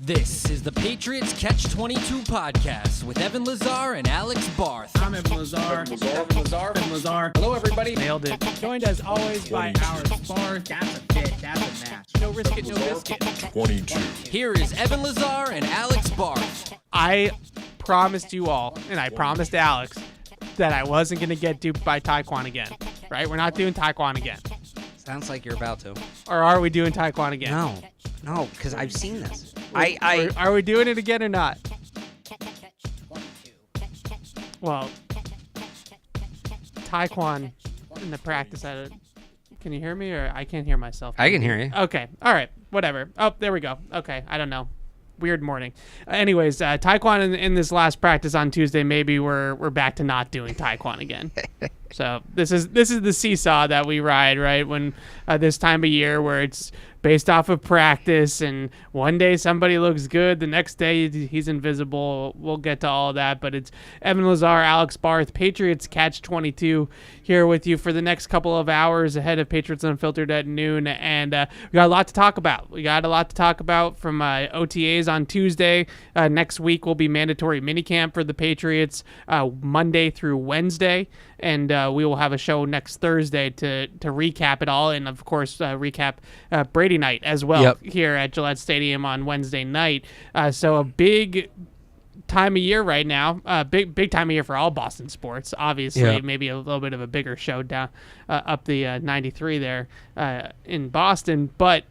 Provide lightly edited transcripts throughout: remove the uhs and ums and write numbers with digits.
This is the Patriots Catch-22 podcast with Evan Lazar and Alex Barth. I'm Evan Lazar. Evan Lazar. Hello, everybody. Nailed it. Joined as always by our Barth. That's a fit. That's a match. No risk it, no biscuit. 22. Here is Evan Lazar and Alex Barth. I promised you all, and I promised Alex, that I wasn't going to get duped by Taekwon again. Right? We're not doing Taekwon again. Sounds like you're about to. Or are we doing Taekwon again? No, because I've seen this. Are we doing it again or not? Well, Taekwon in the practice. Can you hear me, or I can't hear myself? I can hear you. Okay. All right. Whatever. Oh, there we go. Okay. I don't know. Weird morning. Anyways, Taekwon in this last practice on Tuesday, maybe we're back to not doing Taekwon again. So this is the seesaw that we ride, right? When this time of year where it's based off of practice, and one day somebody looks good, the next day he's invisible. We'll get to all of that, but it's Evan Lazar, Alex Barth, Patriots Catch-22 here with you for the next couple of hours ahead of Patriots Unfiltered at noon, and we got a lot to talk about. We got a lot to talk about from OTAs on Tuesday. Next week will be mandatory minicamp for the Patriots Monday through Wednesday, and we will have a show next Thursday to recap it all, and of course recap Brady night as well here at Gillette Stadium on Wednesday night. So a big time of year right now, big time of year for all Boston sports. Obviously, maybe a little bit of a bigger show down up the 93 there in Boston. But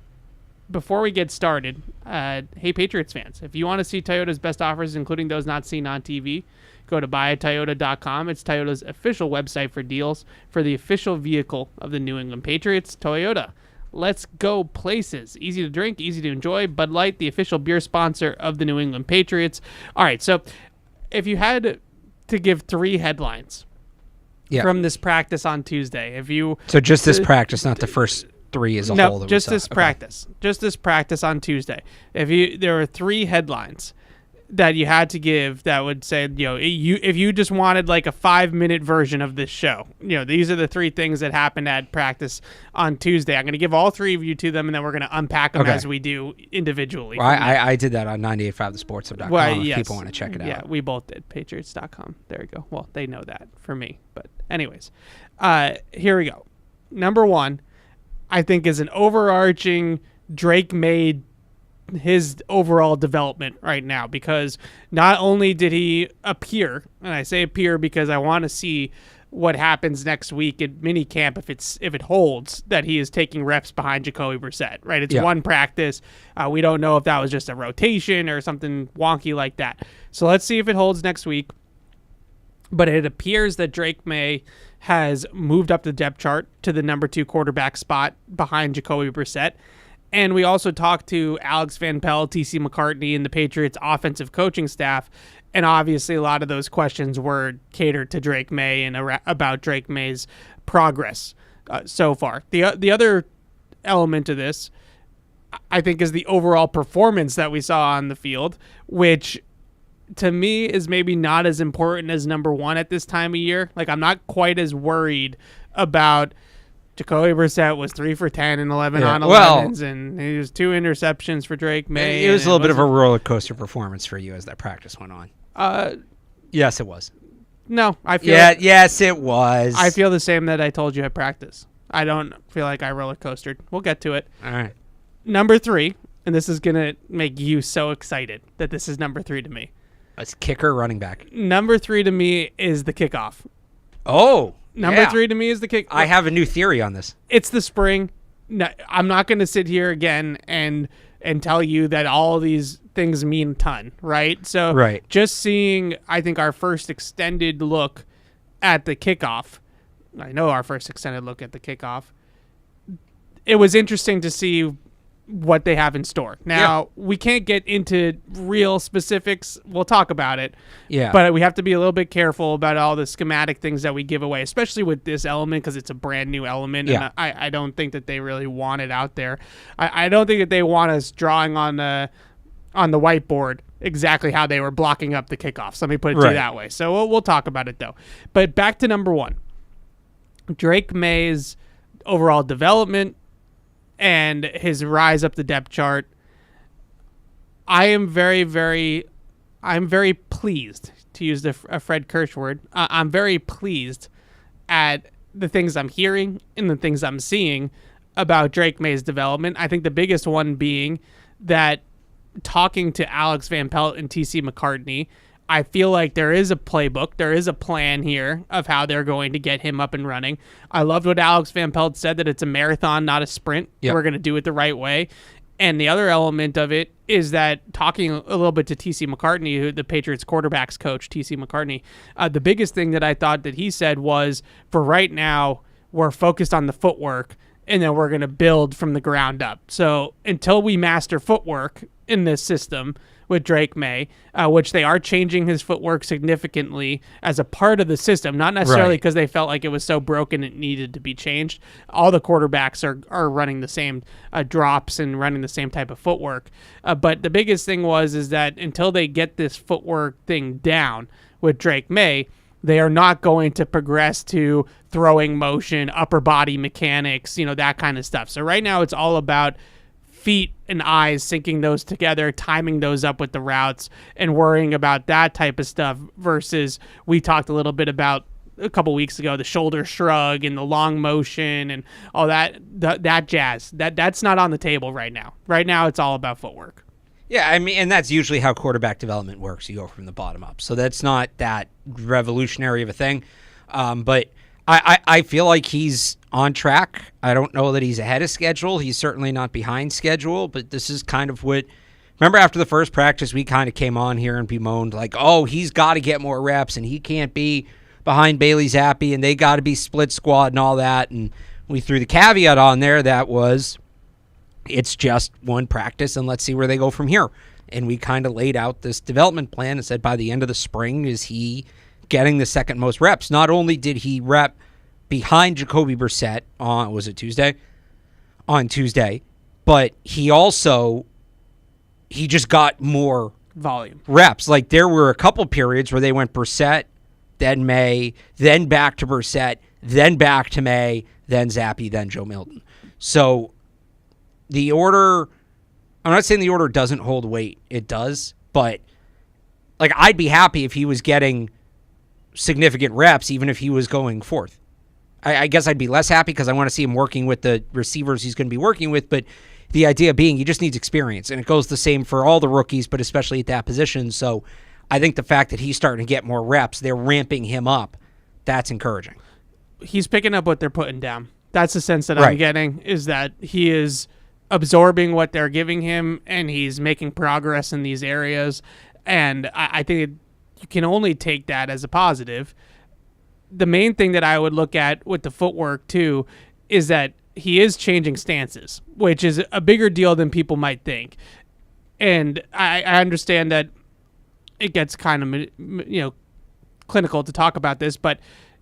before we get started, hey Patriots fans, if you want to see Toyota's best offers, including those not seen on TV, go to buyatoyota.com. It's Toyota's official website for deals for the official vehicle of the New England Patriots. Toyota, let's go places. Easy to drink, easy to enjoy. Bud Light, the official beer sponsor of the New England Patriots. All right, so if you had to give three headlines from this practice on Tuesday, So just this practice, not the first three as a whole. No, just this practice. Just this practice on Tuesday. There were three headlines that you had to give that would say, if you just wanted like a 5-minute version of this show, these are the three things that happened at practice on Tuesday. I'm going to give all three of you to them, and then we're going to unpack them as we do individually. Well, I did that on 98.5thesports.com. Well, if people want to check it out. Yeah, we both did. Patriots.com. There you go. Well, they know that for me. But anyways, here we go. Number one, I think, is an overarching Drake Maye his overall development right now, because not only did he appear, and I say appear because I want to see what happens next week at minicamp if it holds, that he is taking reps behind Jacoby Brissett, right? It's one practice. We don't know if that was just a rotation or something wonky like that. So let's see if it holds next week. But it appears that Drake Maye has moved up the depth chart to the number 2 quarterback spot behind Jacoby Brissett. And we also talked to Alex Van Pelt, T.C. McCartney, and the Patriots offensive coaching staff. And obviously a lot of those questions were catered to Drake Maye and about Drake Maye's progress so far. The other element of this, I think, is the overall performance that we saw on the field, which to me is maybe not as important as number one at this time of year. Like, I'm not quite as worried about Jacoby Brissett was 3 for 10 and 11 on 11s, and he was 2 interceptions for Drake Maye. It was a little bit of a roller coaster performance for you as that practice went on. Yes, it was. No, I feel. Yes, it was. I feel the same that I told you at practice. I don't feel like I roller coastered. We'll get to it. All right. Number 3, and this is gonna make you so excited that this is number 3 to me. It's kicker, running back. Number 3 to me is the kickoff. Oh. Number 3 to me is the kick. I have a new theory on this. It's the spring. No, I'm not going to sit here again and tell you that all these things mean a ton, right? So just seeing, I think, our first extended look at the kickoff, I know our first extended look at the kickoff, it was interesting to see what they have in store. Now, we can't get into real specifics. We'll talk about it. Yeah. But we have to be a little bit careful about all the schematic things that we give away, especially with this element, because it's a brand new element. And I don't think that they really want it out there. I don't think that they want us drawing on the whiteboard exactly how they were blocking up the kickoffs. Let me put it to you that way. So we'll talk about it, though. But back to number 1. Drake Maye's overall development and his rise up the depth chart. I'm very pleased, to use a Fred Kirsch word. I'm very pleased at the things I'm hearing and the things I'm seeing about Drake Maye's development. I think the biggest one being that talking to Alex Van Pelt and TC McCartney, I feel like there is a playbook, there is a plan here of how they're going to get him up and running. I loved what Alex Van Pelt said, that it's a marathon, not a sprint. Yep. We're going to do it the right way. And the other element of it is that talking a little bit to TC McCartney, who the Patriots quarterbacks coach, TC McCartney, the biggest thing that I thought that he said was, for right now, we're focused on the footwork, and then we're going to build from the ground up. So until we master footwork in this system with Drake Maye, which they are changing his footwork significantly as a part of the system, not necessarily because they felt like it was so broken it needed to be changed. All the quarterbacks are running the same drops and running the same type of footwork. But the biggest thing is that until they get this footwork thing down with Drake Maye, they are not going to progress to throwing motion, upper body mechanics, that kind of stuff. So right now it's all about feet and eyes, syncing those together, timing those up with the routes, and worrying about that type of stuff versus we talked a little bit about a couple weeks ago, the shoulder shrug and the long motion and all that jazz. That's not on the table right now. Right now it's all about footwork. Yeah, I mean, and that's usually how quarterback development works. You go from the bottom up. So that's not that revolutionary of a thing. But I feel like he's on track. I don't know that he's ahead of schedule. He's certainly not behind schedule, but this is kind of what... Remember after the first practice, we kind of came on here and bemoaned like, oh, he's got to get more reps and he can't be behind Bailey Zappe and they got to be split squad and all that. And we threw the caveat on there that was... it's just one practice, and let's see where they go from here. And we kind of laid out this development plan and said by the end of the spring, is he getting the second most reps? Not only did he rep behind Jacoby Brissett on, was it Tuesday? On Tuesday, but he just got more volume reps. Like there were a couple periods where they went Brissett, then Maye, then back to Brissett, then back to Maye, then Zappe, then Joe Milton. So the order, I'm not saying the order doesn't hold weight. It does. But, like, I'd be happy if he was getting significant reps, even if he was going fourth. I guess I'd be less happy because I want to see him working with the receivers he's going to be working with. But the idea being he just needs experience. And it goes the same for all the rookies, but especially at that position. So I think the fact that he's starting to get more reps, they're ramping him up, that's encouraging. He's picking up what they're putting down. That's the sense that I'm getting, is that he is absorbing what they're giving him, and he's making progress in these areas. And I think you can only take that as a positive. The main thing that I would look at with the footwork, too, is that he is changing stances, which is a bigger deal than people might think. And I understand that it gets kind of, clinical to talk about this, but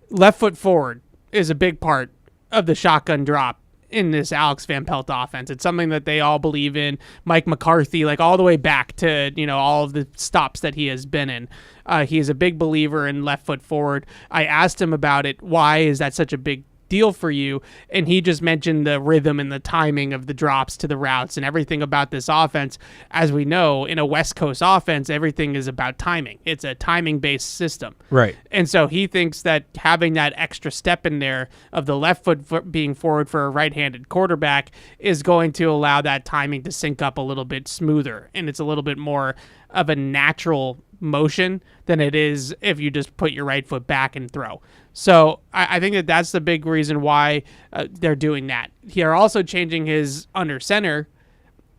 left foot forward is a big part of the shotgun drop in this Alex Van Pelt offense. It's something that they all believe in. Mike McCarthy, like all the way back to, all of the stops that he has been in. He is a big believer in left foot forward. I asked him about it. Why is that such a big deal for you? And he just mentioned the rhythm and the timing of the drops to the routes and everything about this offense. As we know, in a West Coast offense, everything is about timing. It's a timing-based system. Right. And so he thinks that having that extra step in there of the left foot being forward for a right-handed quarterback is going to allow that timing to sync up a little bit smoother. And it's a little bit more of a natural motion than it is if you just put your right foot back and throw. So I think that that's the big reason why they're doing that. They're also changing his under center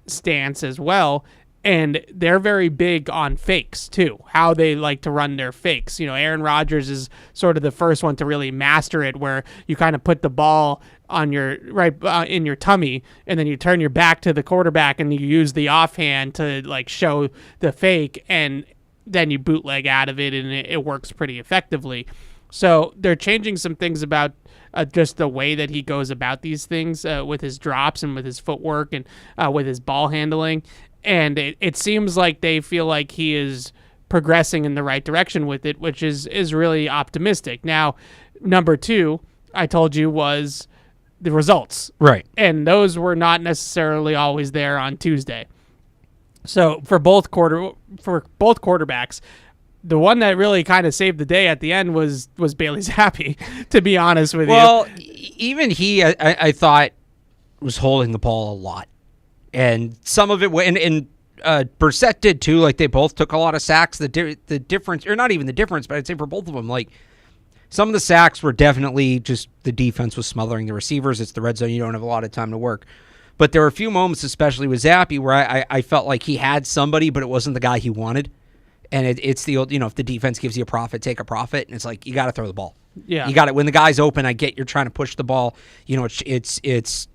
stance as well, and they're very big on fakes too, how they like to run their fakes. Aaron Rodgers is sort of the first one to really master it, where you kind of put the ball on your in your tummy, and then you turn your back to the quarterback and you use the offhand to like show the fake, and then you bootleg out of it, and it works pretty effectively. So they're changing some things about just the way that he goes about these things with his drops and with his footwork and with his ball handling. And it seems like they feel like he is progressing in the right direction with it, which is really optimistic. Now, number two, I told you, was the results. Right. And those were not necessarily always there on Tuesday. So for both quarterbacks, the one that really kind of saved the day at the end was Bailey Zappe, to be honest with you. Well, even he, I thought, was holding the ball a lot. And some of it, and Brissett did too. Like, they both took a lot of sacks. The difference, or not even the difference, but I'd say for both of them, like, some of the sacks were definitely just the defense was smothering the receivers. It's the red zone. You don't have a lot of time to work. But there were a few moments, especially with Zappe, where I felt like he had somebody, but it wasn't the guy he wanted. And it's the old, if the defense gives you a profit, take a profit. And it's like, you got to throw the ball. Yeah. You got it. When the guy's open, I get you're trying to push the ball. It's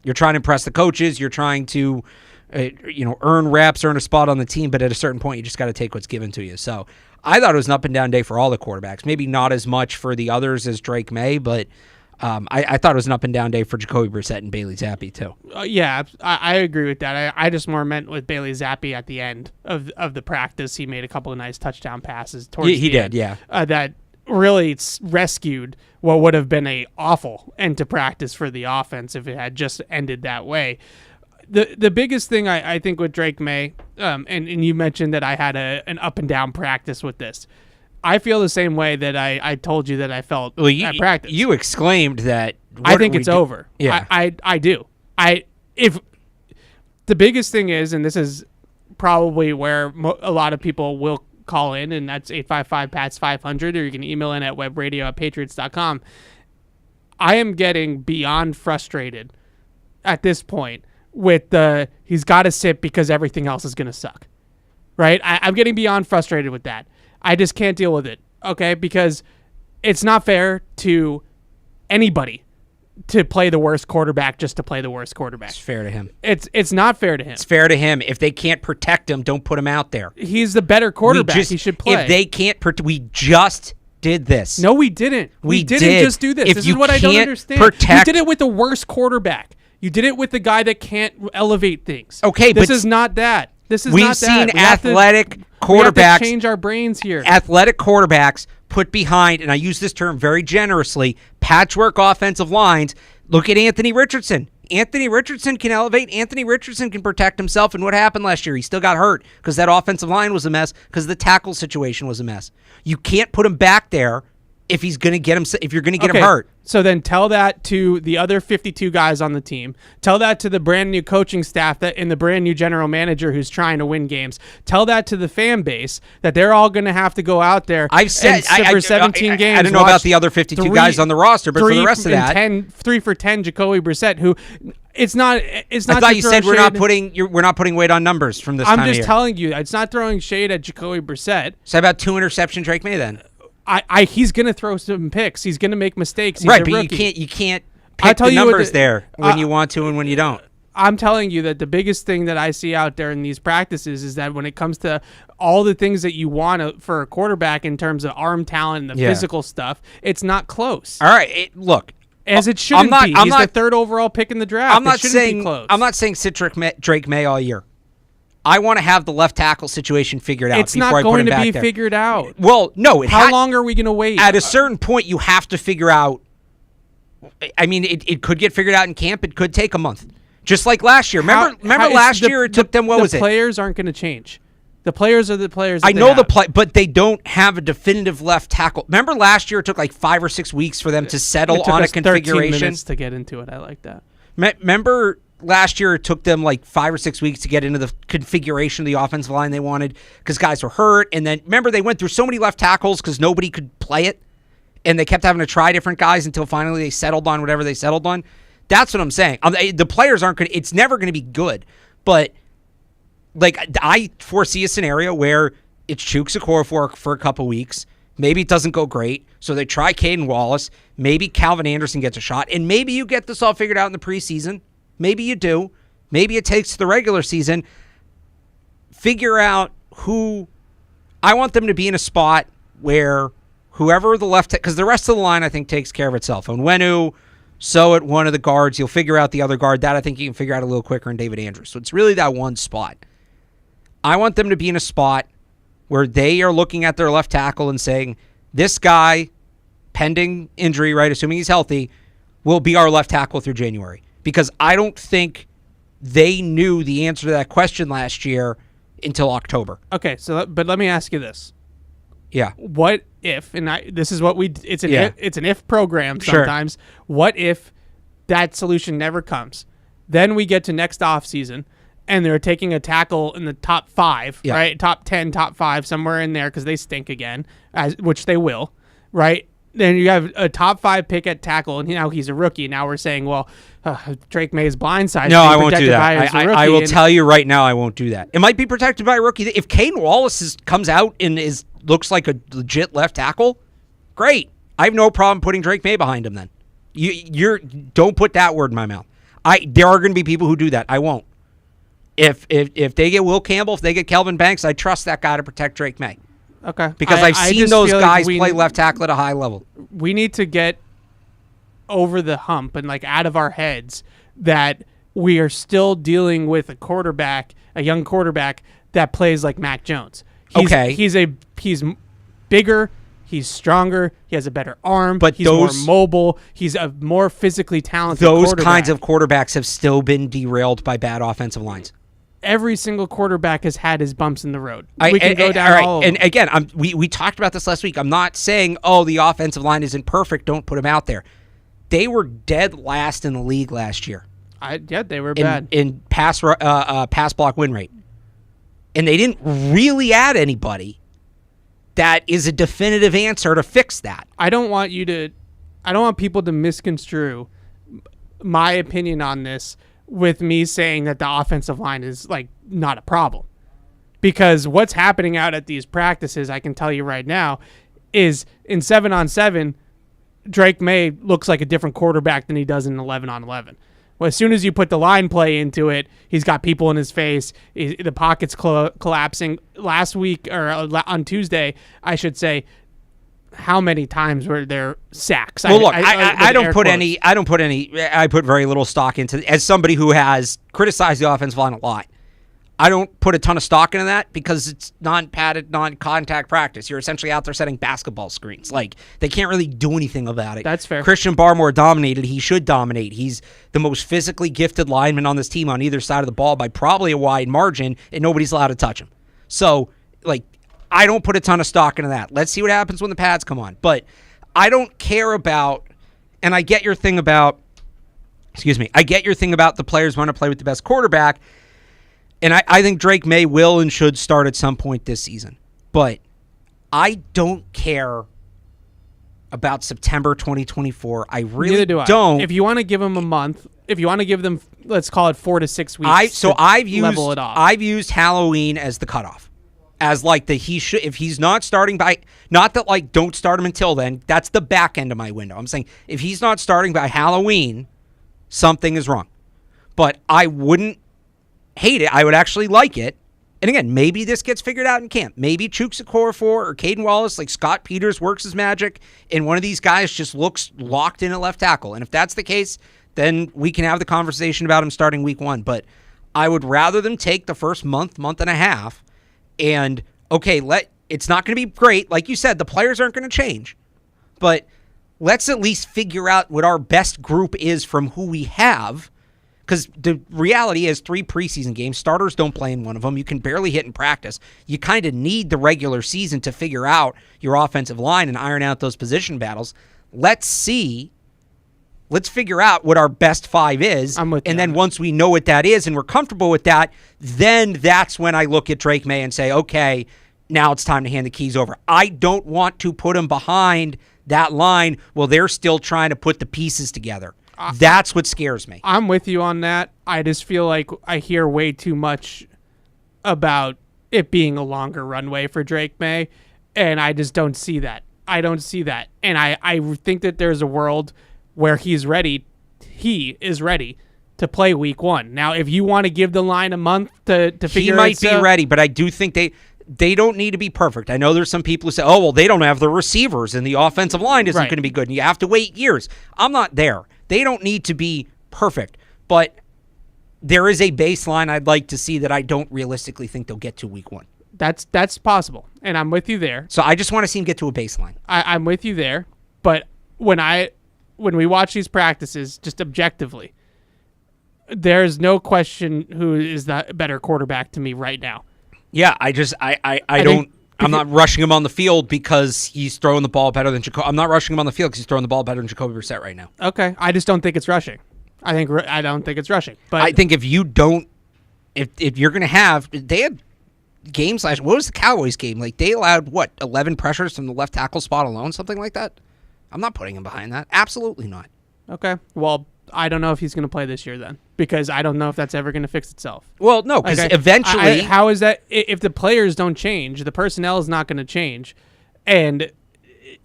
you're trying to impress the coaches. You're trying to, earn reps, earn a spot on the team. But at a certain point, you just got to take what's given to you. So I thought it was an up and down day for all the quarterbacks. Maybe not as much for the others as Drake Maye, but I thought it was an up and down day for Jacoby Brissett and Bailey Zappe too. Yeah, I agree with that. I just more meant with Bailey Zappe at the end of the practice. He made a couple of nice touchdown passes towards the end. Yeah. That really rescued what would have been a awful end to practice for the offense if it had just ended that way. The biggest thing I think with Drake Maye, and you mentioned that I had an up and down practice with this. I feel the same way that I told you that I felt at practice. You exclaimed that. I think it's over. Yeah, I do. If the biggest thing is, and this is probably where a lot of people will call in, and that's 855-PATS-500, or you can email in at webradio@patriots.com. I am getting beyond frustrated at this point with he's got to sit because everything else is going to suck. Right? I'm getting beyond frustrated with that. I just can't deal with it, okay? Because it's not fair to anybody to play the worst quarterback just to play the worst quarterback. It's fair to him. It's not fair to him. It's fair to him. If they can't protect him, don't put him out there. He's the better quarterback. He should play. If they can't we just did this. No, we didn't. We didn't just do this. If this you is what I don't understand. You did it with the worst quarterback. You did it with the guy that can't elevate things. Okay, this is not that. We've seen athletic quarterbacks. We have to change our brains here. Athletic quarterbacks put behind, and I use this term very generously, patchwork offensive lines. Look at Anthony Richardson. Anthony Richardson can elevate. Anthony Richardson can protect himself. And what happened last year? He still got hurt because that offensive line was a mess, because the tackle situation was a mess. You can't put him back there if he's going to get him. If you're going to get him hurt. So then tell that to the other 52 guys on the team. Tell that to the brand new coaching staff and the brand new general manager who's trying to win games. Tell that to the fan base that they're all going to have to go out there. I've said for 17 games. I don't know about the other 52 guys on the roster, but for the rest of that, 3 for 10 Jacoby Brissett, who it's not. I thought you said we're not putting weight on numbers from this time of year. I'm just telling you, it's not throwing shade at Jacoby Brissett. So about 2 interception Drake Maye then. He's gonna throw some picks. He's gonna make mistakes. He's right, but you can't pick the numbers there when you want to and when you don't. I'm telling you that the biggest thing that I see out there in these practices is that when it comes to all the things that you want for a quarterback in terms of arm talent and the physical stuff, it's not close. All right, look. As it shouldn't be. He's the 3rd overall pick in the draft. I'm not saying sit Drake Maye all year. I want to have the left tackle situation figured out. It's not going to be figured out. Well, no. How long are we going to wait? At a certain point, you have to figure out. I mean, it could get figured out in camp. It could take a month. Just like last year. Remember last year it took them, what was it? The players aren't going to change. The players are the players. I know but they don't have a definitive left tackle. Remember last year it took like 5 or 6 weeks for them to settle on a configuration? 13 minutes to get into it. I like that. Remember last year it took them like 5 or 6 weeks to get into the configuration of the offensive line they wanted because guys were hurt. And then remember they went through so many left tackles because nobody could play it, and they kept having to try different guys until finally they settled on whatever they settled on. That's what I'm saying. The players aren't going to, it's never going to be good, but like I foresee a scenario where it's Chukwuezekwor for a couple weeks. Maybe it doesn't go great, so they try Kaden Wallace. Maybe Calvin Anderson gets a shot, and maybe you get this all figured out in the preseason. Maybe you do. Maybe it takes the regular season. Figure out who. I want them to be in a spot where whoever the left, because the rest of the line I think takes care of itself. And Onwenu, so at one of the guards, you'll figure out the other guard. That I think you can figure out a little quicker in David Andrews. So it's really that one spot. I want them to be in a spot where they are looking at their left tackle and saying, this guy, pending injury, right, assuming he's healthy, will be our left tackle through January. Because I don't think they knew the answer to that question last year until October. Okay, but let me ask you this. Yeah. What if, and this is what it's an if program Sure. sometimes. What if that solution never comes? Then we get to next offseason, and they're taking a tackle in the top 5, right? Top 10, top 5, somewhere in there because they stink again, which they will, right? Then you have a top 5 pick at tackle, and now he's a rookie. Now we're saying, well, Drake May is blindsided. No, I won't do that. I will tell you right now, I won't do that. It might be protected by a rookie. If Kaden Wallace comes out and looks like a legit left tackle, great. I have no problem putting Drake May behind him then. Don't put that word in my mouth. There are going to be people who do that. I won't. If they get Will Campbell, if they get Kelvin Banks, I trust that guy to protect Drake May. Okay. Because I've seen those guys play left tackle at a high level. We need to get over the hump and out of our heads that we are still dealing with a young quarterback that plays like Mac Jones. He's bigger, he's stronger, he has a better arm, but he's more mobile, he's a more physically talented quarterback. Those kinds of quarterbacks have still been derailed by bad offensive lines. Every single quarterback has had his bumps in the road. We can go down all of them. And again, we talked about this last week. I'm not saying, the offensive line isn't perfect, don't put them out there. They were dead last in the league last year. They were bad. In pass block win rate. And they didn't really add anybody that is a definitive answer to fix that. I don't want people to misconstrue my opinion on this with me saying that the offensive line is not a problem, because what's happening out at these practices, I can tell you right now, is in 7-on-7, Drake May looks like a different quarterback than he does in 11-on-11. Well, as soon as you put the line play into it, he's got people in his face. The pocket's collapsing. Last week, or on Tuesday, I should say, how many times were there sacks? Well, look, I put very little stock into, as somebody who has criticized the offensive line a lot, I don't put a ton of stock into that because it's non-padded, non-contact practice. You're essentially out there setting basketball screens. They can't really do anything about it. That's fair. Christian Barmore dominated. He should dominate. He's the most physically gifted lineman on this team on either side of the ball by probably a wide margin, and nobody's allowed to touch him. So, I don't put a ton of stock into that. Let's see what happens when the pads come on. But I don't care about, and I get your thing about, the players want to play with the best quarterback. And I think Drake May will and should start at some point this season. But I don't care about September 2024. I really don't. If you want to give them a month, if you want to give them, let's call it 4 to 6 weeks, level it off. I've used Halloween as the cutoff. As if he's not starting by, not that don't start him until then. That's the back end of my window. I'm saying if he's not starting by Halloween, something is wrong. But I wouldn't hate it. I would actually like it. And again, maybe this gets figured out in camp. Maybe Chuks Okorafor or Caden Wallace, Scott Peters works his magic, and one of these guys just looks locked in at left tackle. And if that's the case, then we can have the conversation about him starting week 1. But I would rather them take the first month and a half, and it's not going to be great. Like you said, the players aren't going to change. But let's at least figure out what our best group is from who we have. Because the reality is 3 preseason games, starters don't play in one of them. You can barely hit in practice. You kind of need the regular season to figure out your offensive line and iron out those position battles. Let's figure out what our best 5 is. Then once we know what that is and we're comfortable with that, then that's when I look at Drake May and say, okay, now it's time to hand the keys over. I don't want to put him behind that line while they're still trying to put the pieces together. That's what scares me. I'm with you on that. I just feel like I hear way too much about it being a longer runway for Drake May, and I just don't see that. I don't see that. And I think that there's a world where he is ready to play week 1. Now, if you want to give the line a month to figure it out. He might be ready, but I do think they don't need to be perfect. I know there's some people who say, they don't have the receivers and the offensive line isn't going to be good and you have to wait years. I'm not there. They don't need to be perfect, but there is a baseline I'd like to see that I don't realistically think they'll get to week 1. That's possible, and I'm with you there. So I just want to see him get to a baseline. I'm with you there, but when we watch these practices, just objectively, there's no question who is the better quarterback to me right now. Yeah, I'm not rushing him on the field because he's throwing the ball better than Jacoby. I'm not rushing him on the field because he's throwing the ball better than Jacoby Brissett right now. Okay, I just don't think it's rushing. I don't think it's rushing. But I think if you're going to have, they had games last. What was the Cowboys game? Like they allowed 11 pressures from the left tackle spot alone, something like that. I'm not putting him behind that. Absolutely not. Okay, well, I don't know if he's going to play this year then, because I don't know if that's ever going to fix itself. Well, no, because eventually... how is that... If the players don't change, the personnel is not going to change, and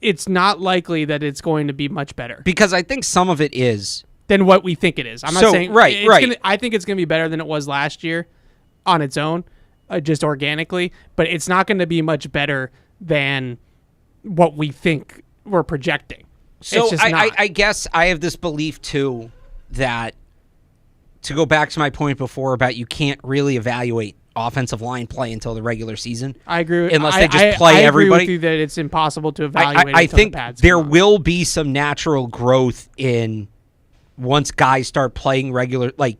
it's not likely that it's going to be much better. Because I think some of it is... Than what we think it is. I'm not saying... Right. I think it's going to be better than it was last year on its own, just organically, but it's not going to be much better than what we think we're projecting. So I guess I have this belief, too, that to go back to my point before about you can't really evaluate offensive line play until the regular season. I agree. Unless they just play everybody. I agree with you that it's impossible to evaluate. I think there will be some natural growth in once guys start playing regular. Like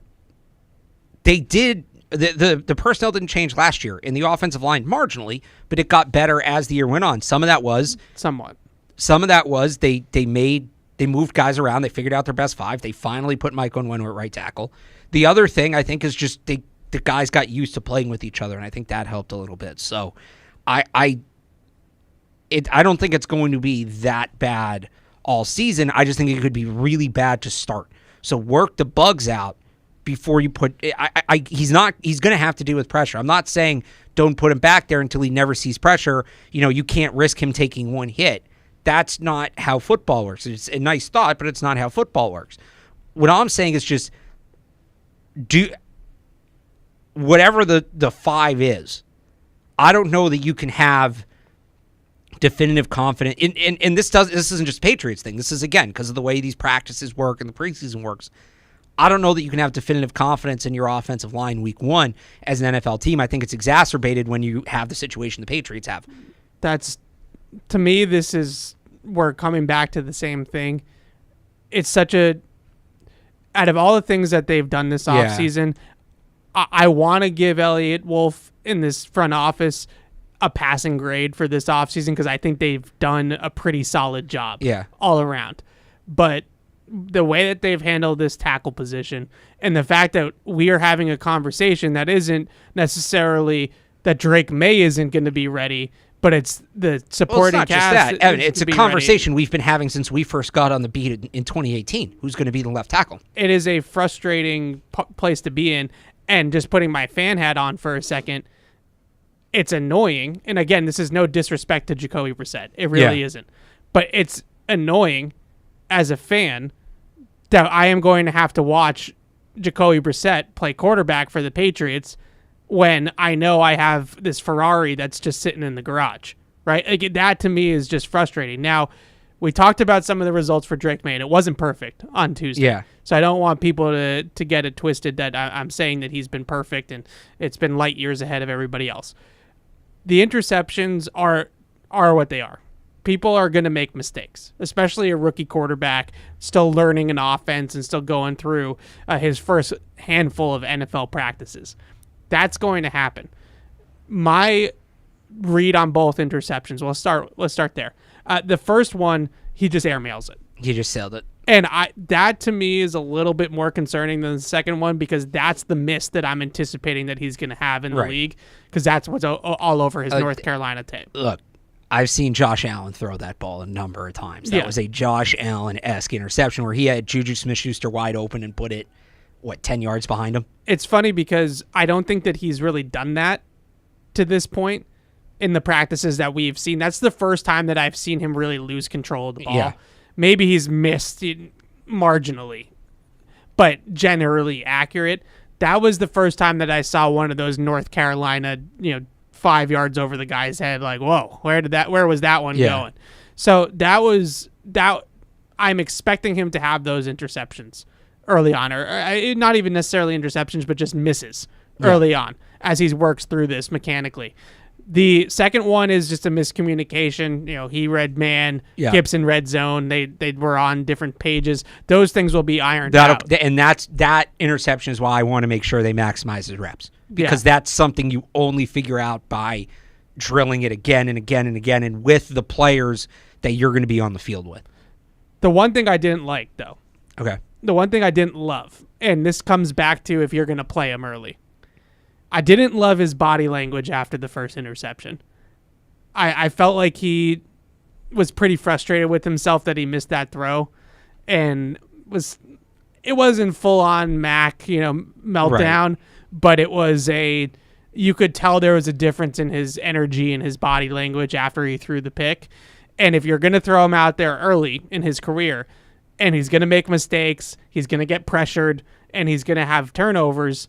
they did, the personnel didn't change last year in the offensive line marginally, but it got better as the year went on. Some of that was somewhat. Some of that was they moved guys around. They figured out their best five. They finally put Mike Onwenu at right tackle. The other thing I think is just the guys got used to playing with each other, and I think that helped a little bit. So I don't think it's going to be that bad all season. I just think it could be really bad to start. So work the bugs out before you put. He's going to have to deal with pressure. I'm not saying don't put him back there until he never sees pressure. You can't risk him taking one hit. That's not how football works. It's a nice thought, but it's not how football works. What I'm saying is just do whatever the five is. I don't know that you can have definitive confidence. And this isn't just Patriots thing. This is, again, because of the way these practices work and the preseason works. I don't know that you can have definitive confidence in your offensive line week one as an NFL team. I think it's exacerbated when you have the situation the Patriots have. To me, we're coming back to the same thing. It's out of all the things that they've done this offseason, I want to give Elliott Wolf in this front office a passing grade for this offseason because I think they've done a pretty solid job all around. But the way that they've handled this tackle position and the fact that we are having a conversation that isn't necessarily that Drake Maye isn't going to be ready, but it's the supporting cast. It's not just that, Evan. It's a conversation we've been having since we first got on the beat in 2018. Who's going to be the left tackle? It is a frustrating place to be in, and just putting my fan hat on for a second, it's annoying. And again, this is no disrespect to Jacoby Brissett. It really isn't. But it's annoying as a fan that I am going to have to watch Jacoby Brissett play quarterback for the Patriots when I know I have this Ferrari that's just sitting in the garage, right? Like, that to me is just frustrating. Now, we talked about some of the results for Drake Maye, and it wasn't perfect on Tuesday. Yeah. So I don't want people to get it twisted that I'm saying that he's been perfect and it's been light years ahead of everybody else. The interceptions are what they are. People are going to make mistakes, especially a rookie quarterback still learning an offense and still going through his first handful of NFL practices. That's going to happen. My read on both interceptions. Let's start there. The first one, he just airmails it. He just sailed it. And that to me is a little bit more concerning than the second one because that's the miss that I'm anticipating that he's going to have in the league because that's what's all over his North Carolina tape. Look, I've seen Josh Allen throw that ball a number of times. That was a Josh Allen-esque interception where he had Juju Smith-Schuster wide open and put it, 10 yards behind him? It's funny because I don't think that he's really done that to this point in the practices that we've seen. That's the first time that I've seen him really lose control of the ball. Yeah. Maybe he's missed marginally, but generally accurate. That was the first time that I saw one of those North Carolina, 5 yards over the guy's head. Like, whoa, where was that one going? So that I'm expecting him to have those interceptions early on, or not even necessarily interceptions, but just misses early on as he works through this mechanically. The second one is just a miscommunication. He read man, Gibson read zone. They were on different pages. Those things will be ironed out. And that interception is why I want to make sure they maximize his reps, because that's something you only figure out by drilling it again and again and again, and with the players that you're going to be on the field with. The one thing I didn't like, though. Okay. The one thing I didn't love, and this comes back to if you're going to play him early. I didn't love his body language after the first interception. I felt like he was pretty frustrated with himself that he missed that throw, and it wasn't full on Mac, meltdown, right. But it was you could tell there was a difference in his energy and his body language after he threw the pick. And if you're going to throw him out there early in his career, and he's going to make mistakes, he's going to get pressured, and he's going to have turnovers,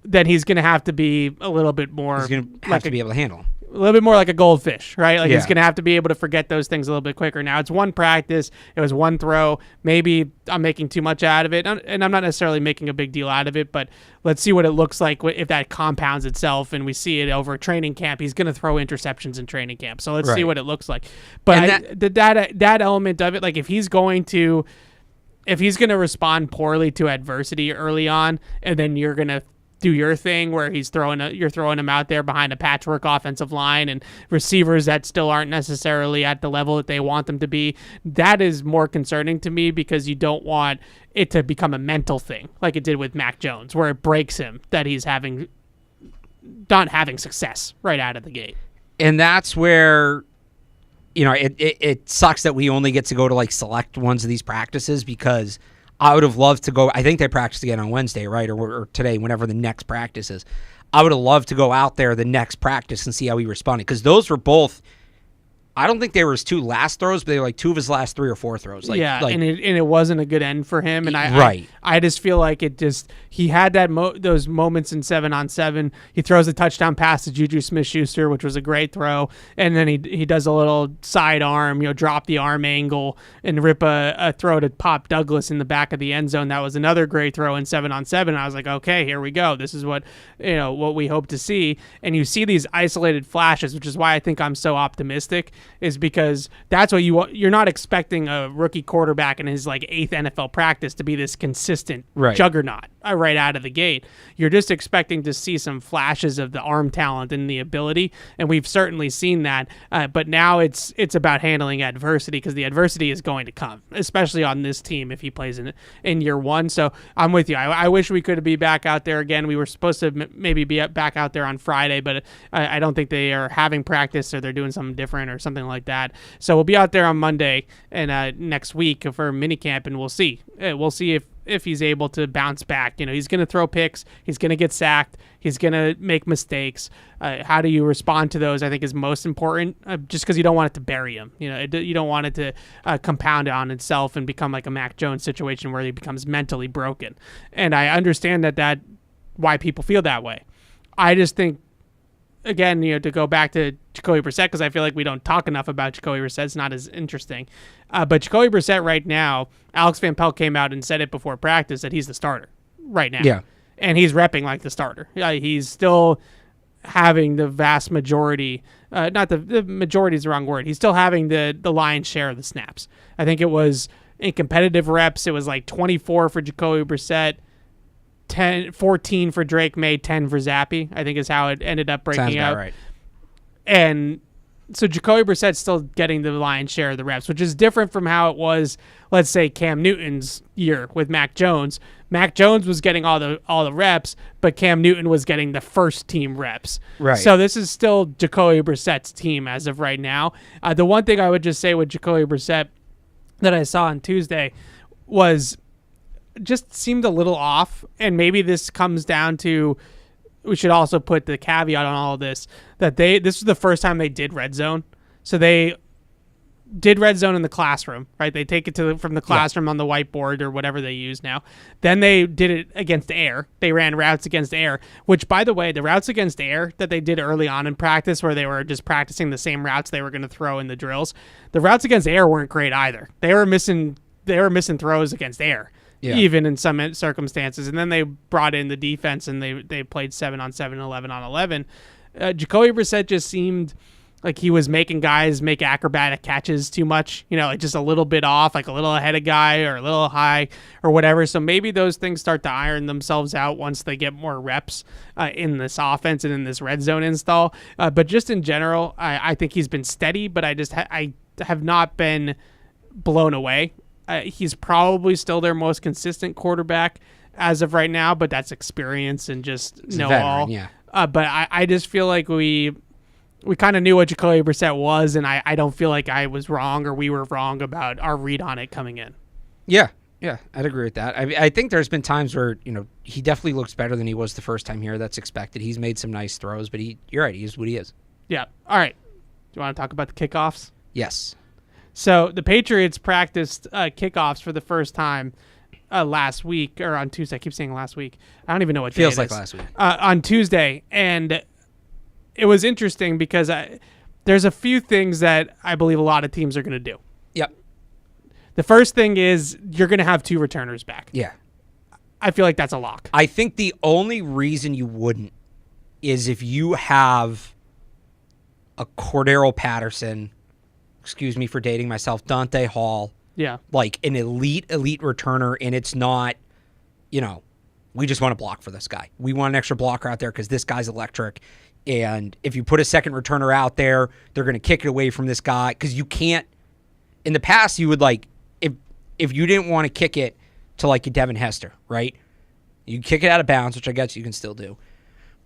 then he's going to have to be a little bit more... He's going to have to be able to handle. A little bit more like a goldfish, right? He's going to have to be able to forget those things a little bit quicker. Now, it's one practice. It was one throw. Maybe I'm making too much out of it, and I'm not necessarily making a big deal out of it, but let's see what it looks like if that compounds itself and we see it over training camp. He's going to throw interceptions in training camp, so let's see what it looks like. But that element of it, like if he's going to respond poorly to adversity early on, and then you're going to do your thing where you're throwing him out there behind a patchwork offensive line and receivers that still aren't necessarily at the level that they want them to be, that is more concerning to me, because you don't want it to become a mental thing like it did with Mac Jones, where it breaks him that he's not having success right out of the gate. And that's where it sucks that we only get to go to like select ones of these practices, because I would have loved to go. I think they practice again on Wednesday, right? Or today, whenever the next practice is. I would have loved to go out there the next practice and see how he responded, because those were both, I don't think they were his two last throws, but they were like two of his last 3 or 4 throws. And it wasn't a good end for him. And I just feel like he had those moments in 7-on-7. He throws a touchdown pass to Juju Smith-Schuster, which was a great throw, and then he does a little side arm, drop the arm angle and rip a throw to Pop Douglas in the back of the end zone. That was another great throw in 7-on-7. I was like, okay, here we go. This is what we hope to see. And you see these isolated flashes, which is why I think I'm so optimistic. Is because that's what you're not expecting a rookie quarterback in his like 8th NFL practice to be this consistent juggernaut right out of the gate. You're just expecting to see some flashes of the arm talent and the ability, and we've certainly seen that. But now it's about handling adversity, because the adversity is going to come, especially on this team if he plays in year one. So I'm with you. I wish we could be back out there again. We were supposed to maybe be back out there on Friday, but I don't think they are having practice, or they're doing something different or something like that. So we'll be out there on Monday and next week for minicamp, and we'll see. We'll see if he's able to bounce back. He's going to throw picks. He's going to get sacked. He's going to make mistakes. How do you respond to those, I think, is most important, just because you don't want it to bury him. You don't want it to compound on itself and become like a Mac Jones situation where he becomes mentally broken. And I understand that why people feel that way. I just think, again, to go back to Jacoby Brissett, because I feel like we don't talk enough about Jacoby Brissett. It's not as interesting. But Jacoby Brissett right now, Alex Van Pelt came out and said it before practice that he's the starter right now. Yeah. And he's repping like the starter. He's still having the vast majority, not the majority is the wrong word. He's still having the lion's share of the snaps. I think it was in competitive reps, it was like 24 for Jacoby Brissett, 14 for Drake Maye, 10 for Zappe, I think is how it ended up breaking Sounds out. About right. And so Jacoby Brissett's still getting the lion's share of the reps, which is different from how it was, let's say, Cam Newton's year with Mac Jones. Mac Jones was getting all the reps, but Cam Newton was getting the first team reps. Right. So this is still Jacoby Brissett's team as of right now. The one thing I would just say with Jacoby Brissett that I saw on Tuesday was just seemed a little off, and maybe this comes down to, we should also put the caveat on all of this, that this was the first time they did red zone. So they did red zone in the classroom, right? They take it from the classroom on the whiteboard or whatever they use now. Then they did it against air. They ran routes against air, which, by the way, the routes against air that they did early on in practice, where they were just practicing the same routes they were going to throw in the drills, the routes against air weren't great either. They were missing throws against air. even in some circumstances. And then they brought in the defense, and they played 7-on-7, 11-on-11. Jacoby Brissett just seemed like he was making guys make acrobatic catches too much, like just a little bit off, like a little ahead of guy or a little high or whatever. So maybe those things start to iron themselves out once they get more reps in this offense and in this red zone install. But just in general, I think he's been steady, but I have not been blown away. He's probably still their most consistent quarterback as of right now, but that's experience and just know-all. Yeah. But I just feel like we kind of knew what Jacoby Brissett was, and I don't feel like I was wrong or we were wrong about our read on it coming in. Yeah, I'd agree with that. I think there's been times where, he definitely looks better than he was the first time here. That's expected. He's made some nice throws, but you're right, he is what he is. Yeah. All right. Do you want to talk about the kickoffs? Yes. So the Patriots practiced kickoffs for the first time last week, or on Tuesday. I keep saying last week. I don't even know what day it is. Feels like last week. On Tuesday, and it was interesting because there's a few things that I believe a lot of teams are going to do. Yep. The first thing is you're going to have 2 returners back. Yeah. I feel like that's a lock. I think the only reason you wouldn't is if you have a Cordero Patterson, excuse me for dating myself, Dante Hall, like an elite returner, and it's not, we just want to block for this guy. We want an extra blocker out there because this guy's electric. And if you put a second returner out there, they're going to kick it away from this guy because you can't. In the past, you would if you didn't want to kick it to like a Devin Hester, right? You kick it out of bounds, which I guess you can still do.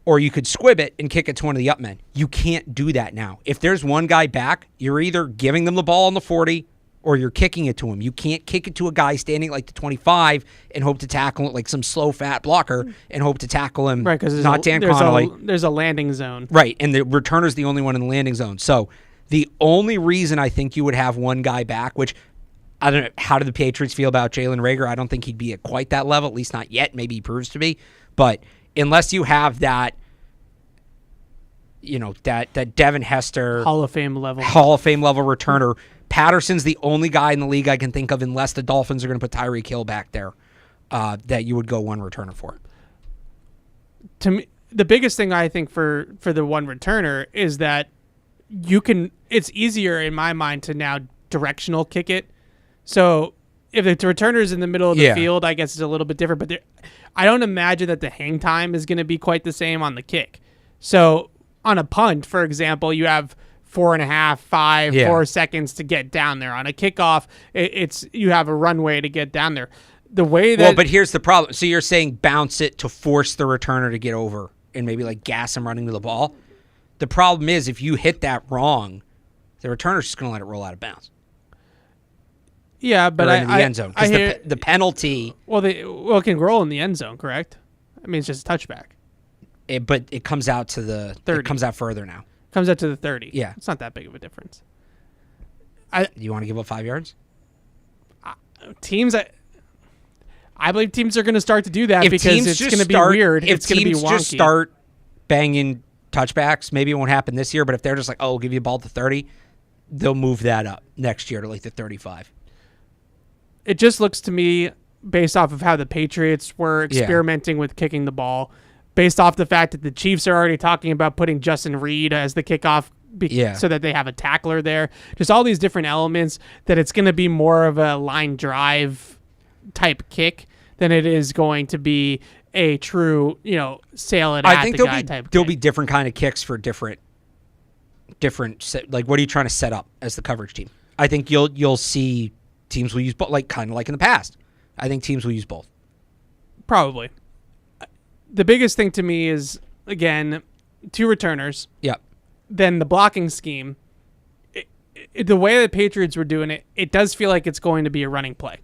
Or you could squib it and kick it to one of the up men. You can't do that now. If there's one guy back, you're either giving them the ball on the 40 or you're kicking it to him. You can't kick it to a guy standing like the 25 and hope to tackle it like some slow, fat blocker and hope to tackle him. Right, because there's a landing zone. Right, and the returner's the only one in the landing zone. So the only reason I think you would have one guy back, which I don't know, how do the Patriots feel about Jalen Reagor? I don't think he'd be at quite that level, at least not yet. Maybe he proves to be. But unless you have that, that Devin Hester Hall of Fame level returner, Patterson's the only guy in the league I can think of, unless the Dolphins are going to put Tyreek Hill back there, that you would go one returner for. To me, the biggest thing I think for the one returner is that it's easier in my mind to now directional kick it. So if the returner's in the middle of the field, I guess it's a little bit different, but I don't imagine that the hang time is going to be quite the same on the kick. So on a punt, for example, you have 4.5, 4 seconds to get down there. On a kickoff, you have a runway to get down there. The way that but here's the problem. So you're saying bounce it to force the returner to get over and maybe like gas him running to the ball. The problem is if you hit that wrong, the returner's just going to let it roll out of bounds. Yeah, but into the end zone because the penalty. Well, it can roll in the end zone, correct? I mean, it's just a touchback. But it comes out to the 30. It comes out further now. Comes out to the 30. Yeah, it's not that big of a difference. You want to give up 5 yards? I believe teams are going to start to do that because it's going to be weird. It's going to be wonky. If teams just start banging touchbacks, maybe it won't happen this year. But if they're just like, we'll give you a ball to 30, they'll move that up next year to like the 35. It just looks to me, based off of how the Patriots were experimenting with kicking the ball, based off the fact that the Chiefs are already talking about putting Justin Reed as the kickoff so that they have a tackler there. Just all these different elements that it's going to be more of a line drive type kick than it is going to be a true, sail it at the guy type there'll be different kind of kicks for different, like what are you trying to set up as the coverage team? I think you'll see teams will use both, kind of like in the past. I think teams will use both. Probably. The biggest thing to me is, again, 2 returners. Yep. Then the blocking scheme. The way the Patriots were doing it, it does feel like it's going to be a running play.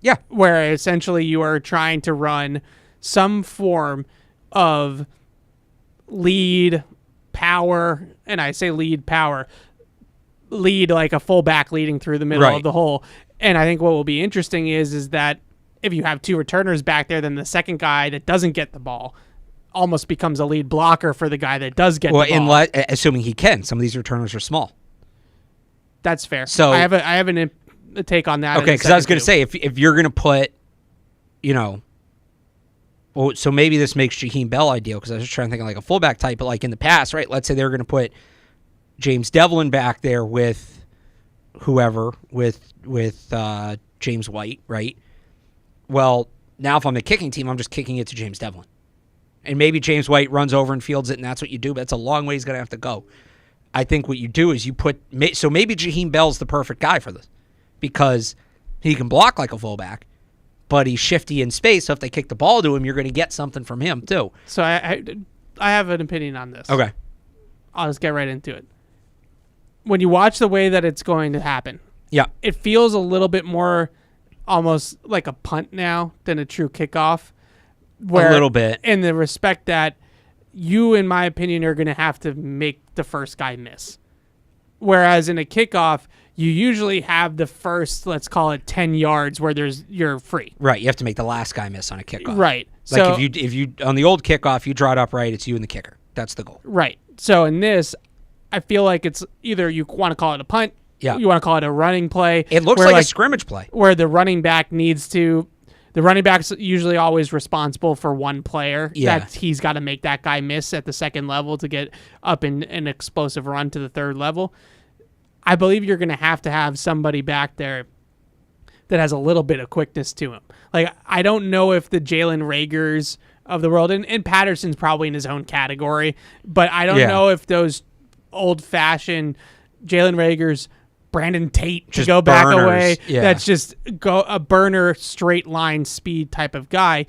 Yeah. Where essentially you are trying to run some form of lead power, and I say lead power, lead like a fullback leading through the middle of the hole. And I think what will be interesting is that if you have 2 returners back there, then the second guy that doesn't get the ball almost becomes a lead blocker for the guy that does get the ball. Assuming he can. Some of these returners are small. That's fair. So I have a take on that. Okay, because I was going to say, if you're going to put well, so maybe this makes Jaheim Bell ideal because I was just trying to think of like a fullback type, but like in the past, right? Let's say they were going to put James Devlin back there with whoever, with James White, right? Well, now if I'm the kicking team, I'm just kicking it to James Devlin. And maybe James White runs over and fields it, and that's what you do, but it's a long way he's going to have to go. I think what you do is so maybe Jaheim Bell's the perfect guy for this because he can block like a fullback, but he's shifty in space, so if they kick the ball to him, you're going to get something from him too. So I have an opinion on this. Okay. I'll just get right into it. When you watch the way that it's going to happen, yeah, it feels a little bit more almost like a punt now than a true kickoff. A little bit. In the respect that you, in my opinion, are going to have to make the first guy miss. Whereas in a kickoff, you usually have the first, let's call it 10 yards where you're free. Right. You have to make the last guy miss on a kickoff. Right. Like so, if you on the old kickoff, you draw it up right, it's you and the kicker. That's the goal. Right. So in this, I feel like it's either you want to call it a punt, you want to call it a running play. It looks like a scrimmage play. Where the running back the running back's usually always responsible for one player. Yeah. That he's got to make that guy miss at the second level to get up in an explosive run to the third level. I believe you're going to have somebody back there that has a little bit of quickness to him. Like, I don't know if the Jalen Ragers of the world, and Patterson's probably in his own category, but I don't know if those old-fashioned Jalen Ragers, Brandon Tate to go back away, that's just a burner, straight line speed type of guy.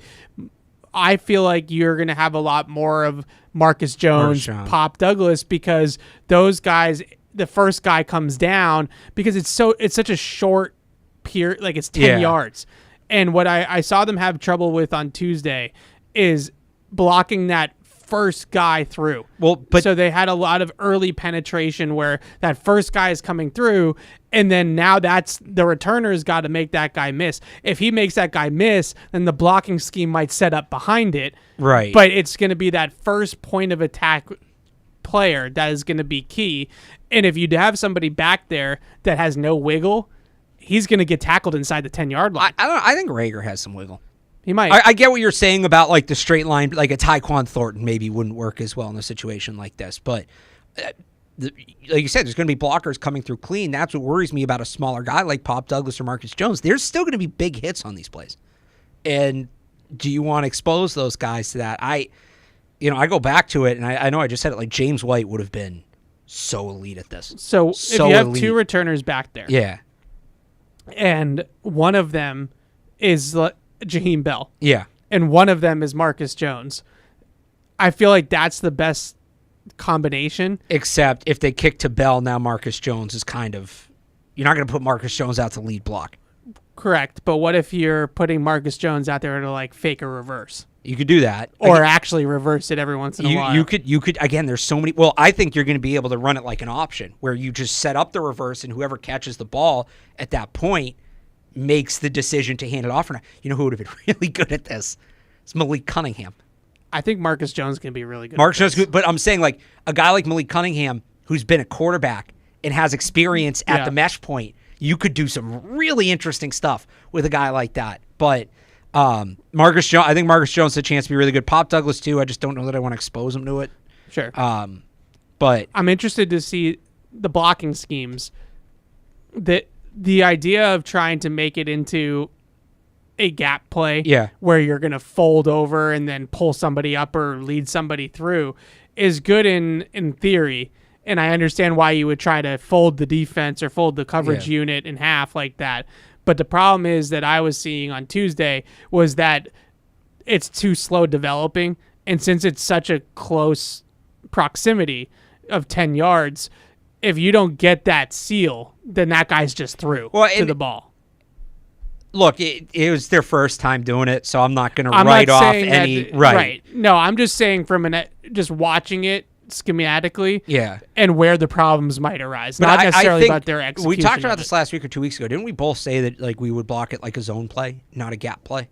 I feel like you're going to have a lot more of Marcus Jones, Pop Douglas, because those guys, the first guy comes down because it's such a short period, like it's 10 yards. And what I saw them have trouble with on Tuesday is blocking that first guy through. So they had a lot of early penetration where that first guy is coming through, and then now that's the returner's got to make that guy miss. If he makes that guy miss, then the blocking scheme might set up behind it. Right. But it's going to be that first point of attack player that is going to be key. And if you have somebody back there that has no wiggle, he's going to get tackled inside the 10-yard line. I think Rager has some wiggle. He might. I get what you're saying about like the straight line, like a Tyquan Thornton maybe wouldn't work as well in a situation like this. But like you said, there's going to be blockers coming through clean. That's what worries me about a smaller guy like Pop Douglas or Marcus Jones. There's still going to be big hits on these plays. And do you want to expose those guys to that? I go back to it, and I know I just said it, like James White would have been so elite at this. So if you have two returners back there. Yeah. And one of them is Jaheim Bell. Yeah. And one of them is Marcus Jones. I feel like that's the best combination. Except if they kick to Bell, now Marcus Jones is you're not going to put Marcus Jones out to lead block. Correct. But what if you're putting Marcus Jones out there to like fake a reverse? You could do that. Or actually reverse it every once in a while. You could, again, there's so many. Well, I think you're going to be able to run it like an option where you just set up the reverse and whoever catches the ball at that point makes the decision to hand it off or not. You know who would have been really good at this? It's Malik Cunningham. I think Marcus Jones can be really good. Marcus Jones, but I'm saying like a guy like Malik Cunningham who's been a quarterback and has experience at the mesh point, you could do some really interesting stuff with a guy like that. But Marcus Jones, I think Marcus Jones has a chance to be really good. Pop Douglas too. I just don't know that I want to expose him to it. Sure. But I'm interested to see the blocking schemes. The idea of trying to make it into a gap play where you're going to fold over and then pull somebody up or lead somebody through is good in theory. And I understand why you would try to fold the defense or fold the coverage unit in half like that. But the problem is that I was seeing on Tuesday was that it's too slow developing. And since it's such a close proximity of 10 yards, if you don't get that seal, then that guy's just through to the ball. Look, it was their first time doing it, so I'm not going to write off any... Right. No, I'm just saying from just watching it schematically and where the problems might arise. But not necessarily about their execution. We talked about this last week or 2 weeks ago. Didn't we both say that like we would block it like a zone play, not a gap play?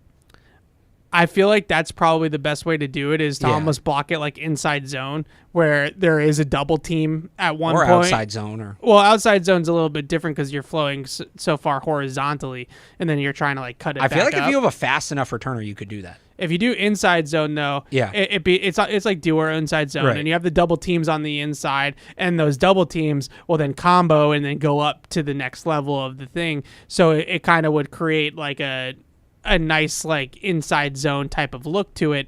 I feel like that's probably the best way to do it is to Yeah. almost block it like inside zone where there is a double team at one or point. outside zone, or Well, outside zone's a little bit different because you're flowing so far horizontally, and then you're trying to like cut it I feel back like if up. you have a fast enough returner, you could do that. If you do inside zone though, Yeah. it's like do or inside zone, Right. and you have the double teams on the inside, and those double teams will then combo and then go up to the next level of the thing. So it kind of would create like a nice like inside zone type of look to it.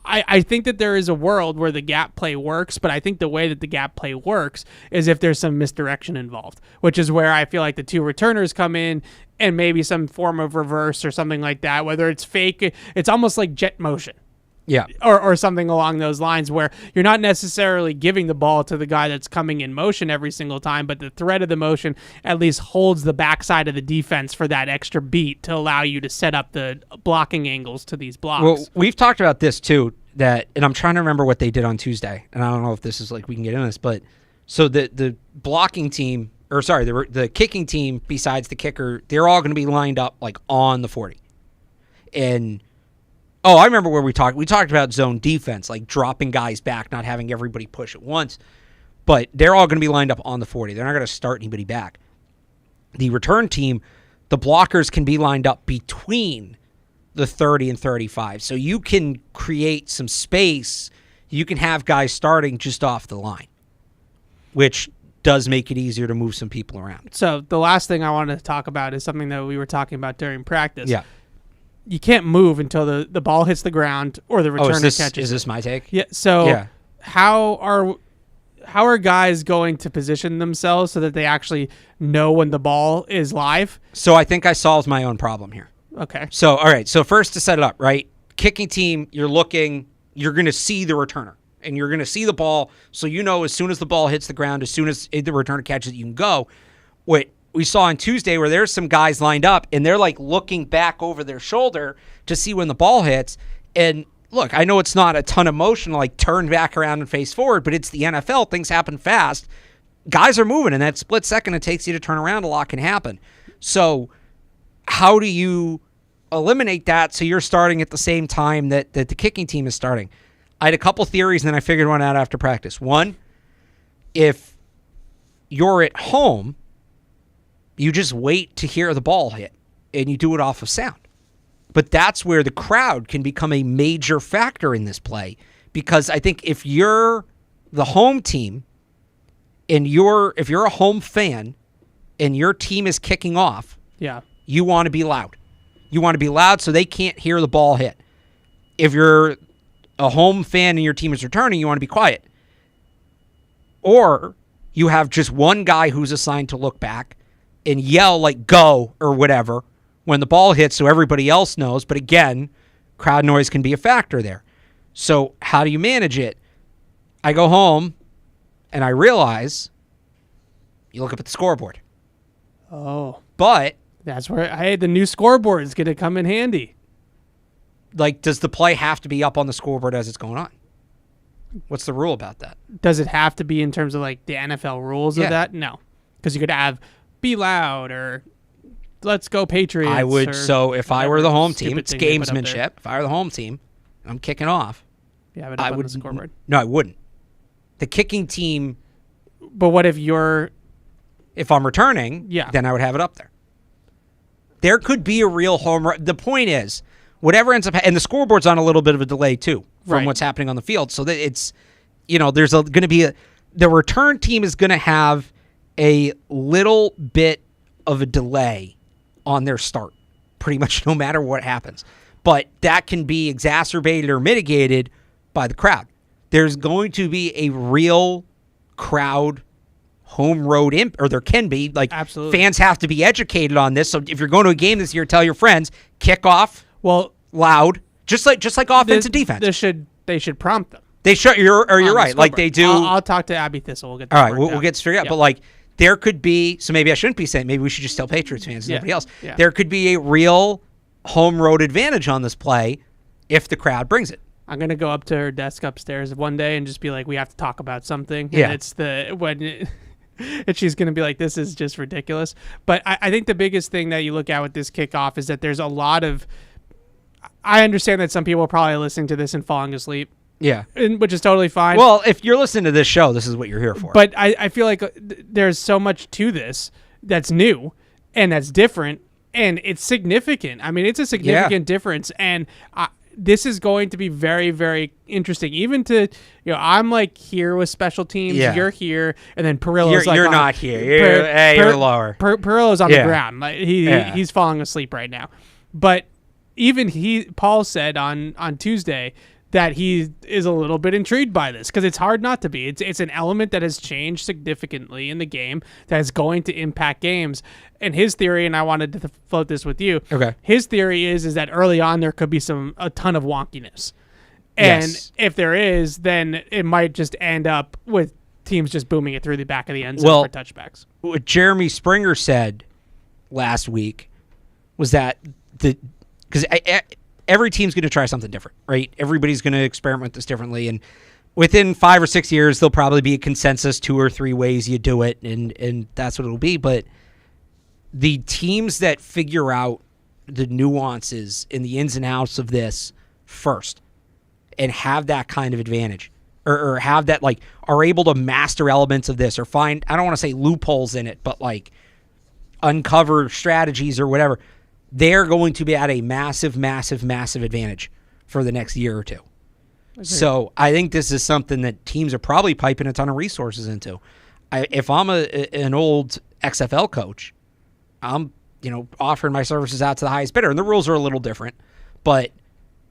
I think that there is a world where the gap play works, but I think the way that the gap play works is if there's some misdirection involved, which is where I feel like the two returners come in and maybe some form of reverse or something like that, whether it's fake, it's almost like jet motion. Yeah. Or something along those lines where you're not necessarily giving the ball to the guy that's coming in motion every single time, but the threat of the motion at least holds the backside of the defense for that extra beat to allow you to set up the blocking angles to these blocks. Well, we've talked about this too, and I'm trying to remember what they did on Tuesday, and I don't know if this is like we can get into this, but so the blocking team, or sorry, the kicking team besides the kicker, they're all going to be lined up like on the 40. And I remember where we talked about zone defense, like dropping guys back, not having everybody push at once, but they're all going to be lined up on the 40. They're not going to start anybody back. The return team, the blockers can be lined up between the 30 and 35. So you can create some space. You can have guys starting just off the line, which does make it easier to move some people around. So the last thing I wanted to talk about is something that we were talking about during practice. Yeah. You can't move until the ball hits the ground or the returner catches is it. this my take? Yeah. So Yeah. how are guys going to position themselves so that they actually know when the ball is live? So I think I solved my own problem here. Okay. So, all right. So first to set it up, right? Kicking team, you're going to see the returner and you're going to see the ball. So, as soon as the ball hits the ground, as soon as the returner catches it, you can go. What we saw on Tuesday where there's some guys lined up and they're like looking back over their shoulder to see when the ball hits. And look, I know it's not a ton of motion, like turn back around and face forward, but it's the NFL. Things happen fast. Guys are moving, and that split second it takes you to turn around, a lot can happen. So how do you eliminate that so you're starting at the same time that the kicking team is starting? I had a couple theories, and then I figured one out after practice. One, if you're at home, you just wait to hear the ball hit, and you do it off of sound. But that's where the crowd can become a major factor in this play, because I think if you're the home team and if you're a home fan and your team is kicking off, Yeah. you want to be loud. You want to be loud so they can't hear the ball hit. If you're a home fan and your team is returning, you want to be quiet. Or you have just one guy who's assigned to look back and yell like go or whatever when the ball hits so everybody else knows. But again, crowd noise can be a factor there. So how do you manage it? I go home and I realize you look up at the scoreboard. Oh, But that's where the new scoreboard is going to come in handy. like, does the play have to be up on the scoreboard as it's going on? What's the rule about that? Does it have to be in terms of like the NFL rules Yeah. of that? No, because you could have be loud or let's go Patriots. I would. or So if I were the whatever home team, stupid it's thing they put up there. gamesmanship. If I were the home team, I'm kicking off. Yeah, but up I on would. the scoreboard. No, I wouldn't. The kicking team, But what if you're? if I'm returning, Yeah. then I would have it up there. There could be a real home run. The point is, whatever ends up, and the scoreboard's on a little bit of a delay too from Right. what's happening on the field. So that it's, there's going to be the return team is going to have a little bit of a delay on their start, pretty much no matter what happens. But that can be exacerbated or mitigated by the crowd. There's going to be a real crowd home road or there can be, like, Absolutely. fans have to be educated on this. So if you're going to a game this year, tell your friends, kickoff Well, loud, just like offense and defense. They should prompt them. They should. You're on the right. Like scoreboard. they do. I'll talk to Abby Thistle. We'll get that All right, worked we'll out. get straight up. Yeah. But like, there could be. So maybe I shouldn't be saying. Maybe we should just tell Patriots fans and Yeah. nobody else. Yeah. There could be a real home road advantage on this play if the crowd brings it. I'm gonna go up to her desk upstairs one day and just be like, "We have to talk about something." Yeah. And it's and she's gonna be like, "This is just ridiculous." But I think the biggest thing that you look at with this kickoff is that there's a lot of. I understand that some people are probably listening to this and falling asleep. Yeah. Which is totally fine. Well, if you're listening to this show, this is what you're here for. But I feel like there's so much to this that's new and that's different, and it's significant. I mean, it's a significant difference, and this is going to be very, very interesting. Even to, I'm like here with special teams, you're here, and then Perillo's you're not here. You're lower. Perillo's on the ground. Like, he's falling asleep right now. But even Paul said on Tuesday that he is a little bit intrigued by this because it's hard not to be. It's an element that has changed significantly in the game that is going to impact games. And his theory, and I wanted to float this with you. Okay. His theory is that early on there could be a ton of wonkiness, and if there is, then it might just end up with teams just booming it through the back of the end zone for touchbacks. What Jeremy Springer said last week was that because every team's going to try something different, right? Everybody's going to experiment with this differently, and within 5 or 6 years, there'll probably be a consensus 2 or 3 ways you do it, and that's what it'll be. But the teams that figure out the nuances and the ins and outs of this first and have that kind of advantage or have that, like, are able to master elements of this or find, I don't want to say loopholes in it, but like uncover strategies or whatever, they're going to be at a massive, massive, massive advantage for the next year or two. Okay. So I think this is something that teams are probably piping a ton of resources into. If I'm an old XFL coach, I'm offering my services out to the highest bidder, and the rules are a little different, but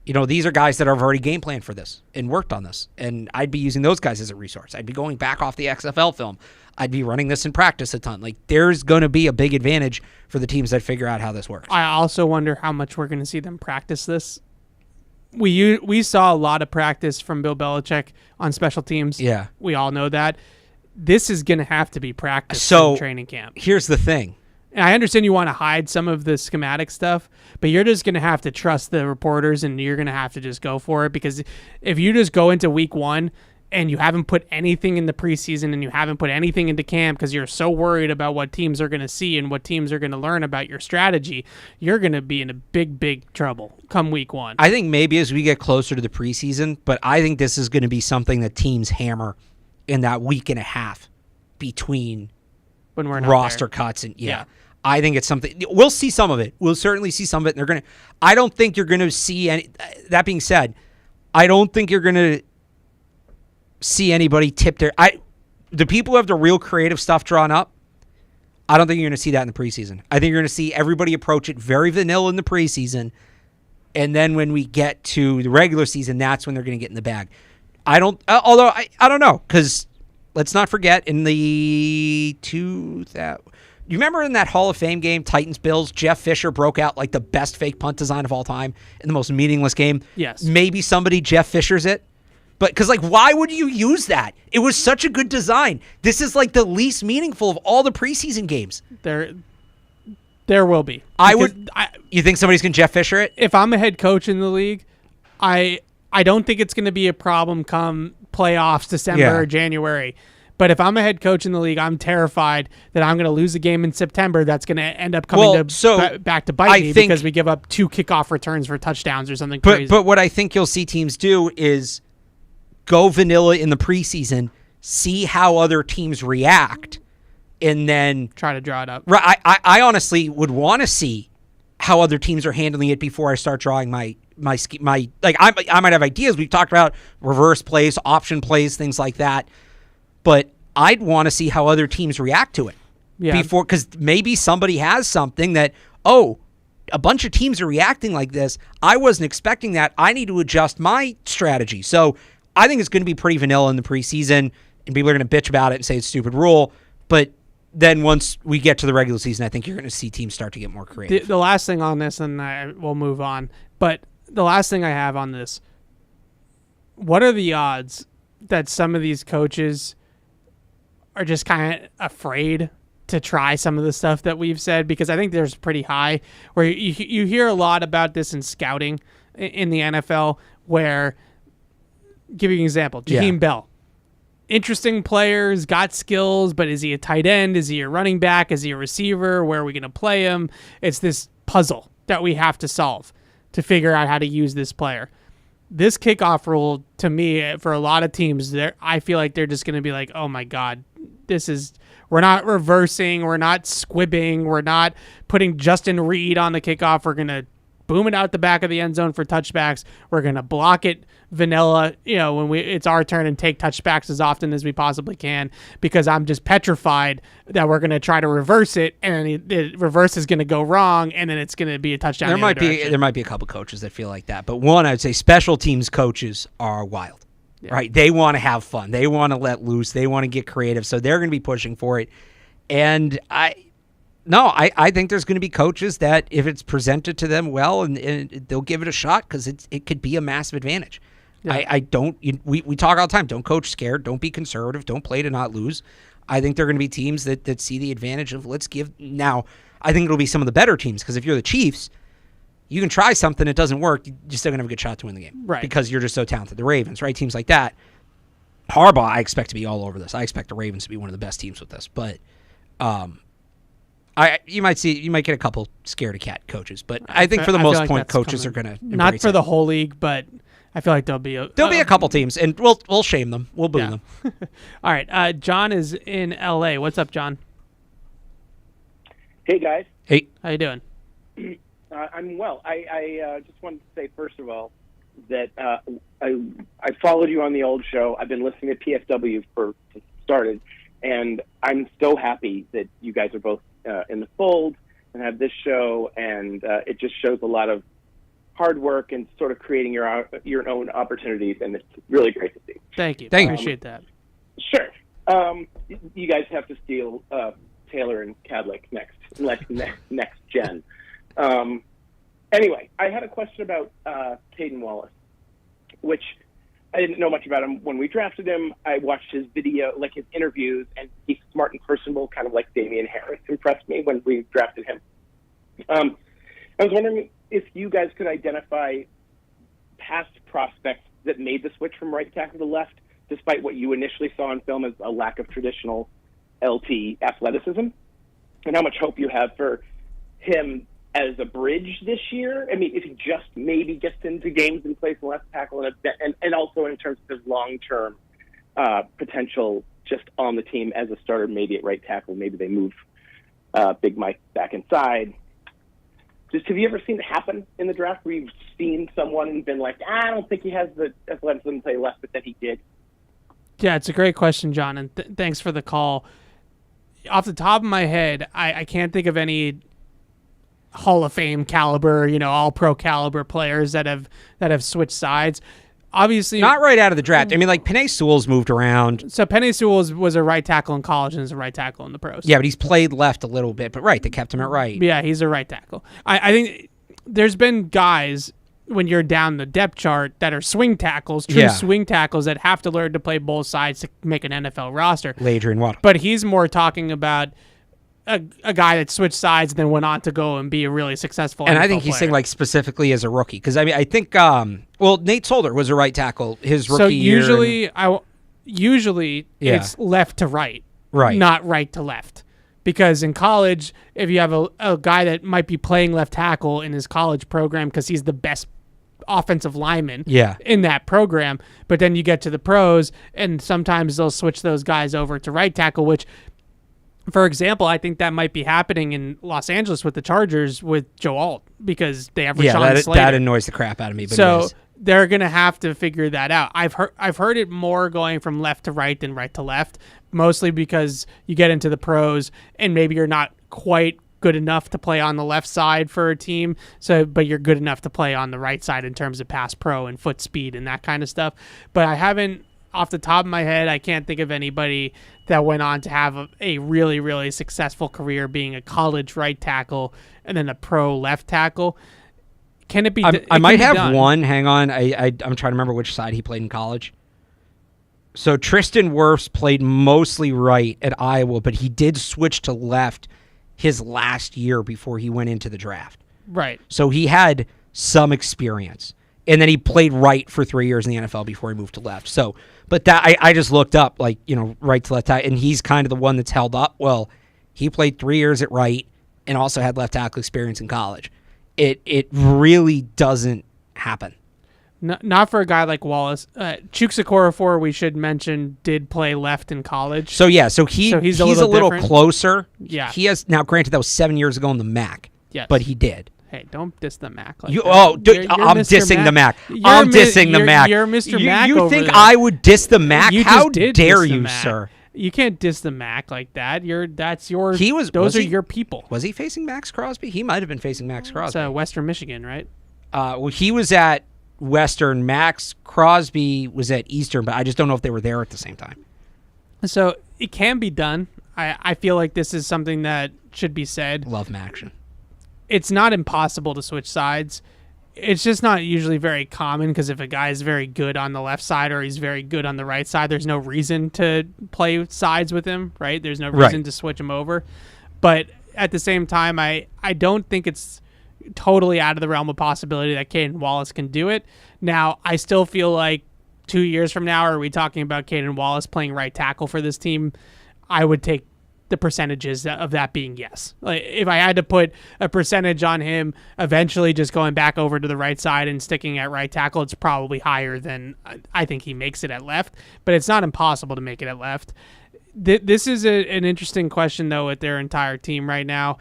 these are guys that have already game planned for this and worked on this, and I'd be using those guys as a resource. I'd be going back off the XFL film. I'd be running this in practice a ton. Like, there's going to be a big advantage for the teams that figure out how this works. I also wonder how much we're going to see them practice this. We saw a lot of practice from Bill Belichick on special teams. Yeah. We all know that. This is going to have to be practiced in training camp. Here's the thing. And I understand you want to hide some of the schematic stuff, but you're just going to have to trust the reporters, and you're going to have to just go for it, because if you just go into week 1 and you haven't put anything in the preseason and you haven't put anything into camp because you're so worried about what teams are going to see and what teams are going to learn about your strategy, you're going to be in a big, big trouble come week 1. I think maybe as we get closer to the preseason, but I think this is going to be something that teams hammer in that week and a half between when we're roster cuts. And I think it's something we'll see some of it. We'll certainly see some of it. And I don't think you're going to see any. That being said, I don't think you're going to see anybody tip the people who have the real creative stuff drawn up. I don't think you're going to see that in the preseason. I think you're going to see everybody approach it very vanilla in the preseason, and then when we get to the regular season, that's when they're going to get in the bag. I don't know, because let's not forget in the you remember in that Hall of Fame game, Titans-Bills, Jeff Fisher broke out like the best fake punt design of all time in the most meaningless game? Yes. Maybe somebody Jeff Fishers it. But because, like, why would you use that? It was such a good design. This is like the least meaningful of all the preseason games. There will be. You think somebody's going to Jeff Fisher it? If I'm a head coach in the league, I don't think it's going to be a problem come playoffs, December or January. But if I'm a head coach in the league, I'm terrified that I'm going to lose a game in September that's going to end up coming back to bite me because we give up 2 kickoff returns for touchdowns or something crazy. But what I think you'll see teams do is go vanilla in the preseason, see how other teams react, and then try to draw it up. Right. I honestly would want to see how other teams are handling it before I start drawing my like I might have ideas. We've talked about reverse plays, option plays, things like that. But I'd want to see how other teams react to it before, because maybe somebody has something that, a bunch of teams are reacting like this. I wasn't expecting that. I need to adjust my strategy. So I think it's going to be pretty vanilla in the preseason, and people are going to bitch about it and say it's a stupid rule. But then once we get to the regular season, I think you're going to see teams start to get more creative. The last thing on this, and we'll move on, but the last thing I have on this, what are the odds that some of these coaches are just kind of afraid to try some of the stuff that we've said? Because I think there's pretty high, where you hear a lot about this in scouting in the NFL, where, give you an example, Jaheim Bell. Interesting players, got skills, but is he a tight end? Is he a running back? Is he a receiver? Where are we going to play him? It's this puzzle that we have to solve. to figure out how to use this player. This kickoff rule, to me, for a lot of teams, I feel like they're just going to be like, oh my God, we're not reversing, we're not squibbing, we're not putting Justin Reed on the kickoff. We're going to boom it out the back of the end zone for touchbacks. We're going to block it vanilla, when it's our turn, and take touchbacks as often as we possibly can, because I'm just petrified that we're going to try to reverse it, and the reverse is going to go wrong, and then it's going to be a touchdown. There might be a couple coaches that feel like that, but one, I'd say special teams coaches are wild, right? They want to have fun, they want to let loose, they want to get creative, so they're going to be pushing for it. And I think there's going to be coaches that, if it's presented to them well, and they'll give it a shot, because it could be a massive advantage. Yeah. We talk all the time, don't coach scared, don't be conservative, don't play to not lose. I think there are going to be teams that see the advantage of now, I think it'll be some of the better teams, because if you're the Chiefs, you can try something, it doesn't work, you're still going to have a good shot to win the game. Right. Because you're just so talented. The Ravens, right? Teams like that. Harbaugh, I expect to be all over this. I expect the Ravens to be one of the best teams with this. But you might get a couple scared of cat coaches, but I think for the most part, coaches are going to not for the whole league, but I feel like there'll be a couple teams, and we'll shame them. We'll boo them. All right, John is in L.A. What's up, John? Hey guys. Hey. How you doing? I'm well. I just wanted to say, first of all, that I followed you on the old show. I've been listening to PFW for started, and I'm so happy that you guys are both in the fold and have this show, and it just shows a lot of hard work and sort of creating your own opportunities, and it's really great to see. Thank you. Appreciate that. Sure. You guys have to steal Taylor and Cadlick next gen. Anyway, I had a question about Kaden Wallace, which I didn't know much about him when we drafted him. I watched his video, like his interviews, and he's smart and personable, kind of like Damian Harris impressed me when we drafted him. I was wondering if you guys could identify past prospects that made the switch from right tackle to left, despite what you initially saw in film as a lack of traditional LT athleticism, and how much hope you have for him as a bridge this year. I mean, if he just maybe gets into games and plays left tackle, and also in terms of his long-term potential just on the team as a starter, maybe at right tackle, maybe they move Big Mike back inside. Just, have you ever seen it happen in the draft where you've seen someone and been like, I don't think he has the athleticism to play left, but that he did? Yeah, it's a great question, John, and thanks for the call. Off the top of my head, I can't think of any Hall of Fame caliber, all pro caliber players that have switched sides. Obviously, not right out of the draft. I mean, like Penei Sewell's moved around. So Penei Sewell was a right tackle in college and is a right tackle in the pros. Yeah, but he's played left a little bit. But right, they kept him at right. Yeah, he's a right tackle. I think there's been guys when you're down the depth chart that are swing tackles, swing tackles that have to learn to play both sides to make an NFL roster. Adrian Waddle. But he's more talking about a guy that switched sides and then went on to go and be a really successful and NFL I think he's player. saying like specifically as a rookie, because I mean I think Nate Solder was a right tackle his rookie year. So usually it's left to right, not right to left, because in college if you have a guy that might be playing left tackle in his college program because he's the best offensive lineman in that program, but then you get to the pros and sometimes they'll switch those guys over to right tackle, which, for example, I think that might be happening in Los Angeles with the Chargers with Joe Alt, because they have Rashawn Slater. That annoys the crap out of me. But so they're going to have to figure that out. I've heard it more going from left to right than right to left, mostly because you get into the pros and maybe you're not quite good enough to play on the left side for a team, but you're good enough to play on the right side in terms of pass pro and foot speed and that kind of stuff. But I haven't, off the top of my head, I can't think of anybody that went on to have a really, really successful career being a college right tackle and then a pro left tackle. Can it be? I might have one. Hang on. I'm trying to remember which side he played in college. So Tristan Wirfs played mostly right at Iowa, but he did switch to left his last year before he went into the draft. Right. So he had some experience. And then he played right for 3 years in the NFL before he moved to left. So, but that I just looked up, like, right to left tackle, and he's kind of the one that's held up. Well, he played 3 years at right and also had left tackle experience in college. it really doesn't happen. Not for a guy like Wallace. Chukwuekorfor, we should mention, did play left in college. So he's a little closer. Yeah. He has now. Granted, that was 7 years ago in the MAC. Yes. But he did. Hey, don't diss the MAC. Like You're Mr. dissing the MAC. You're I'm dissing the MAC. You're Mr. Mac. You over think there. I would diss the MAC? You How just did dare diss the you, MAC. sir? You can't diss the MAC like that. Those Was are he? your people. Was he facing Max Crosby? He might have been facing Max Crosby. It's Western Michigan, right? Well, he was at Western. Max Crosby was at Eastern, but I just don't know if they were there at the same time. So it can be done. I feel like this is something that should be said. Love Maction. It's not impossible to switch sides. It's just not usually very common because if a guy is very good on the left side or he's very good on the right side, there's no reason to play sides with him, right? There's no reason to switch him over. But at the same time, I don't think it's totally out of the realm of possibility that Kaden Wallace can do it. Now, I still feel like 2 years from now, are we talking about Kaden Wallace playing right tackle for this team? I would take the percentages of that being yes. Like if I had to put a percentage on him eventually just going back over to the right side and sticking at right tackle, it's probably higher than I think he makes it at left, but it's not impossible to make it at left. This is an interesting question though with their entire team right now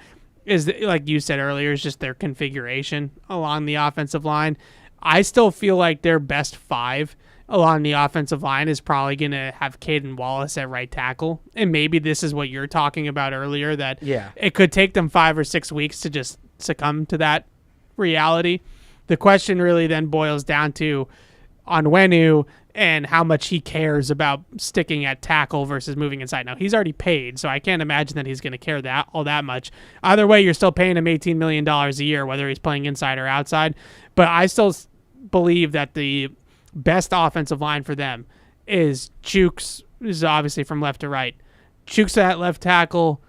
is like you said earlier, is just their configuration along the offensive line. I still feel like their best five along the offensive line is probably going to have Kaden Wallace at right tackle. And maybe this is what you're talking about earlier, that it could take them 5 or 6 weeks to just succumb to that reality. The question really then boils down to Onwenu and how much he cares about sticking at tackle versus moving inside. Now, he's already paid, so I can't imagine that he's going to care all that much. Either way, you're still paying him $18 million a year, whether he's playing inside or outside. But I still believe that the best offensive line for them is Chooks, is obviously from left to right. Chooks at left tackle,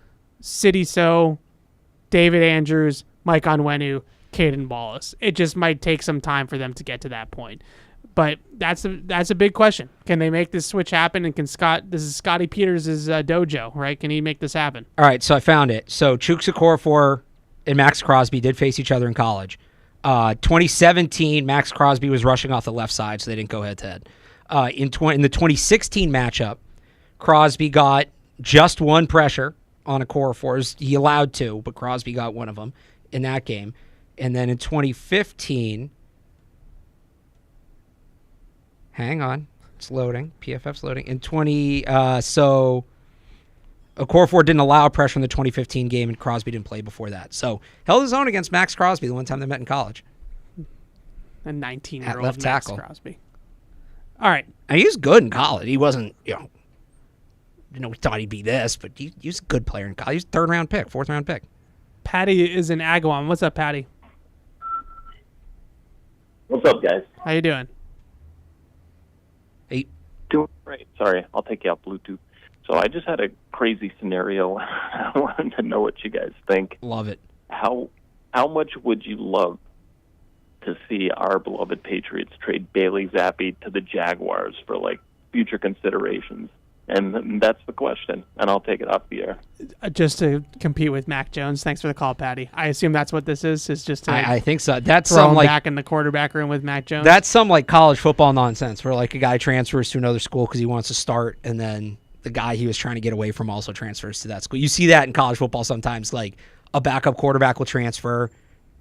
Sidy Sow, David Andrews, Mike Onwenu, Kaden Wallace. It just might take some time for them to get to that point. But that's a big question. Can they make this switch happen? And this is Scotty Peters' dojo, right? Can he make this happen? All right, so I found it. So Chukwuekorfor and Max Crosby did face each other in college. 2017, Max Crosby was rushing off the left side, so they didn't go head-to-head. In the 2016 matchup, Crosby got just one pressure on Okorafor. He allowed two, but Crosby got one of them in that game. And then in 2015, hang on, it's loading. PFF's loading. So Okorafor didn't allow pressure in the 2015 game, and Crosby didn't play before that. So held his own against Max Crosby the one time they met in college. A 19-year-old left Max tackle. Crosby. All right. And he was good in college. He wasn't, we thought he'd be this, but he was a good player in college. He was third-round pick, fourth-round pick. Patty is in Agawam. What's up, Patty? What's up, guys? How you doing? Hey. Doing great. Sorry, I'll take you off Bluetooth. So I just had a crazy scenario. I wanted to know what you guys think. Love it. How much would you love to see our beloved Patriots trade Bailey Zappe to the Jaguars for, future considerations? And that's the question, and I'll take it off the air. Just to compete with Mac Jones. Thanks for the call, Patty. I assume that's what this is just to I think so. That's throw him some back in the quarterback room with Mac Jones. That's some college football nonsense where a guy transfers to another school because he wants to start, and then the guy he was trying to get away from also transfers to that school. You see that in college football sometimes, a backup quarterback will transfer,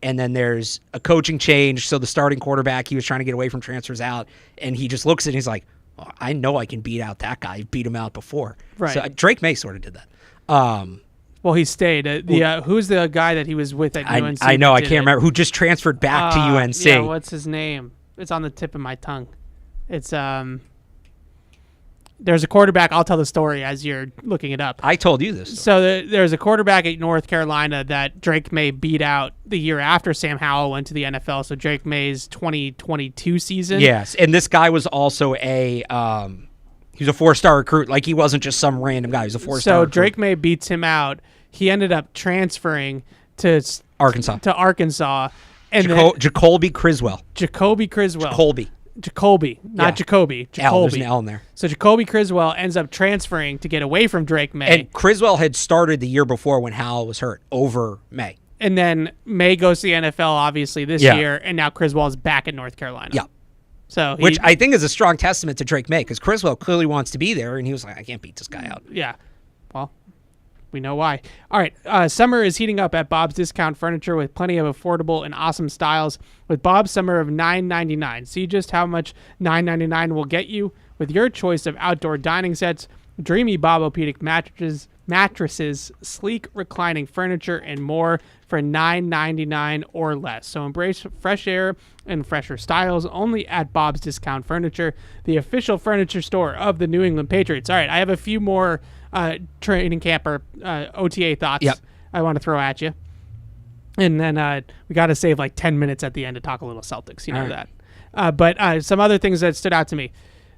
and then there's a coaching change, so the starting quarterback he was trying to get away from transfers out, and he just looks at it and he's like, oh, I know I can beat out that guy. I've beat him out before. Right. So Drake Maye sort of did that. Well, he stayed. Who's the guy that he was with at UNC? I know, I can't remember. Who just transferred back to UNC. Yeah, what's his name? It's on the tip of my tongue. It's there's a quarterback. I'll tell the story as you're looking it up. I told you this. So there's a quarterback at North Carolina that Drake Maye beat out the year after Sam Howell went to the NFL. So Drake Maye's 2022 season. Yes, and this guy was also he was a 4-star recruit. He wasn't just some random guy. He was a 4-star So recruit. Drake Maye beats him out. He ended up transferring to Arkansas. And Jacoby Criswell. Jacoby Criswell. Jacoby, not Jacoby. L, there's an Jacoby. L in there. So Jacoby Criswell ends up transferring to get away from Drake Maye. And Criswell had started the year before when Howell was hurt over Maye. And then Maye goes to the NFL, obviously, this year, and now Criswell's back at North Carolina. Yeah. So Which I think is a strong testament to Drake Maye, because Criswell clearly wants to be there, and he was like, I can't beat this guy out. Yeah. Well, we know why. All right. Summer is heating up at Bob's Discount Furniture with plenty of affordable and awesome styles with Bob's Summer of $9.99. See just how much $9.99 will get you with your choice of outdoor dining sets, dreamy Bob-O-Pedic mattresses, sleek reclining furniture, and more for $9.99 or less. So embrace fresh air and fresher styles only at Bob's Discount Furniture, the official furniture store of the New England Patriots. All right, I have a few more training camper OTA thoughts I want to throw at you. And then we got to save like 10 minutes at the end to talk a little Celtics. You know that. But some other things that stood out to me.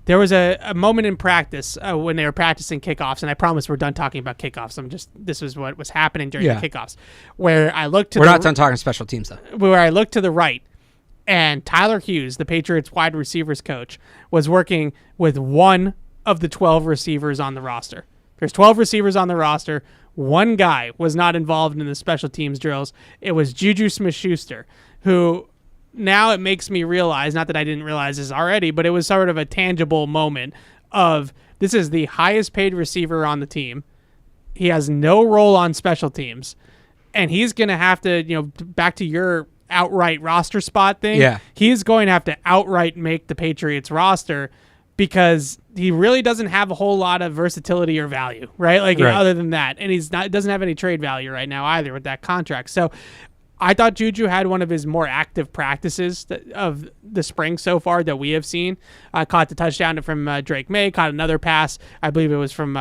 There was a moment in practice when they were practicing kickoffs, and I promise we're done talking about kickoffs. This is what was happening during the kickoffs, where I looked to We're not done talking special teams, though. Where I looked to the right, and Tyler Hughes, the Patriots wide receivers coach, was working with one of the 12 receivers on the roster. There's 12 receivers on the roster. One guy was not involved in the special teams drills. It was Juju Smith-Schuster, who... Now it makes me realize, not that I didn't realize this already, but it was sort of a tangible moment of this is the highest paid receiver on the team. He has no role on special teams, and he's going to have to, back to your outright roster spot thing. Yeah. He's going to have to outright make the Patriots roster because he really doesn't have a whole lot of versatility or value, right? Other than that, and doesn't have any trade value right now either with that contract. So I thought Juju had one of his more active practices of the spring so far that we have seen. Caught the touchdown from Drake Maye, caught another pass. I believe it was from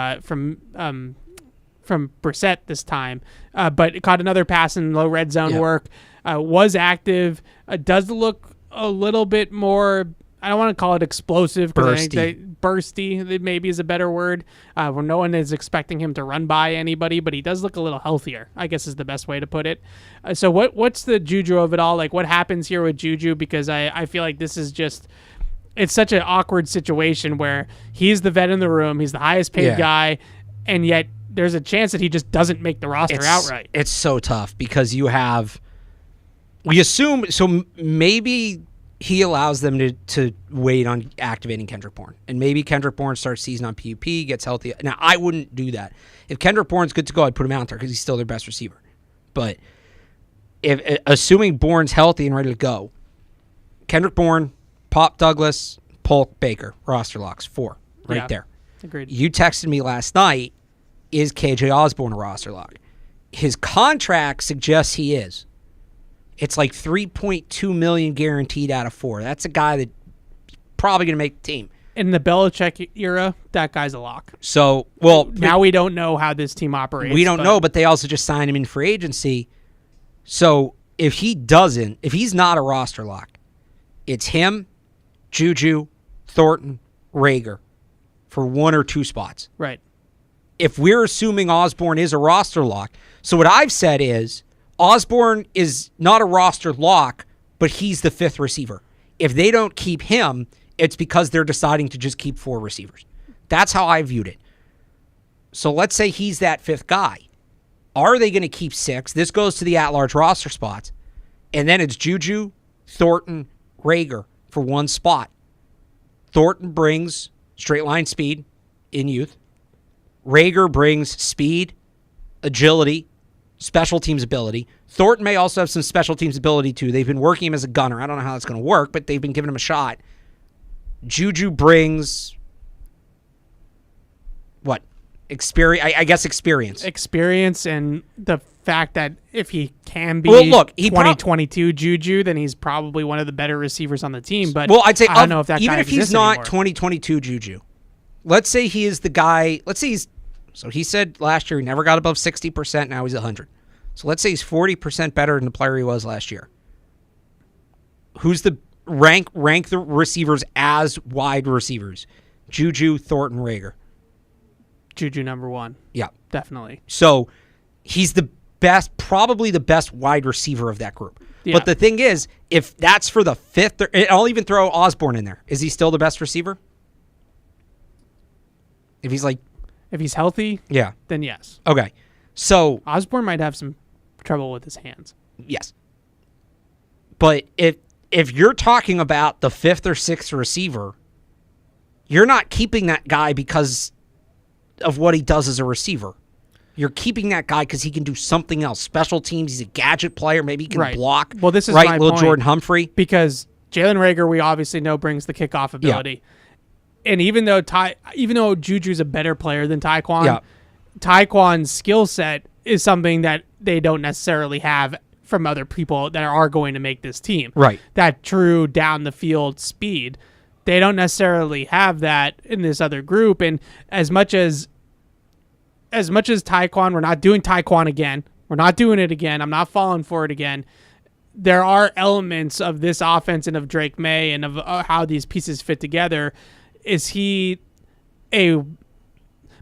Brissett this time, but caught another pass in low red zone work. Was active. Does look a little bit more. I don't want to call it explosive. Bursty maybe is a better word. Where no one is expecting him to run by anybody, but he does look a little healthier, I guess is the best way to put it. So what's the Juju of it all? Like, what happens here with Juju? Because I feel like this is just... It's such an awkward situation where he's the vet in the room, he's the highest paid guy, and yet there's a chance that he just doesn't make the roster outright. It's so tough because you have... We assume... So maybe... he allows them to wait on activating Kendrick Bourne. And maybe Kendrick Bourne starts season on PUP, gets healthy. Now, I wouldn't do that. If Kendrick Bourne's good to go, I'd put him out there because he's still their best receiver. But assuming Bourne's healthy and ready to go, Kendrick Bourne, Pop Douglas, Polk, Baker, roster locks, 4 right there. Agreed. You texted me last night, is KJ Osborne a roster lock? His contract suggests he is. It's like $3.2 million guaranteed out of 4. That's a guy that's probably going to make the team. In the Belichick era, that guy's a lock. So, now we don't know how this team operates. We don't know, but they also just signed him in free agency. So if he's not a roster lock, it's him, Juju, Thornton, Rager for 1 or 2 spots. Right. If we're assuming Osborne is a roster lock, so what I've said is Osborne is not a roster lock, but he's the 5th receiver. If they don't keep him, it's because they're deciding to just keep 4 receivers. That's how I viewed it. So let's say he's that 5th guy. Are they going to keep 6? This goes to the at-large roster spots. And then it's Juju, Thornton, Rager for 1 spot. Thornton brings straight line speed in youth. Rager brings speed, agility, special teams ability. Thornton may also have some special teams ability too. They've been working him as a gunner. I don't know how that's going to work, but they've been giving him a shot. Juju brings what? Experience. I guess experience. Experience and the fact that if he can be 2022 Juju, then he's probably one of the better receivers on the team. But I'd say I don't know if that even guy if he's exists not anymore. 2022 Juju. Let's say he is the guy. Let's say he's. So he said last year he never got above 60%. Now he's 100. So let's say he's 40% better than the player he was last year. Who's the rank the receivers as wide receivers? Juju, Thornton, Rager. Juju number 1. Yeah. Definitely. So he's the best, probably the best wide receiver of that group. Yeah. But the thing is, if that's for the 5th, and I'll even throw Osborne in there. Is he still the best receiver? If he's healthy, then yes. Okay. So Osborne might have some trouble with his hands. Yes. But if you're talking about the 5th or 6th receiver, you're not keeping that guy because of what he does as a receiver. You're keeping that guy because he can do something else. Special teams, he's a gadget player. Maybe he can block. Well, this is right, my little point. Jordan Humphrey. Because Jalen Reagor, we obviously know, brings the kickoff ability. And even though Juju's a better player than Tyquan, Tyquan's skill set is something that they don't necessarily have from other people that are going to make this team. Right. That true down the field speed. They don't necessarily have that in this other group. And as much as Tyquan, we're not doing Tyquan again. We're not doing it again. I'm not falling for it again. There are elements of this offense and of Drake Maye and of how these pieces fit together. Is he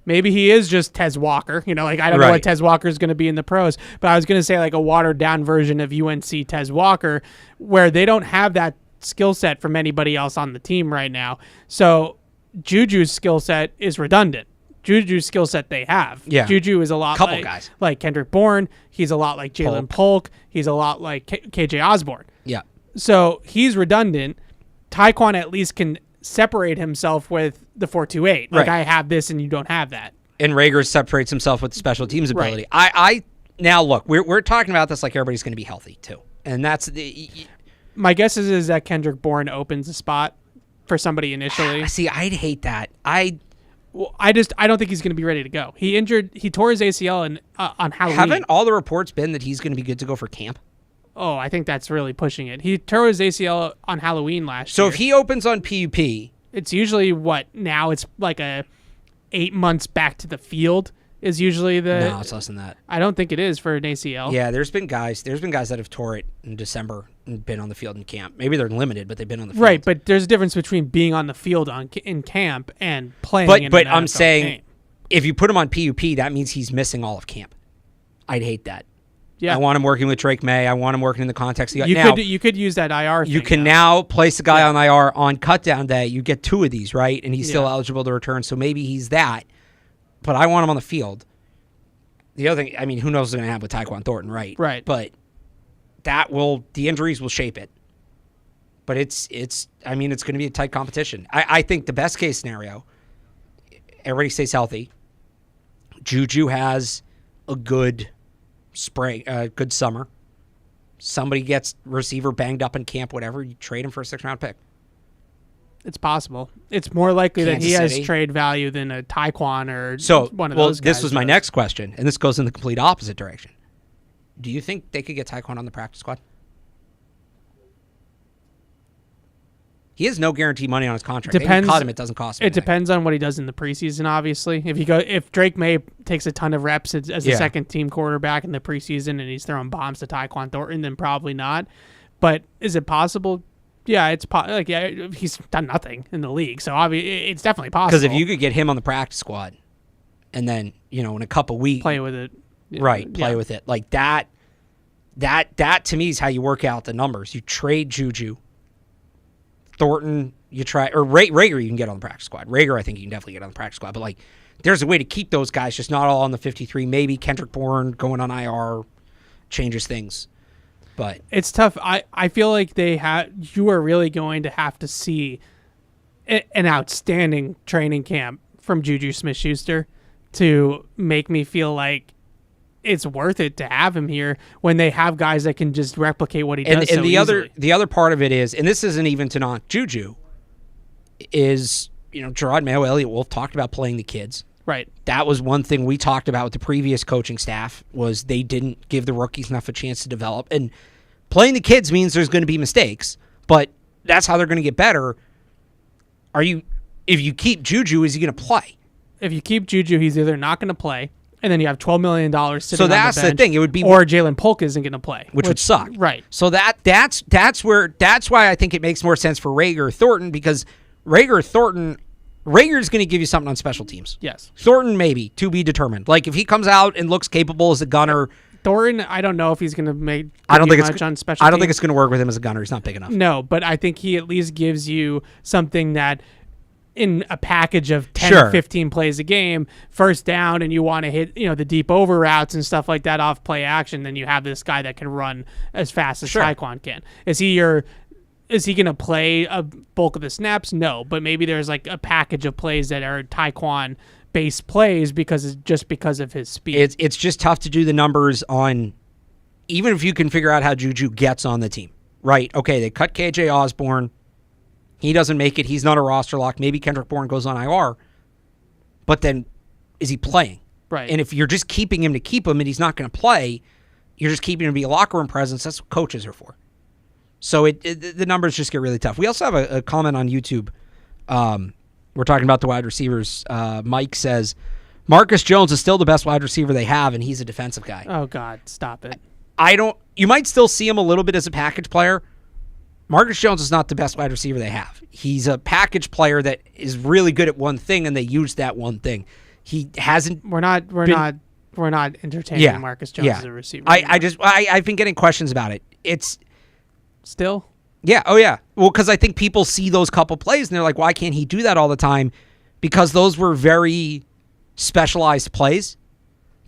maybe he is just Tez Walker? I don't know what Tez Walker is going to be in the pros, but I was going to say like a watered down version of UNC Tez Walker, where they don't have that skill set from anybody else on the team right now. So Juju's skill set is redundant. Juju's skill set they have. Yeah. Juju is a lot like Kendrick Bourne. He's a lot like Jalen Polk. He's a lot like KJ Osborne. Yeah. So he's redundant. Tyquan at least can separate himself with the 4-2-8. Like, I have this and you don't have that. And Reagor separates himself with the special teams ability. I now look, we're talking about this like everybody's going to be healthy too. And that's my guess is that Kendrick Bourne opens a spot for somebody initially. See, I'd hate that. I don't think he's going to be ready to go. He tore his ACL on Halloween. Haven't all the reports been that he's going to be good to go for camp? Oh, I think that's really pushing it. He tore his ACL on Halloween last year. So if he opens on PUP, it's usually now it's like 8 months back to the field is usually No, it's less than that. I don't think it is for an ACL. Yeah, there's been guys that have tore it in December and been on the field in camp. Maybe they're limited, but they've been on the field. Right, but there's a difference between being on the field in camp and playing But I'm NFL saying game. If you put him on PUP, that means he's missing all of camp. I'd hate that. Yeah. I want him working with Drake Maye. I want him working in the context. You could use that IR thing. You can now place a guy on IR on cutdown day. You get 2 of these, right? And he's still eligible to return, so maybe he's that. But I want him on the field. The other thing, who knows what's going to happen with Tyquan Thornton, right? Right. But the injuries will shape it. But it's going to be a tight competition. I think the best case scenario, everybody stays healthy. Juju has a good spring, good summer. Somebody gets receiver banged up in camp, whatever, you trade him for a 6th-round pick. It's possible. It's more likely that he has trade value than a Tyquan or one of those guys. This was my next question, and this goes in the complete opposite direction. Do you think they could get Tyquan on the practice squad? He has no guaranteed money on his contract. Depends. They cut him, it doesn't cost him anything. It depends on what he does in the preseason, obviously. If Drake Maye takes a ton of reps as a second-team quarterback in the preseason and he's throwing bombs to Tyquan Thornton, then probably not. But is it possible? Yeah, he's done nothing in the league, so it's definitely possible. Because if you could get him on the practice squad, and then in a couple weeks play with it, play with it like that to me is how you work out the numbers. You trade Juju, Thornton, you try or Reagor. You can get on the practice squad. Reagor, I think you can definitely get on the practice squad. But there's a way to keep those guys just not all on the 53. Maybe Kendrick Bourne going on IR changes things. But it's tough. I feel like you are really going to have to see an outstanding training camp from Juju Smith-Schuster to make me feel like it's worth it to have him here when they have guys that can just replicate what he does. And the other part of it is, and this isn't even to knock Juju, is Gerard Mayo, Elliott Wolf talked about playing the kids. Right. That was one thing we talked about with the previous coaching staff was they didn't give the rookies enough a chance to develop. And playing the kids means there's going to be mistakes, but that's how they're going to get better. If you keep Juju, is he going to play? If you keep Juju, he's either not going to play, and then you have $12 million sitting on the bench. So that's the thing. It would be, or Jalen Polk isn't going to play, which would suck. Right. So that's why I think it makes more sense for Reagor Thornton, because Reagor's going to give you something on special teams. Yes. Thornton, maybe, to be determined. If he comes out and looks capable as a gunner. Thornton, I don't know if he's going to make much on special teams. I don't think it's going to work with him as a gunner. He's not big enough. No, but I think he at least gives you something that in a package of 10 Sure. or 15 plays a game, first down, and you want to hit, the deep over routes and stuff like that off play action, then you have this guy that can run as fast as Sure. Tyquan can. Is he going to play a bulk of the snaps? No, but maybe there's like a package of plays that are Tyquan based plays because of his speed. It's just tough to do the numbers on, even if you can figure out how Juju gets on the team, right? Okay, they cut KJ Osborne. He doesn't make it. He's not a roster lock. Maybe Kendrick Bourne goes on IR. But then, is he playing? Right. And if you're just keeping him to keep him and he's not going to play, you're just keeping him to be a locker room presence. That's what coaches are for. So the numbers just get really tough. We also have a comment on YouTube. We're talking about the wide receivers. Mike says, Marcus Jones is still the best wide receiver they have, and he's a defensive guy. Oh, God, stop it. You might still see him a little bit as a package player. Marcus Jones is not the best wide receiver they have. He's a package player that is really good at one thing, and they use that one thing. He hasn't. We're not entertaining Marcus Jones as a receiver. I've been getting questions about it. It's still. Yeah. Oh yeah. Well, because I think people see those couple plays and they're like, why can't he do that all the time? Because those were very specialized plays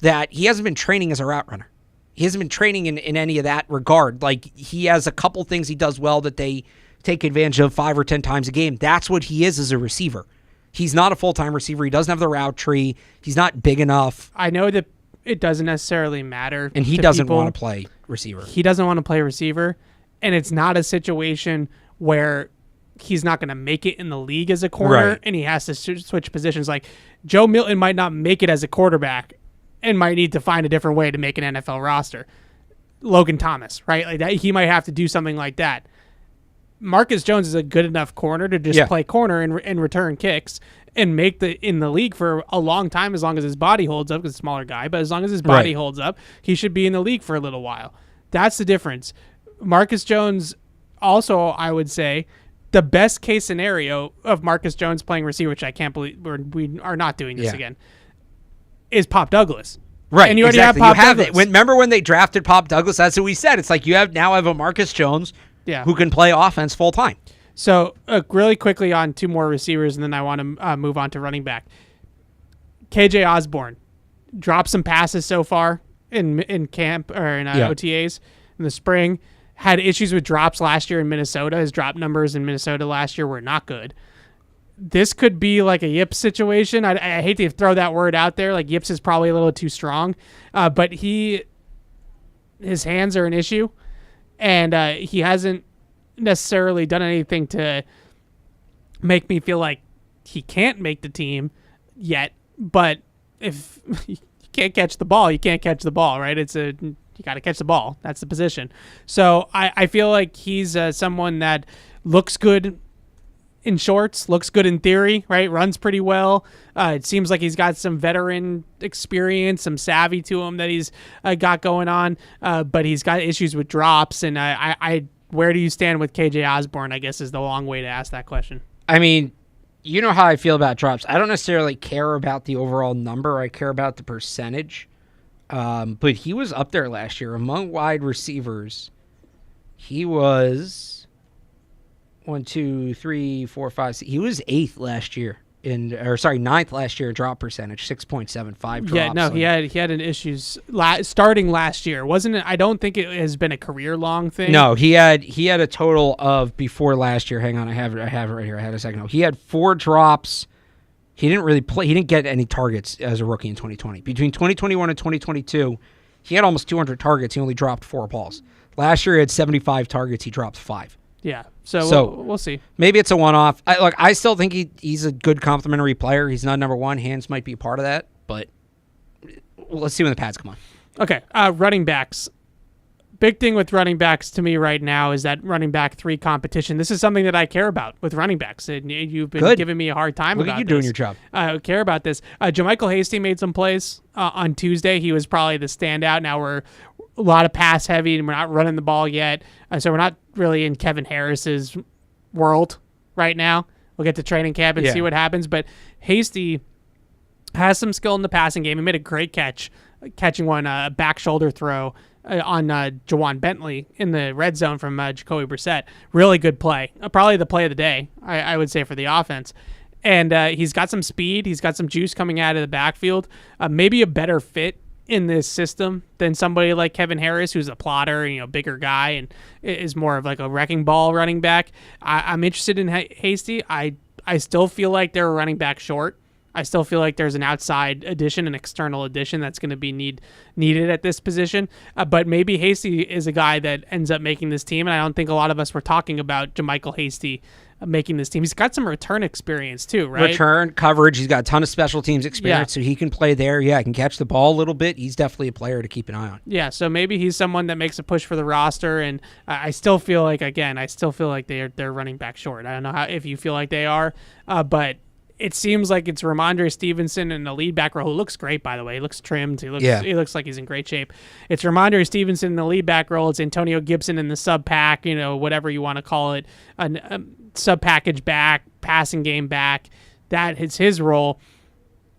that he hasn't been training as a route runner. He hasn't been training in any of that regard. Like, he has a couple things he does well that they take advantage of 5 or 10 times a game. That's what he is as a receiver. He's not a full-time receiver. He doesn't have the route tree. He's not big enough. I know that it doesn't necessarily matter. And he doesn't want to play receiver. He doesn't want to play receiver. And it's not a situation where he's not going to make it in the league as a corner, and he has to switch positions. Like, Joe Milton might not make it as a quarterback and might need to find a different way to make an NFL roster. Logan Thomas, right? Like that, he might have to do something like that. Marcus Jones is a good enough corner to just play corner and return kicks and make in the league for a long time, as long as his body holds up, because he's a smaller guy, but as long as his body holds up, he should be in the league for a little while. That's the difference. Marcus Jones also, I would say, the best case scenario of Marcus Jones playing receiver, which I can't believe we are not doing this again, is Pop Douglas. Right. And you already have Pop Douglas. Remember when they drafted Pop Douglas? That's what we said. It's like you now have a Marcus Jones who can play offense full time. So really quickly on 2 more receivers, and then I want to move on to running back. KJ Osborne dropped some passes so far in camp or in OTAs in the spring. Had issues with drops last year in Minnesota. His drop numbers in Minnesota last year were not good. This could be like a Yips situation. I hate to throw that word out there. Like, Yips is probably a little too strong, but his hands are an issue, and he hasn't necessarily done anything to make me feel like he can't make the team yet. But if you can't catch the ball, you can't catch the ball, right? You got to catch the ball. That's the position. So I feel like he's someone that looks good in shorts, looks good in theory, right? Runs pretty well. It seems like he's got some veteran experience, some savvy to him that he's got going on, but he's got issues with drops. And where do you stand with KJ Osborne, I guess, is the long way to ask that question. I mean, you know how I feel about drops. I don't necessarily care about the overall number. I care about the percentage. But he was up there last year among wide receivers. He was 1, 2, 3, 4, 5. He was 8th last year ninth last year in drop percentage, 6.75 drops. Yeah, no, he had an issues starting last year, wasn't it? I don't think it has been a career long thing. No, he had a total of before last year. Hang on, I have it right here. I had a second. He had 4 drops. He didn't really play. He didn't get any targets as a rookie in 2020. Between 2021 and 2022, he had almost 200 targets. He only dropped 4 balls. Last year, he had 75 targets. He dropped 5. Yeah, so we'll see. Maybe it's a one-off. I still think he's a good complementary player. He's not number one. Hands might be a part of that, but let's see when the pads come on. Okay, running backs. Big thing with running backs to me right now is that running back 3 competition. This is something that I care about with running backs. And you've been giving me a hard time about this. Look at you doing your job. I care about this. JaMychal Hasty made some plays on Tuesday. He was probably the standout. Now we're a lot of pass heavy and we're not running the ball yet. So we're not really in Kevin Harris's world right now. We'll get to training camp and see what happens. But Hasty has some skill in the passing game. He made a great catch, catching one back shoulder throw on Jawan Bentley in the red zone from Jacoby Brissett. Really good play. Probably the play of the day, I would say, for the offense. And he's got some speed. He's got some juice coming out of the backfield. Maybe a better fit in this system than somebody like Kevin Harris, who's a plotter, bigger guy, and is more of like a wrecking ball running back. I'm interested in Hasty. I still feel like they're a running back short. I still feel like there's an outside addition, an external addition that's going to be needed at this position. But maybe Hasty is a guy that ends up making this team, and I don't think a lot of us were talking about JaMycal Hasty making this team. He's got some return experience too, right? Return, coverage. He's got a ton of special teams experience, so he can play there. Yeah, he can catch the ball a little bit. He's definitely a player to keep an eye on. Yeah, so maybe he's someone that makes a push for the roster, and I still feel like they're running back short. I don't know if you feel like they are, but it seems like it's Ramondre Stevenson in the lead back role, who looks great, by the way. He looks trimmed. He looks like he's in great shape. It's Ramondre Stevenson in the lead back role. It's Antonio Gibson in the sub pack, whatever you want to call it, a sub package back, passing game back. That is his role.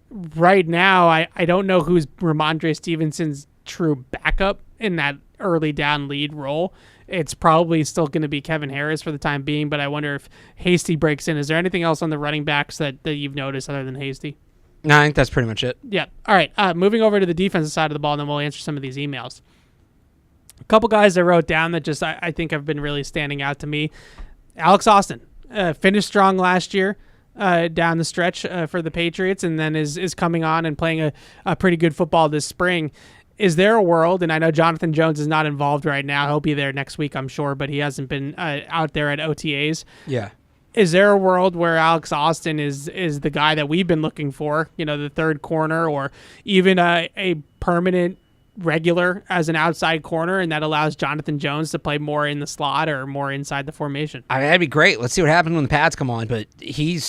Right now, I don't know who's Ramondre Stevenson's true backup in that early down lead role. It's probably still going to be Kevin Harris for the time being, but I wonder if Hasty breaks in. Is there anything else on the running backs that you've noticed other than Hasty? No, I think that's pretty much it. Yeah. All right. Moving over to the defensive side of the ball, and then we'll answer some of these emails. A couple guys I wrote down that just I think have been really standing out to me. Alex Austin finished strong last year down the stretch for the Patriots, and then is coming on and playing a pretty good football this spring. Is there a world, and I know Jonathan Jones is not involved right now. He'll be there next week, I'm sure, but he hasn't been out there at OTAs. Yeah. Is there a world where Alex Austin is the guy that we've been looking for, the third corner, or even a permanent regular as an outside corner, and that allows Jonathan Jones to play more in the slot or more inside the formation? I mean, that'd be great. Let's see what happens when the pads come on, but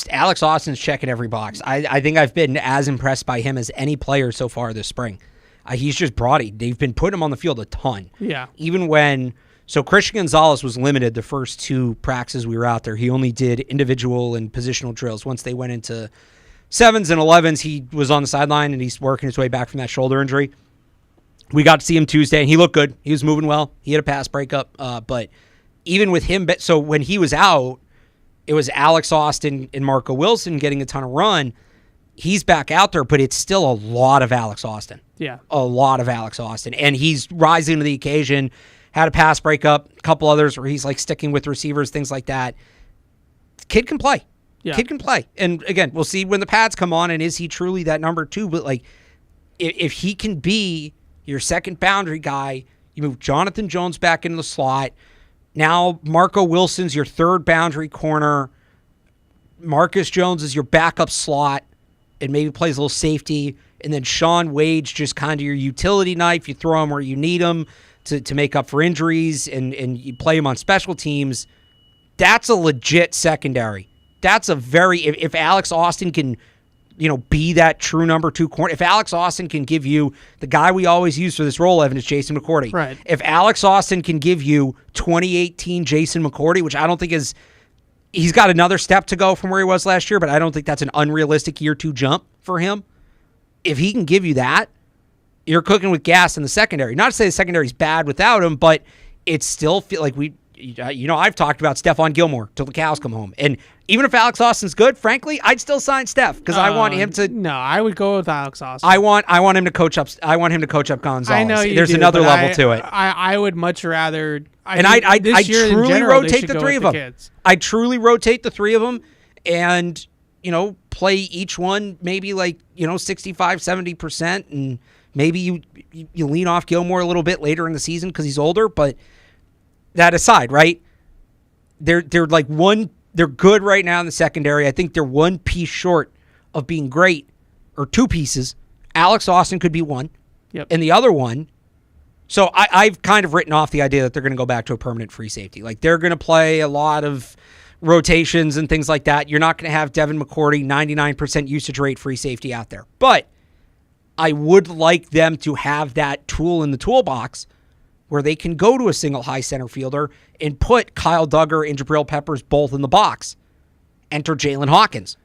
Alex Austin's checking every box. I think I've been as impressed by him as any player so far this spring. He's just brought it. They've been putting him on the field a ton. Yeah. Even when... So Christian Gonzalez was limited the first two practices we were out there. He only did individual and positional drills. Once they went into 7s and 11s, he was on the sideline, and he's working his way back from that shoulder injury. We got to see him Tuesday, and he looked good. He was moving well. He had a pass breakup. But even with him... So when he was out, it was Alex Austin and Marco Wilson getting a ton of run. He's back out there, but it's still a lot of Alex Austin. Yeah. A lot of Alex Austin. And he's rising to the occasion, had a pass breakup, a couple others where he's like sticking with receivers, things like that. Kid can play. Yeah. Kid can play. And again, we'll see when the pads come on, and is he truly that number 2? But like, if he can be your second boundary guy, you move Jonathan Jones back into the slot. Now Marco Wilson's your third boundary corner. Marcus Jones is your backup slot and maybe plays a little safety. And then Sean Wade's just kind of your utility knife. You throw him where you need him to make up for injuries, and you play him on special teams. That's a legit secondary. That's a very... If Alex Austin can, be that true number 2 corner, if Alex Austin can give you the guy we always use for this role, Evan, is Jason McCourty. Right. If Alex Austin can give you 2018 Jason McCourty, which I don't think is... He's got another step to go from where he was last year, but I don't think that's an unrealistic year 2 jump for him. If he can give you that, you're cooking with gas in the secondary. Not to say the secondary's bad without him, but it still feel like I've talked about Stephon Gilmore till the cows come home. And even if Alex Austin's good, frankly, I'd still sign Steph because I want him to. No, I would go with Alex Austin. I want him to coach up. I want him to coach up Gonzalez. I know There's another level to it. I would much rather. I truly rotate the three of them. Kids. I truly rotate the three of them, and play each one maybe 65, 70%, and maybe you lean off Gilmore a little bit later in the season because he's older. But that aside, right? They're good right now in the secondary. I think they're one piece short of being great, or 2 pieces. Alex Austin could be one, and the other one. So I've kind of written off the idea that they're going to go back to a permanent free safety. Like, they're going to play a lot of rotations and things like that. You're not going to have Devin McCourty, 99% usage rate free safety out there. But I would like them to have that tool in the toolbox where they can go to a single high center fielder and put Kyle Duggar and Jabril Peppers both in the box. Enter Jalen Hawkins.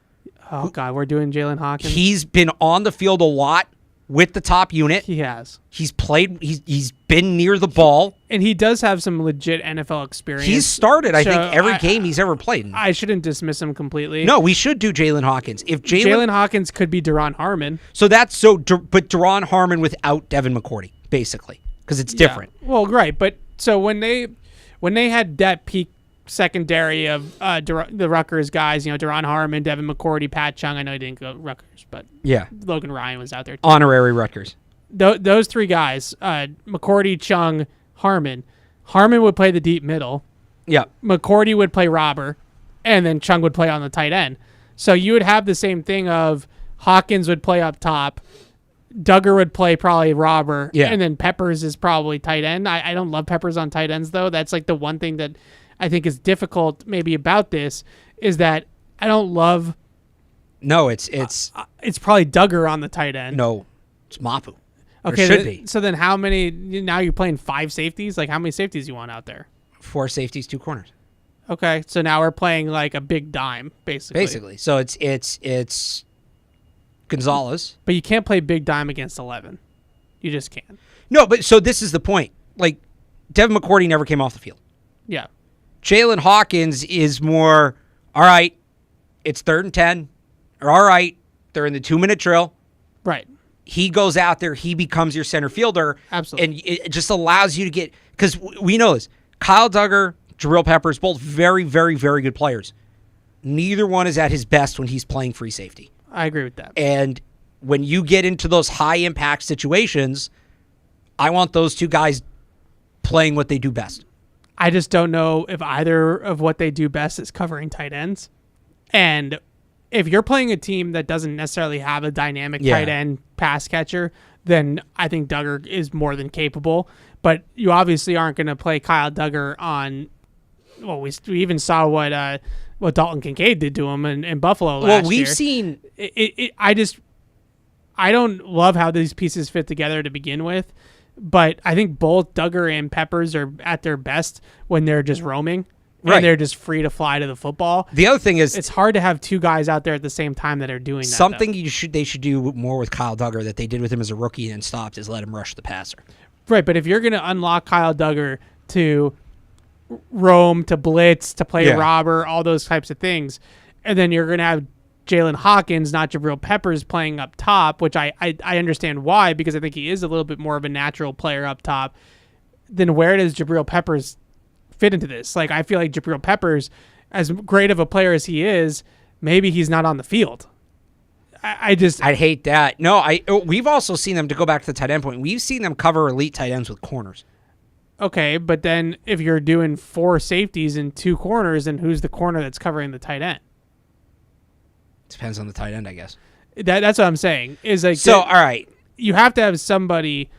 Oh, God, we're doing Jalen Hawkins. He's been on the field a lot with the top unit. He has. He's played. He's been near the ball. And he does have some legit NFL experience. He's started, I So think, every game he's ever played in. I shouldn't dismiss him completely. No, we should do Jalen Hawkins. If Jalen Hawkins could be Deron Harmon. But Deron Harmon without Devin McCourty, basically, because it's different. Yeah. Well, right, but so when they had that peak secondary of the Rutgers guys, Deron Harmon, Devin McCourty, Pat Chung. I know he didn't go Rutgers, but Yeah, Logan Ryan was out there too. honorary Rutgers. Those three guys, McCourty, Chung, Harmon. Harmon would play the deep middle. Yeah, McCourty would play robber, and then Chung would play on the tight end. So you would have the same thing of Hawkins would play up top, Duggar would play probably robber, and then Peppers is probably tight end. I don't love Peppers on tight ends, though. That's like the one thing that I think is difficult maybe about this is that I don't love... No, it's probably Duggar on the tight end. No, it's Mapu. Okay, should be. So then how many... Now you're playing 5 safeties? Like, how many safeties do you want out there? 4 safeties, 2 corners. Okay, so now we're playing like a big dime, basically. So it's Gonzalez. But you can't play big dime against 11. You just can't. No, but so this is the point. Like, Devin McCourty never came off the field. Yeah. Jalen Hawkins is more, all right, it's 3rd and 10, or all right, they're in the 2-minute drill. Right. He goes out there, he becomes your center fielder. Absolutely. And it just allows you to get, because we know this, Kyle Duggar, Jabril Peppers, both very, very, very good players. Neither one is at his best when he's playing free safety. I agree with that. And when you get into those high-impact situations, I want those 2 guys playing what they do best. I just don't know if either of what they do best is covering tight ends. And if you're playing a team that doesn't necessarily have a dynamic tight end pass catcher, then I think Duggar is more than capable. But you obviously aren't going to play Kyle Duggar on... Well, we even saw what Dalton Kincaid did to him in Buffalo last year. Well, we've seen... I don't love how these pieces fit together to begin with. But I think both Duggar and Peppers are at their best when they're just roaming. Right. And they're just free to fly to the football. The other thing is... It's hard to have 2 guys out there at the same time that are doing that. Something they should do more with Kyle Duggar that they did with him as a rookie and stopped is let him rush the passer. Right, but if you're going to unlock Kyle Duggar to roam, to blitz, to play robber, all those types of things, and then you're going to have Jalen Hawkins, not Jabril Peppers, playing up top, which I understand why, because I think he is a little bit more of a natural player up top, then where does Jabril Peppers fit into this? Like, I feel like Jabril Peppers, as great of a player as he is, maybe he's not on the field. I'd hate that. No, we've also seen them, to go back to the tight end point, we've seen them cover elite tight ends with corners. Okay, but then if you're doing 4 safeties and 2 corners, then who's the corner that's covering the tight end? Depends on the tight end, I guess. That's what I'm saying. Is like, so, all right. You have to have somebody.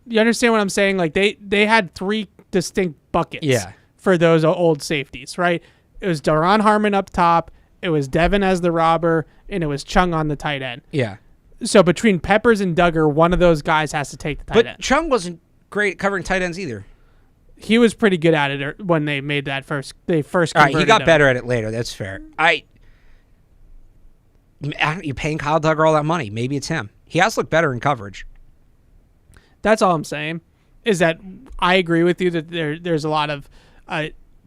You understand what I'm saying? Like they had 3 distinct buckets for those old safeties, right? It was Deron Harmon up top, it was Devin as the robber, and it was Chung on the tight end. Yeah. So between Peppers and Duggar, one of those guys has to take the tight end. But Chung wasn't great at covering tight ends either. He was pretty good at it when they made that first. They first. All right, he got better at it later. That's fair. You're paying Kyle Duggar all that money. Maybe it's him. He has looked better in coverage. That's all I'm saying. Is that I agree with you that there's a lot of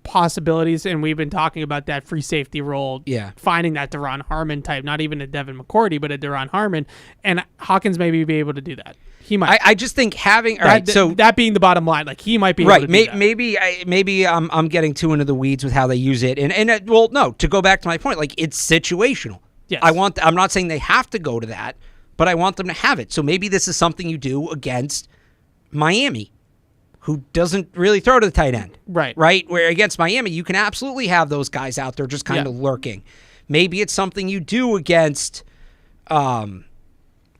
possibilities, and we've been talking about that free safety role. Yeah. Finding that Deron Harmon type, not even a Devin McCourty, but a Deron Harmon, and Hawkins maybe be able to do that. He might. I just think having that being the bottom line, like he might be able to do that. Maybe I'm getting too into the weeds with how they use it, and well, no. To go back to my point, like it's situational. Yes. I'm not saying they have to go to that, but I want them to have it. So maybe this is something you do against Miami, who doesn't really throw to the tight end. Right? Where against Miami, you can absolutely have those guys out there just kind of lurking. Maybe it's something you do against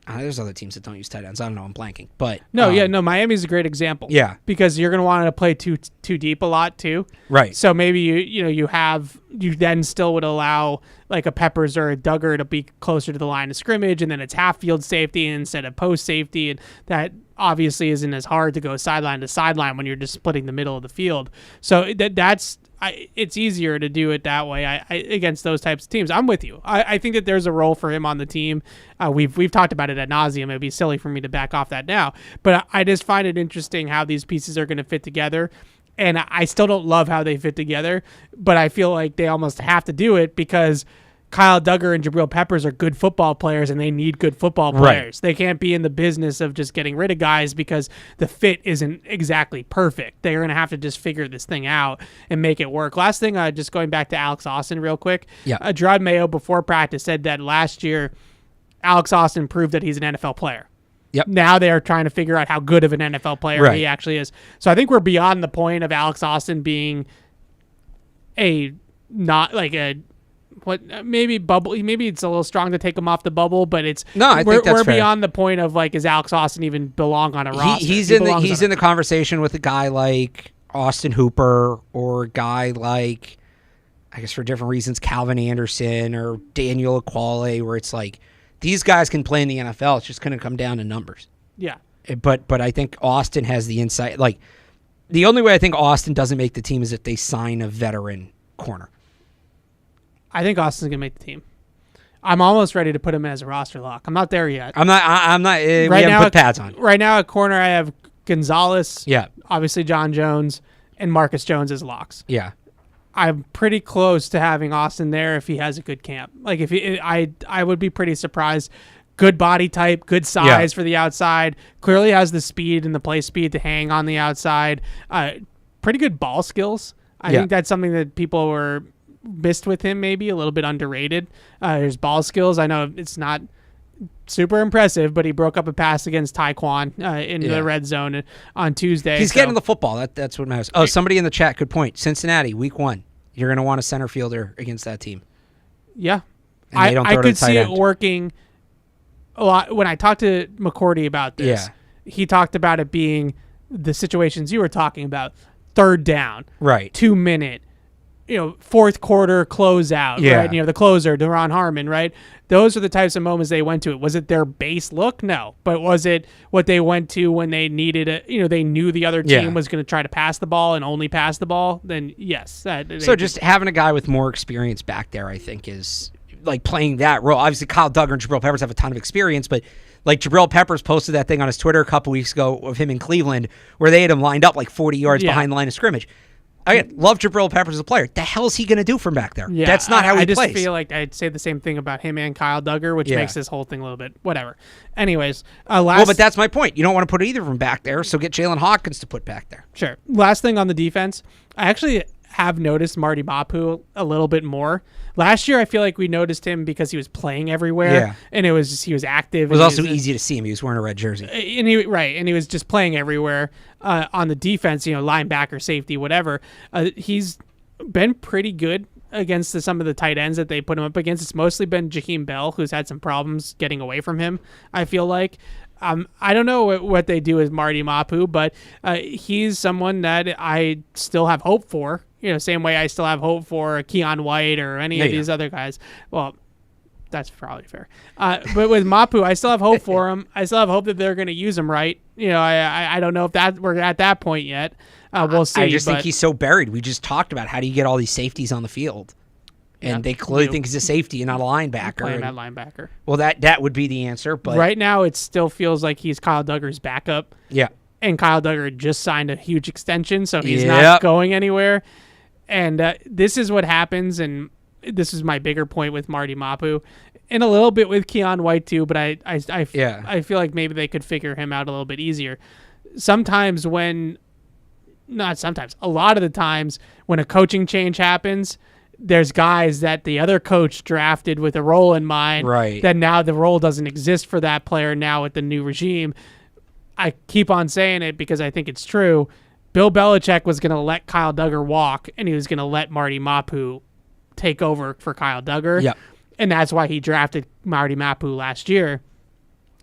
there's other teams that don't use tight ends. I don't know. I'm blanking. But Miami's a great example. Yeah. Because you're going to want to play too deep a lot too. Right. So maybe you then still would allow like a Peppers or a Duggar to be closer to the line of scrimmage, and then it's half field safety instead of post safety, and that obviously isn't as hard to go sideline to sideline when you're just splitting the middle of the field. So it's easier to do it that way against those types of teams. I'm with you. I think that there's a role for him on the team. We've talked about it ad nauseum. It'd be silly for me to back off that now. But I just find it interesting how these pieces are going to fit together. And I still don't love how they fit together, but I feel like they almost have to do it because Kyle Duggar and Jabril Peppers are good football players, and they need good football players. Right. They can't be in the business of just getting rid of guys because the fit isn't exactly perfect. They're going to have to just figure this thing out and make it work. Last thing, just going back to Alex Austin real quick. Yeah. Gerard Mayo before practice said that last year Alex Austin proved that he's an NFL player. Yep. Now they're trying to figure out how good of an NFL player he actually is. So I think we're beyond the point of Alex Austin being maybe bubble. Maybe it's a little strong to take him off the bubble, but it's I think that's we're fair. beyond the point of like, is Alex Austin even belong on a roster? He's in the conversation with a guy like Austin Hooper or a guy like, I guess for different reasons, Calvin Anderson or Daniel Aquale, where it's like, these guys can play in the NFL. It's just going to come down to numbers. Yeah. But I think Austin has the insight. Like, the only way I think Austin doesn't make the team is if they sign a veteran corner. I think Austin's going to make the team. I'm almost ready to put him as a roster lock. I'm not there yet. I'm not. We Right haven't now, put pads on. Right now at corner, I have Gonzalez. Yeah. Obviously John Jones and Marcus Jones as locks. Yeah. I'm pretty close to having Austin there if he has a good camp. Like I would be pretty surprised. Good body type, good size for the outside. Clearly has the speed and the play speed to hang on the outside. Pretty good ball skills. I think that's something that people were missed with him, maybe a little bit underrated. His ball skills. I know it's not super impressive, but he broke up a pass against Taekwon in the red zone on Tuesday. He's getting the football. That's what matters. Oh, somebody in the chat, good point. Cincinnati, week 1. You're going to want a center fielder against that team. Yeah. And they don't throw I to could the tight see end. it working a lot. When I talked to McCourty about this, he talked about it being the situations you were talking about. Third down. Right. 2 minute. Fourth quarter closeout, right? The closer, Deron Harmon, right? Those are the types of moments they went to. Was it their base look? No. But was it what they went to when they needed it? They knew the other team was going to try to pass the ball and only pass the ball? Then yes. So just having a guy with more experience back there, I think, is like playing that role. Obviously, Kyle Duggar and Jabril Peppers have a ton of experience, but like Jabril Peppers posted that thing on his Twitter a couple weeks ago of him in Cleveland where they had him lined up like 40 yards behind the line of scrimmage. Again, love Jabril Peppers as a player. The hell is he going to do from back there? Yeah, that's not how he plays. I just feel like I'd say the same thing about him and Kyle Duggar, which makes this whole thing a little bit whatever. Anyways, but that's my point. You don't want to put either of them back there, so get Jalen Hawkins to put back there. Sure. Last thing on the defense, I actually have noticed Marty Mapu a little bit more. Last year, I feel like we noticed him because he was playing everywhere, and he was active. It was also easy to see him. He was wearing a red jersey, and he was just playing everywhere on the defense. Linebacker, safety, whatever. He's been pretty good against some of the tight ends that they put him up against. It's mostly been Jaheim Bell who's had some problems getting away from him, I feel like. I don't know what they do with Marty Mapu, but he's someone that I still have hope for. Same way I still have hope for Keon White or any of these other guys. Well, that's probably fair. But with Mapu, I still have hope for him. I still have hope that they're going to use him right. I don't know if we're at that point yet. We'll see. I just think he's so buried. We just talked about how do you get all these safeties on the field. And they clearly think he's a safety and not a linebacker. Playing that linebacker. Well, that would be the answer. But right now, it still feels like he's Kyle Duggar's backup. Yeah. And Kyle Duggar just signed a huge extension, so he's not going anywhere. And this is what happens, and this is my bigger point with Marty Mapu, and a little bit with Keon White too, but I feel like maybe they could figure him out a little bit easier. A lot of the times when a coaching change happens, there's guys that the other coach drafted with a role in mind. Right. That now the role doesn't exist for that player now with the new regime. I keep on saying it because I think it's true. Bill Belichick was going to let Kyle Duggar walk, and he was going to let Marty Mapu take over for Kyle Duggar. Yep. And that's why he drafted Marty Mapu last year.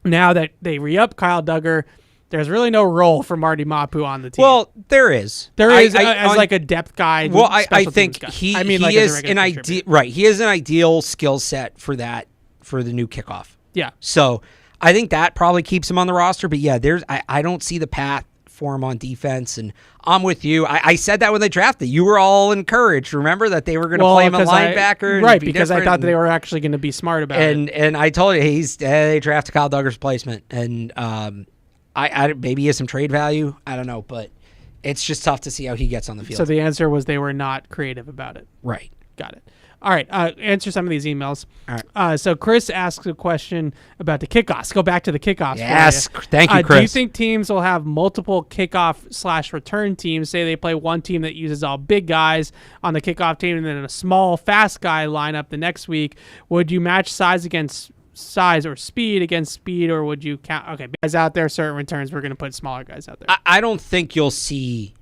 Now that they re-up Kyle Duggar, there's really no role for Marty Mapu on the team. Well, there is. As like a depth guy. Well, I think he is an ideal. Right, he is an ideal skill set for the new kickoff. Yeah. So I think that probably keeps him on the roster. But yeah, I don't see the path for him on defense, and I'm with you. I said that when they drafted. You were all encouraged. Remember that they were going to play him a linebacker, right? Because I thought they were actually going to be smart about it. And I told you they drafted Kyle Duggar's replacement, and I maybe he has some trade value. I don't know, but it's just tough to see how he gets on the field. So the answer was they were not creative about it. Right. Got it. All right, answer some of these emails. All right. So Chris asks a question about the kickoffs. Let's go back to the kickoffs. Yes, thank you, Chris. Do you think teams will have multiple kickoff/return teams? Say they play one team that uses all big guys on the kickoff team and then a small, fast guy lineup the next week. Would you match size against size or speed against speed, or would you count? Okay, guys out there, certain returns, we're going to put smaller guys out there. I don't think you'll see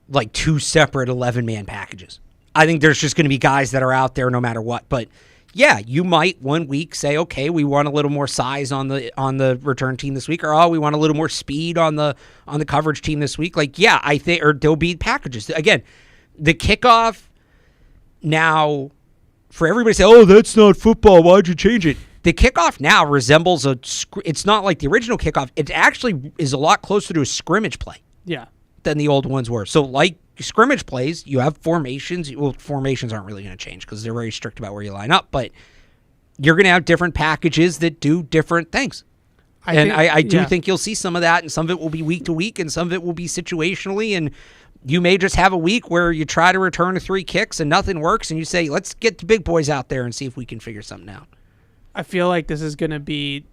like two separate 11-man packages. I think there's just going to be guys that are out there no matter what. But yeah, you might one week say, okay, we want a little more size on the return team this week, or we want a little more speed on the coverage team this week. Like, yeah, I think, or there'll be packages. Again, the kickoff now, for everybody to say, oh, that's not football, why'd you change it? The kickoff now resembles it's not like the original kickoff. It actually is a lot closer to a scrimmage play. Yeah. Than the old ones were. So like scrimmage plays, you have formations. Well, formations aren't really going to change because they're very strict about where you line up, but you're going to have different packages that do different things. I do think you'll see some of that, and some of it will be week to week, and some of it will be situationally, and you may just have a week where you try to return 3 kicks and nothing works, and you say, let's get the big boys out there and see if we can figure something out. I feel like this is going to be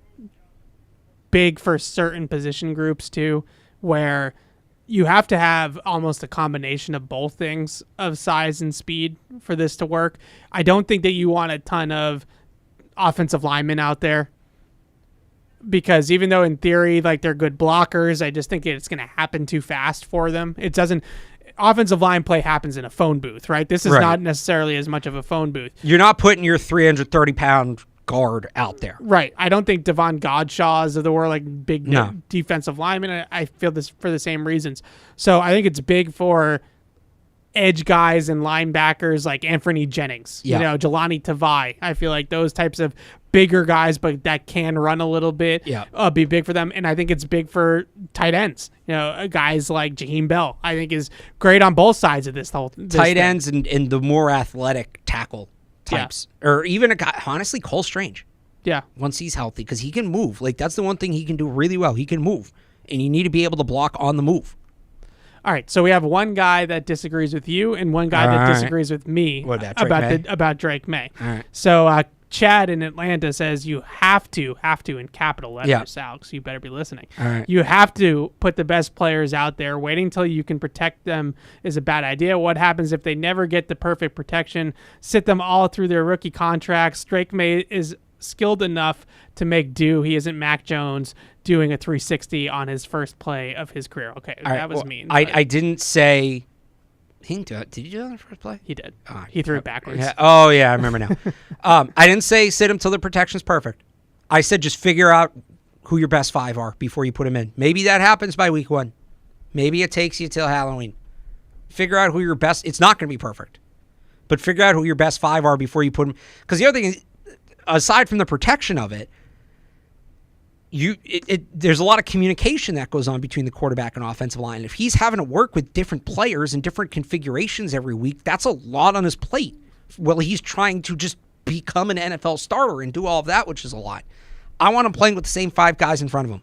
big for certain position groups too, where you have to have almost a combination of both things of size and speed for this to work. I don't think that you want a ton of offensive linemen out there, because even though in theory, like, they're good blockers, I just think it's going to happen too fast for them. It doesn't. Offensive line play happens in a phone booth, right? This is not necessarily as much of a phone booth. You're not putting your 330-pound guard out there. Right. I don't think Devon Godshaws of the world, like big defensive linemen. I feel this for the same reasons. So I think it's big for edge guys and linebackers like Anthony Jennings, Jelani Tavai. I feel like those types of bigger guys, but that can run a little bit, be big for them. And I think it's big for tight ends. Guys like Jaheim Bell, I think, is great on both sides of this tight ends and the more athletic tackle types, or even a guy, honestly, Cole Strange. Yeah. Once he's healthy, because he can move. Like, that's the one thing he can do really well. He can move, and you need to be able to block on the move. All right, so we have one guy that disagrees with you and one guy that disagrees with me about Drake Maye. All right. So Chad in Atlanta says you have to in capital letters, Alex. You better be listening. All right. You have to put the best players out there. Waiting until you can protect them is a bad idea. What happens if they never get the perfect protection? Sit them all through their rookie contracts. Drake Maye is skilled enough to make do. He isn't Mac Jones doing a 360 on his first play of his career. Okay, that was mean. I didn't say... Did you do that on the first play? He did. He threw it backwards. Yeah. Oh, yeah, I remember now. I didn't say sit him till the protection's perfect. I said just figure out who your best 5 are before you put him in. Maybe that happens by week 1. Maybe it takes you till Halloween. Figure out who your best... It's not going to be perfect. But figure out who your best 5 are before you put him... Because the other thing is, aside from the protection of it, there's a lot of communication that goes on between the quarterback and offensive line. If he's having to work with different players and different configurations every week, that's a lot on his plate. Well, he's trying to just become an NFL starter and do all of that, which is a lot. I want him playing with the same 5 guys in front of him.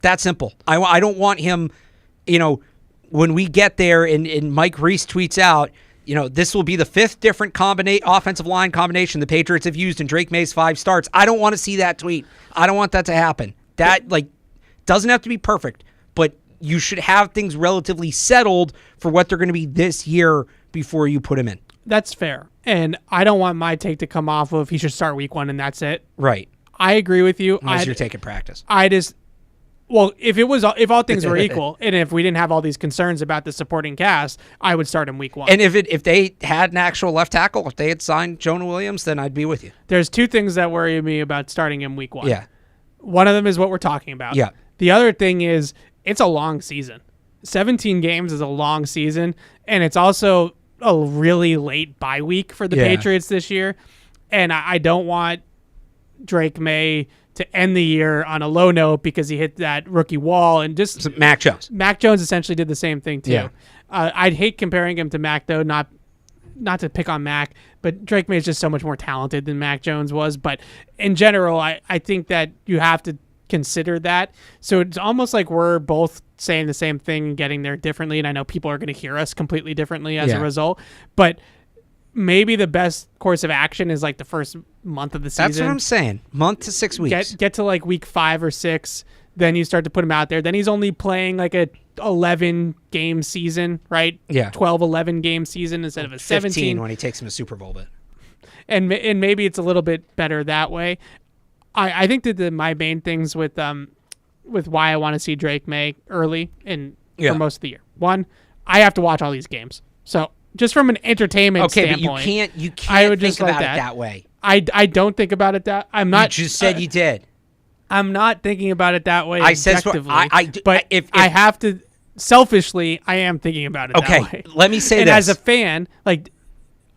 That simple. I don't want him, when we get there and Mike Reese tweets out, this will be the 5th different offensive line combination the Patriots have used in Drake Maye's 5 starts. I don't want to see that tweet. I don't want that to happen. That doesn't have to be perfect, but you should have things relatively settled for what they're going to be this year before you put him in. That's fair. And I don't want my take to come off of he should start week 1 and that's it. Right. I agree with you. Unless you're taking practice. Well, if all things were equal, and if we didn't have all these concerns about the supporting cast, I would start him week 1. And if they had an actual left tackle, if they had signed Jonah Williams, then I'd be with you. There's 2 things that worry me about starting him week 1. Yeah. One of them is what we're talking about. Yeah. The other thing is it's a long season. 17 games is a long season, and it's also a really late bye week for the Patriots this year. And I don't want Drake Maye to end the year on a low note because he hit that rookie wall, and just So Mac Jones. Mac Jones essentially did the same thing too. Yeah. I'd hate comparing him to Mac though, not to pick on Mac, but Drake May is just so much more talented than Mac Jones was. But in general, I think that you have to consider that. So it's almost like we're both saying the same thing and getting there differently. And I know people are going to hear us completely differently as a result. But maybe the best course of action is like the first month of the season. That's what I'm saying. Month to 6 weeks. Get to like week 5 or 6. Then you start to put him out there. Then he's only playing like a 11 game season, right? Yeah. 12, 11 game season instead of a 17. 15 when he takes him a Super Bowl, but And maybe it's a little bit better that way. I think that my main things with why I want to see Drake May early and for most of the year. One, I have to watch all these games. So just from an entertainment standpoint, but you can't I would think just like about it that way. I don't think about it that. I'm not. You just said you did. I'm not thinking about it that way I said so- objectively. but if I have to, selfishly, I am thinking about it that way. Let me say and this. as a fan, like,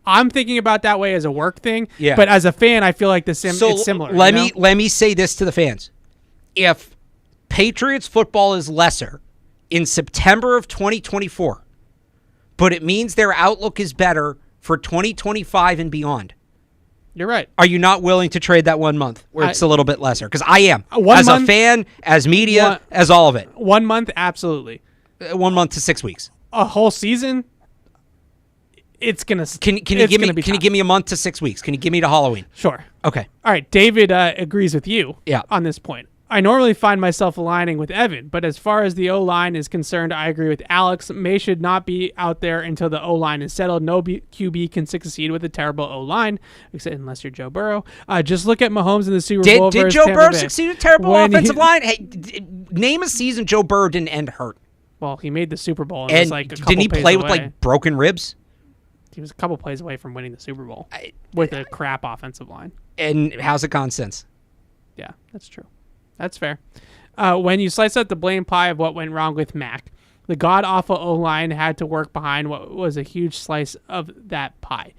I'm thinking about that way as a work thing. Yeah. But as a fan, I feel like it's similar. Let me say this to the fans. If Patriots football is lesser in September of 2024, but it means their outlook is better for 2025 and beyond, you're right. are you not willing to trade that 1 month where it's a little bit lesser? Because I am. 1 As month, a fan, as media, as all of it. 1 month, absolutely. 1 month to 6 weeks. A whole season, it's gonna. Can you give me a month to 6 weeks? Can you give me to Halloween? Sure. Okay. All right. David agrees with you. Yeah. On this point. I normally find myself aligning with Evan, but as far as the O-line is concerned, I agree with Alex. May should not be out there until the O-line is settled. No QB can succeed with a terrible O-line, except unless you're Joe Burrow. Just look at Mahomes in the Super Bowl. Did versus Joe Tampa Burrow Bay. succeed with a terrible When offensive line? Hey, name a season Joe Burrow didn't end hurt. Well, he made the Super Bowl. And was like a couple didn't he plays play away. with like broken ribs? He was a couple plays away from winning the Super Bowl with a crap offensive line. And how's it gone since? Yeah, that's true. That's fair. When you slice up the blame pie of what went wrong with Mac, the god-awful O-line had to work behind what was a huge slice of that pie.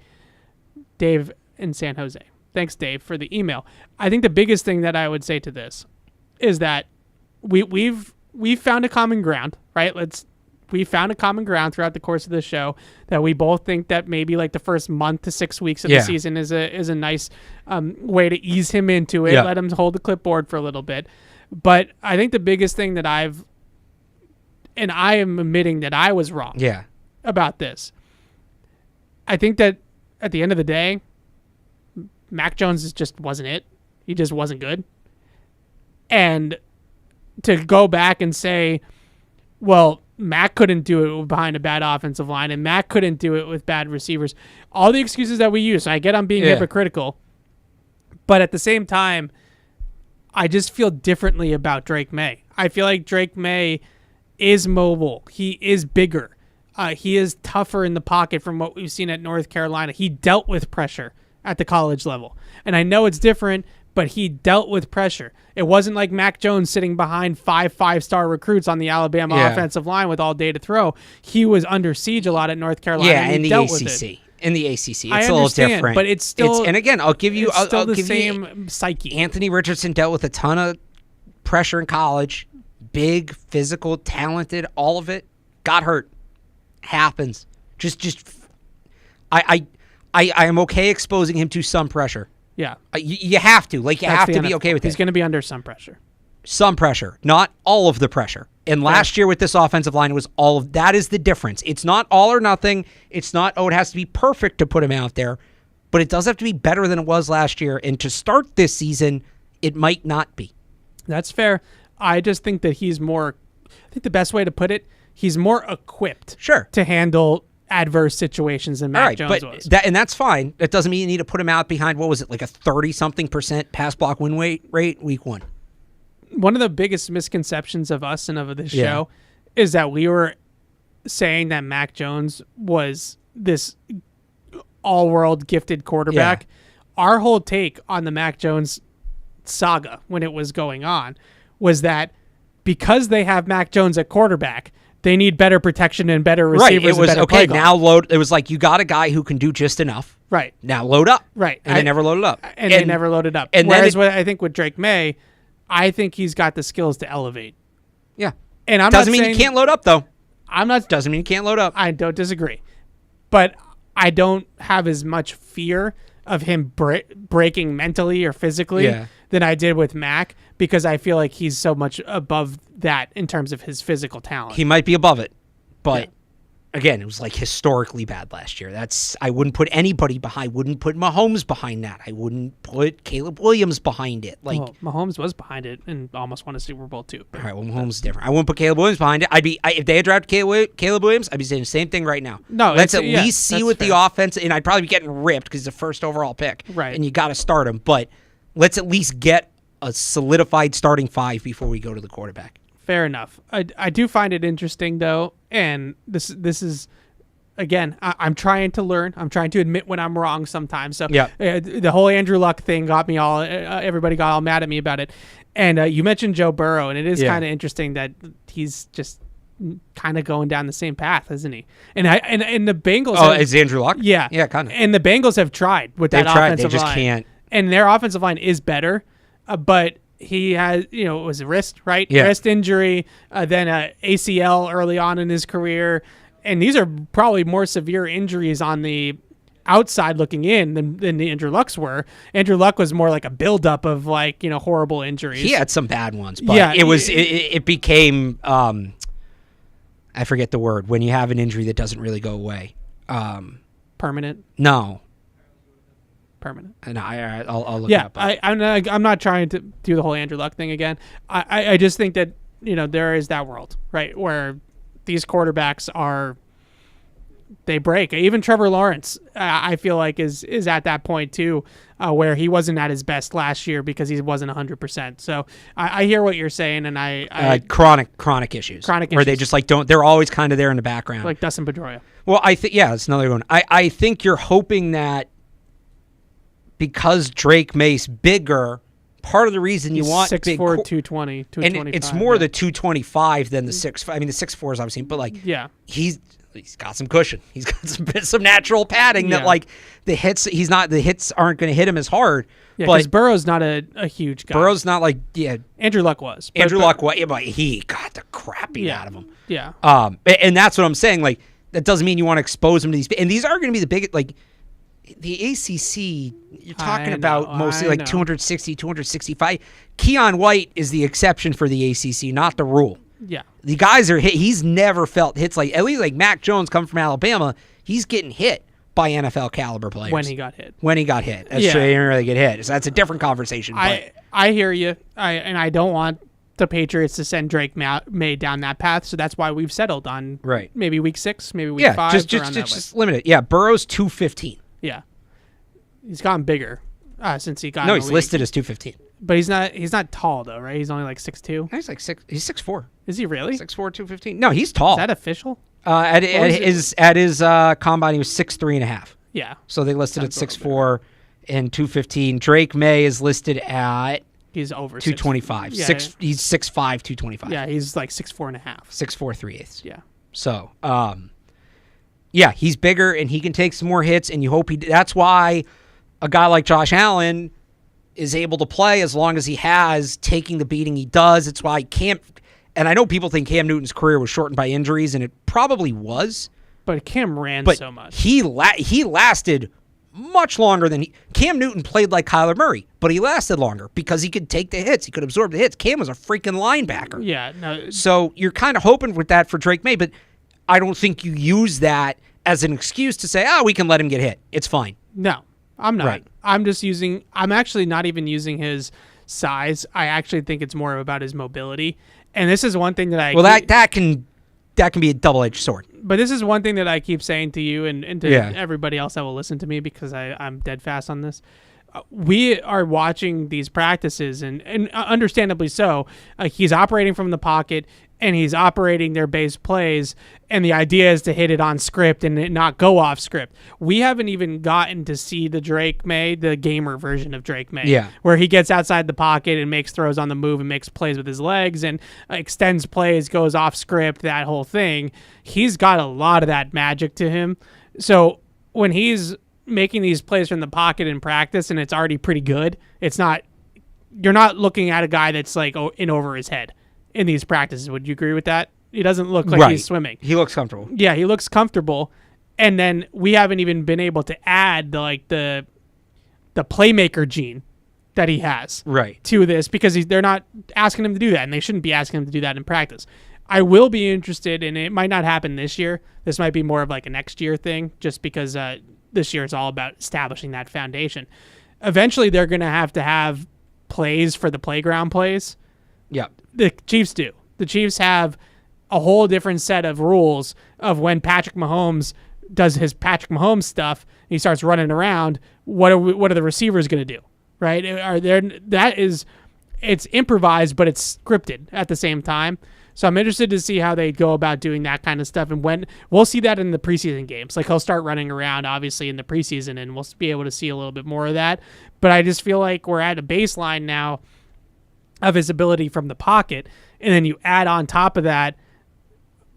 Dave in San Jose. Thanks, Dave, for the email. I think the biggest thing that I would say to this is that we've found a common ground, right? We found a common ground throughout the course of the show that we both think that maybe like the first month to 6 weeks of the season is a nice way to ease him into it, let him hold the clipboard for a little bit. But I think the biggest thing that I am admitting that I was wrong about this. I think that at the end of the day, Mac Jones just wasn't it. He just wasn't good. And to go back and say, well, Mac couldn't do it behind a bad offensive line, and Mac couldn't do it with bad receivers. All the excuses that we use, I get I'm being hypocritical, but at the same time, I just feel differently about Drake May. I feel like Drake May is mobile. He is bigger. He is tougher in the pocket from what we've seen at North Carolina. He dealt with pressure at the college level. And I know it's different, but he dealt with pressure. It wasn't like Mac Jones sitting behind five-star recruits on the Alabama offensive line with all day to throw. He was under siege a lot at North Carolina. Yeah, and in the dealt ACC. with it. In the ACC, it's I a little different, but it's still. And again, I'll give you. It's still I'll the give same you, psyche. Anthony Richardson dealt with a ton of pressure in college. Big, physical, talented, all of it. Got hurt. Happens. I am okay exposing him to some pressure. Yeah, you have to. Like you have to be okay with it. He's going to be under some pressure. Some pressure, not all of the pressure. And last year with this offensive line, it was all of that is the difference. It's not all or nothing. It's not, it has to be perfect to put him out there, but it does have to be better than it was last year. And to start this season, it might not be. That's fair. I just think that he's more, I think the best way to put it, he's more equipped to handle adverse situations than Mac Jones was. And that's fine. That doesn't mean you need to put him out behind, what was it, like a 30-something% pass block win rate week one. One of the biggest misconceptions of us and of this show is that we were saying that Mac Jones was this all-world gifted quarterback. Yeah. Our whole take on the Mac Jones saga when it was going on was that because they have Mac Jones at quarterback, they need better protection and better receivers. Right. It was and better okay. play Now load. It was like you got a guy who can do just enough. Right. Now load up. Right. And they never loaded up. And they never loaded up. And whereas I think with Drake May, I think he's got the skills to elevate. Yeah. And I'm Doesn't not mean saying, you can't load up, though. I'm not. Doesn't mean you can't load up. I don't disagree, but I don't have as much fear of him breaking mentally or physically than I did with Mac, because I feel like he's so much above that in terms of his physical talent. He might be above it, but again, it was like historically bad last year. I wouldn't put anybody behind. Wouldn't put Mahomes behind that. I wouldn't put Caleb Williams behind it. Like, well, Mahomes was behind it and almost won a Super Bowl too. All right, well, Mahomes is different. I wouldn't put Caleb Williams behind it. If they had drafted Caleb Williams, I'd be saying the same thing right now. No, let's at least see what the offense, and I'd probably be getting ripped because he's the first overall pick, right? And you got to start him, but let's at least get a solidified starting 5 before we go to the quarterback. Fair enough. I do find it interesting though, and this is. Again, I'm trying to learn. I'm trying to admit when I'm wrong sometimes. So the whole Andrew Luck thing got me all. Everybody got all mad at me about it. And you mentioned Joe Burrow, and it is kind of interesting that he's just kind of going down the same path, isn't he? And the Bengals. Oh, is Andrew Luck? Yeah, kind of. And the Bengals have tried with that offensive line. They just can't. And their offensive line is better, but he has, it was a wrist, right? Yeah. Wrist injury, then a ACL early on in his career. And these are probably more severe injuries on the outside looking in than the Andrew Lucks were. Andrew Luck was more like a buildup of horrible injuries. He had some bad ones, but it became I forget the word when you have an injury that doesn't really go away. Permanent? No. Permanent. And I'll look it up. I'm not trying to do the whole Andrew Luck thing again. I just think that there is that world, right, where these quarterbacks they break. Even Trevor Lawrence, I feel like is at that point too, where he wasn't at his best last year because he wasn't 100%. So I hear what you're saying, and chronic issues, where they just they're always kind of there in the background, like Dustin Pedroia. Well, I think it's another one. I think you're hoping that because Drake Maye's bigger. Part of the reason you want 6'4", 220, 225. And it's more the 225 than the 6'5". I mean, the 6'4" is obviously, but he's got some cushion. He's got some natural padding that the hits aren't going to hit him as hard. Yeah, because Burrow's not a huge guy. Burrow's not Andrew Luck was. Andrew Luck was, but he got the crap beat out of him. Yeah. And that's what I'm saying. That doesn't mean you want to expose him to these. And these are going to be the biggest. The ACC, you're talking about mostly 260, 265. Keon White is the exception for the ACC, not the rule. Yeah. The guys are hit. He's never felt hits at least Mac Jones coming from Alabama. He's getting hit by NFL caliber players. When he got hit. That's true. He didn't really get hit. So that's a different conversation. I hear you. And I don't want the Patriots to send Drake Maye down that path. So that's why we've settled on maybe week 6, maybe week 5. Just limit it. Yeah, Burrow's 215. Yeah, he's gotten bigger since he got. No, he's listed as 215. But he's not tall though, right? He's only 6'2". He's 6'6". He's 6'4". Is he really? 6'4", 215. No, he's tall. Is that official? At his combine, he was 6'3.5". Yeah. So they listed at 6'4" and 215. Drake Maye is listed at. He's over 225. Yeah, he's 6'5", 225. Yeah, he's 6'4.5". 6'4", 3/8. Yeah. So, yeah, he's bigger and he can take some more hits, and you hope that's why a guy like Josh Allen is able to play as long as he has taking the beating he does. It's why and I know people think Cam Newton's career was shortened by injuries, and it probably was. But Cam ran so much. He lasted much longer than Cam Newton played like Kyler Murray, but he lasted longer because he could take the hits. He could absorb the hits. Cam was a freaking linebacker. Yeah. No. So you're kind of hoping with that for Drake Maye, but I don't think you use that as an excuse to say, we can let him get hit. It's fine. No, I'm not. Right. I'm actually not even using his size. I actually think it's more about his mobility. And this is one thing that that can be a double-edged sword. But this is one thing that I keep saying to you and to everybody else that will listen to me, because I'm dead fast on this. We are watching these practices, and understandably so. He's operating from the pocket, and he's operating their base plays, and the idea is to hit it on script and it not go off script. We haven't even gotten to see the Drake Maye, the gamer version of Drake Maye, where he gets outside the pocket and makes throws on the move and makes plays with his legs and extends plays, goes off script, that whole thing. He's got a lot of that magic to him. So when he's making these plays from the pocket in practice and it's already pretty good, it's not you're not looking at a guy that's like in over his head in these practices. Would you agree with that? He doesn't look like he's swimming. He looks comfortable. Yeah, he looks comfortable. And then we haven't even been able to add the playmaker gene that he has to this, because they're not asking him to do that, and they shouldn't be asking him to do that in practice. I will be interested, and it might not happen this year. This might be more of like a next year thing, just because this year is all about establishing that foundation. Eventually, they're going to have plays for the playground plays. Yeah. The Chiefs do. The Chiefs have a whole different set of rules of when Patrick Mahomes does his Patrick Mahomes stuff, and he starts running around. What are the receivers going to do? Right? It's improvised, but it's scripted at the same time. So I'm interested to see how they go about doing that kind of stuff, and when we'll see that in the preseason games. Like, he'll start running around, obviously, in the preseason, and we'll be able to see a little bit more of that. But I just feel like we're at a baseline now of his ability from the pocket, and then you add on top of that,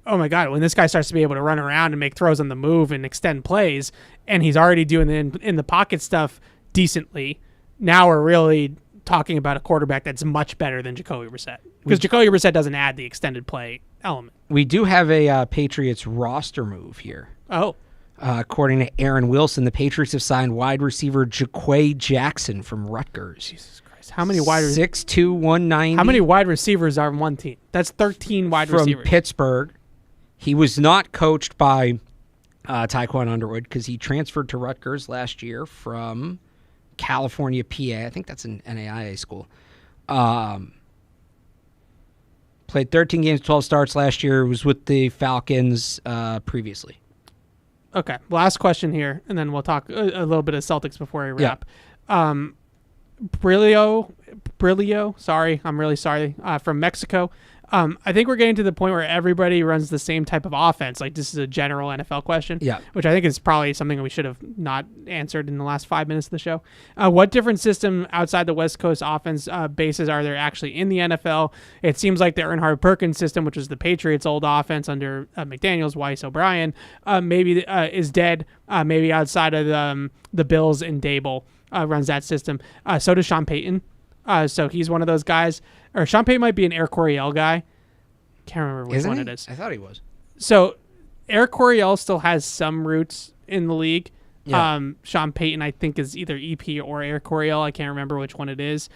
oh my God, when this guy starts to be able to run around and make throws on the move and extend plays, and he's already doing the in the pocket stuff decently, now we're really talking about a quarterback that's much better than Jacoby Brissett, because Jacoby Brissett doesn't add the extended play element. We do have a Patriots roster move here. Oh. According to Aaron Wilson, the Patriots have signed wide receiver Jaquay Jackson from Rutgers. Jesus Christ. How many wide 6'2", 190. How many wide receivers are on one team? That's 13 wide receivers. From Pittsburgh. He was not coached by Taekwon Underwood, because he transferred to Rutgers last year from California, PA. I think that's an NAIA school. Played 13 games, 12 starts last year. Was with the Falcons previously. Okay, last question here, and then we'll talk a little bit of Celtics before we wrap. Yeah. Brilio, sorry, I'm really sorry, from Mexico. I think we're getting to the point where everybody runs the same type of offense. Like, this is a general NFL question, which I think is probably something we should have not answered in the last 5 minutes of the show. What different system outside the West Coast offense bases are there actually in the NFL? It seems like the Earnhardt-Perkins system, which was the Patriots' old offense under McDaniels, Weiss, O'Brien, maybe is dead. Maybe outside of the Bills and Dable runs that system. So does Sean Payton. So he's one of those guys. Or Sean Payton might be an Air Coryell guy. Can't remember which one it is. I thought he was. So Air Coryell still has some roots in the league. Yeah. Sean Payton, I think, is either EP or Air Coryell. I can't remember which one it is.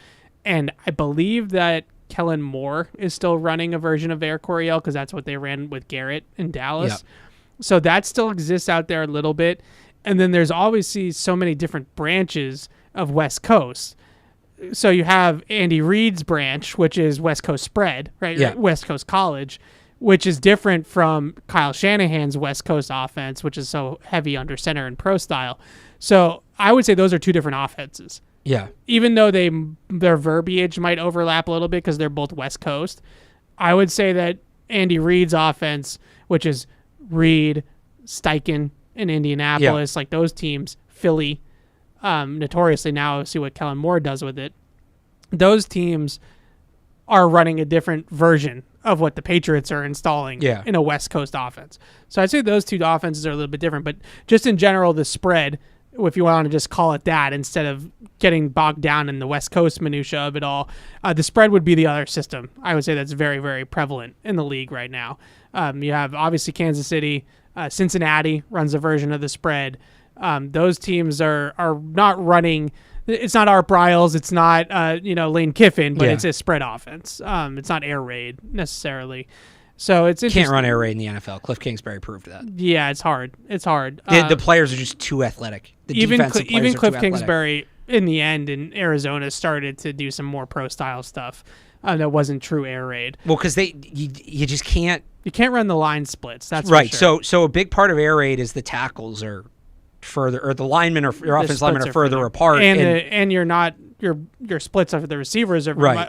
And I believe that Kellen Moore is still running a version of Air Coryell, because that's what they ran with Garrett in Dallas. Yeah. So that still exists out there a little bit. And then there's obviously so many different branches of West Coast. So you have Andy Reid's branch, which is West Coast spread, right? Yeah. West Coast college, which is different from Kyle Shanahan's West Coast offense, which is so heavy under center and pro style. So I would say those are two different offenses. Yeah. Even though their verbiage might overlap a little bit because they're both West Coast, I would say that Andy Reid's offense, which is Reid, Steichen in Indianapolis, like those teams, Philly, notoriously now see what Kellen Moore does with it. Those teams are running a different version of what the Patriots are installing in a West Coast offense. So I'd say those two offenses are a little bit different, but just in general, the spread, if you want to just call it that, instead of getting bogged down in the West Coast minutia of it all, the spread would be the other system. I would say that's very, very prevalent in the league right now. You have obviously Kansas City, Cincinnati runs a version of the spread. Those teams are not running. It's not Art Briles. It's not Lane Kiffin, but it's a spread offense. It's not air raid necessarily. So it's interesting. Can't run air raid in the NFL. Cliff Kingsbury proved that. Yeah, it's hard. The players are just too athletic. Even Cliff Kingsbury in the end in Arizona started to do some more pro style stuff that wasn't true air raid. Well, because you just can't. You can't run the line splits. That's right. For sure. So a big part of air raid is the tackles are further, or the linemen or your offensive linemen are further apart, and you're not your splits of the receivers are right.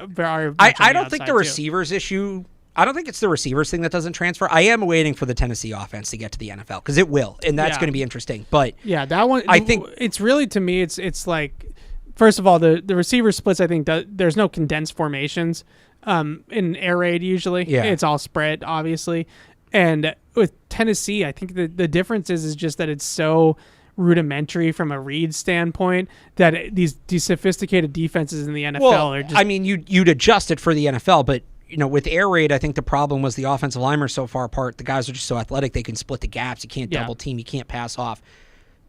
I don't think the receivers issue. I don't think it's the receivers thing that doesn't transfer. I am waiting for the Tennessee offense to get to the NFL because it will, and that's going to be interesting. But yeah, that one. I think it's really, to me, it's like, first of all, the receiver splits. I think there's no condensed formations in air raid usually. Yeah. It's all spread, obviously. And with Tennessee, I think the difference is just that it's so rudimentary from a read standpoint that these sophisticated defenses in the NFL Well, are just. I mean, you'd adjust it for the NFL, but with air raid, I think the problem was the offensive linemen are so far apart. The guys are just so athletic; they can split the gaps. You can't double team. You can't pass off.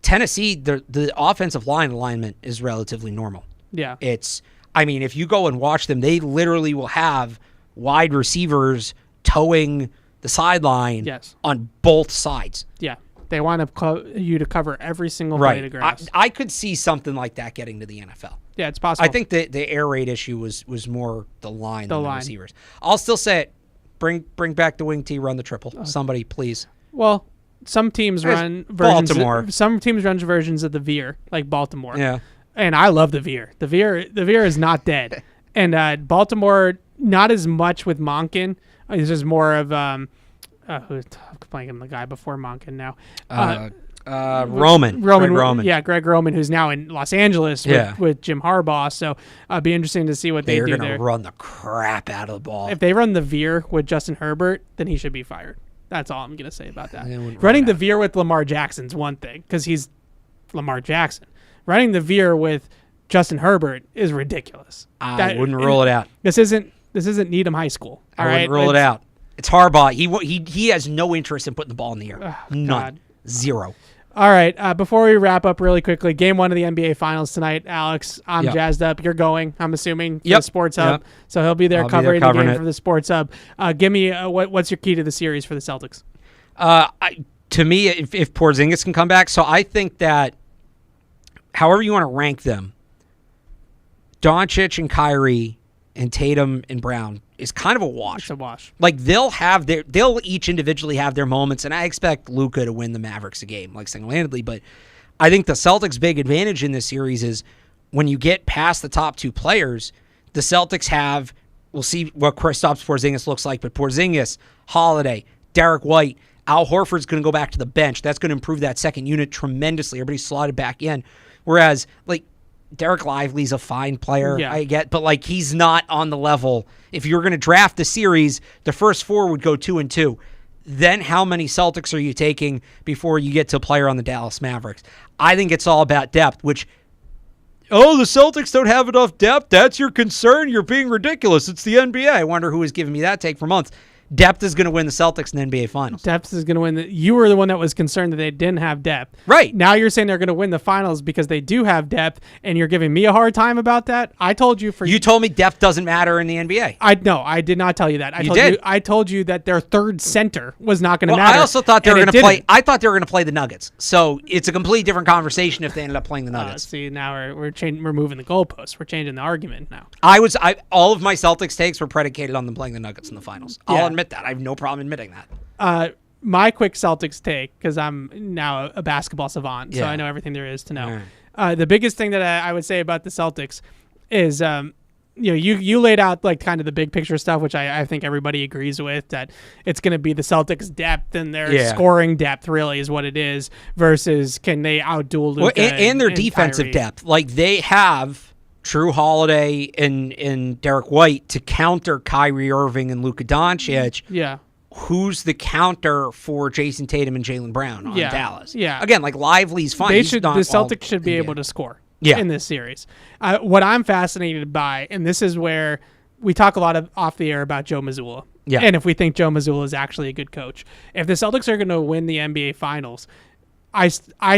Tennessee, the offensive line alignment is relatively normal. Yeah. If you go and watch them, they literally will have wide receivers towing the sideline on both sides. Yeah. They want you to cover every single blade of grass. I could see something like that getting to the NFL. Yeah, it's possible. I think the air raid issue was more the line than the receivers. I'll still say it. Bring back the wing T, run the triple. Somebody, please. Well, some teams run versions. Baltimore. Some teams run versions of the veer, like Baltimore. Yeah. And I love the veer. The veer is not dead. And Baltimore, not as much with Monken. It's just more of who's playing the guy before Monken now? Roman. Greg Roman. Yeah, Greg Roman, who's now in Los Angeles with Jim Harbaugh. So it'd be interesting to see what they do there. They're going to run the crap out of the ball. If they run the veer with Justin Herbert, then he should be fired. That's all I'm going to say about that. Running the veer with Lamar Jackson's one thing because he's Lamar Jackson. Running the veer with Justin Herbert is ridiculous. I wouldn't rule it out. This isn't Needham High School. I wouldn't rule it out. It's Harbaugh. He has no interest in putting the ball in the air. None. Zero. All right. Before we wrap up really quickly, game 1 of the NBA Finals tonight, Alex. I'm jazzed up. You're going, I'm assuming, for the Sports Hub. Yep. So he'll be there covering the game for the Sports Hub. Give me what's your key to the series for the Celtics? To me, if Porzingis can come back, so I think that however you want to rank them, Doncic and Kyrie and Tatum and Brown is kind of a wash. It's a wash. Like they'll each individually have their moments, and I expect Luka to win the Mavericks a game, like single-handedly. But I think the Celtics' big advantage in this series is when you get past the top 2 players, the Celtics have. We'll see what Kristaps Porzingis looks like, but Porzingis, Holiday, Derek White, Al Horford's going to go back to the bench. That's going to improve that second unit tremendously. Everybody's slotted back in, whereas like Derek Lively's a fine player, I get, but like he's not on the level. If you're going to draft the series, the first 4 would go 2-2. Then how many Celtics are you taking before you get to a player on the Dallas Mavericks? I think it's all about depth, which, the Celtics don't have enough depth? That's your concern? You're being ridiculous. It's the NBA. I wonder who has given me that take for months. Depth is going to win the Celtics in the NBA Finals. Depth is going to win. You were the one that was concerned that they didn't have depth. Right. Now you're saying they're going to win the Finals because they do have depth, and you're giving me a hard time about that? I told you You told me depth doesn't matter in the NBA. I did not tell you that. I told you that their third center was not going to matter. I also thought they were going to play. I thought they were going to play the Nuggets. So it's a completely different conversation if they ended up playing the Nuggets. See, now we're moving the goalposts. We're changing the argument now. All of my Celtics takes were predicated on them playing the Nuggets in the Finals. I'll admit that. I have no problem admitting that. My quick Celtics take, because I'm now a basketball savant, so I know everything there is to know. Right. The biggest thing that I would say about the Celtics is, you laid out like kind of the big picture stuff, which I think everybody agrees with, that it's going to be the Celtics' depth and their scoring depth really is what it is, versus can they outduel Luka and their defensive Kyrie. depth. Like they have True Holiday and Derek White to counter Kyrie Irving and Luka Doncic. Yeah. Who's the counter for Jason Tatum and Jaylen Brown on Dallas? Yeah. Again, like Lively's fine. The Celtics should be able to score in this series. What I'm fascinated by, and this is where we talk a lot off the air about Joe Mazzulla. Yeah. And if we think Joe Mazzulla is actually a good coach. If the Celtics are going to win the NBA Finals, I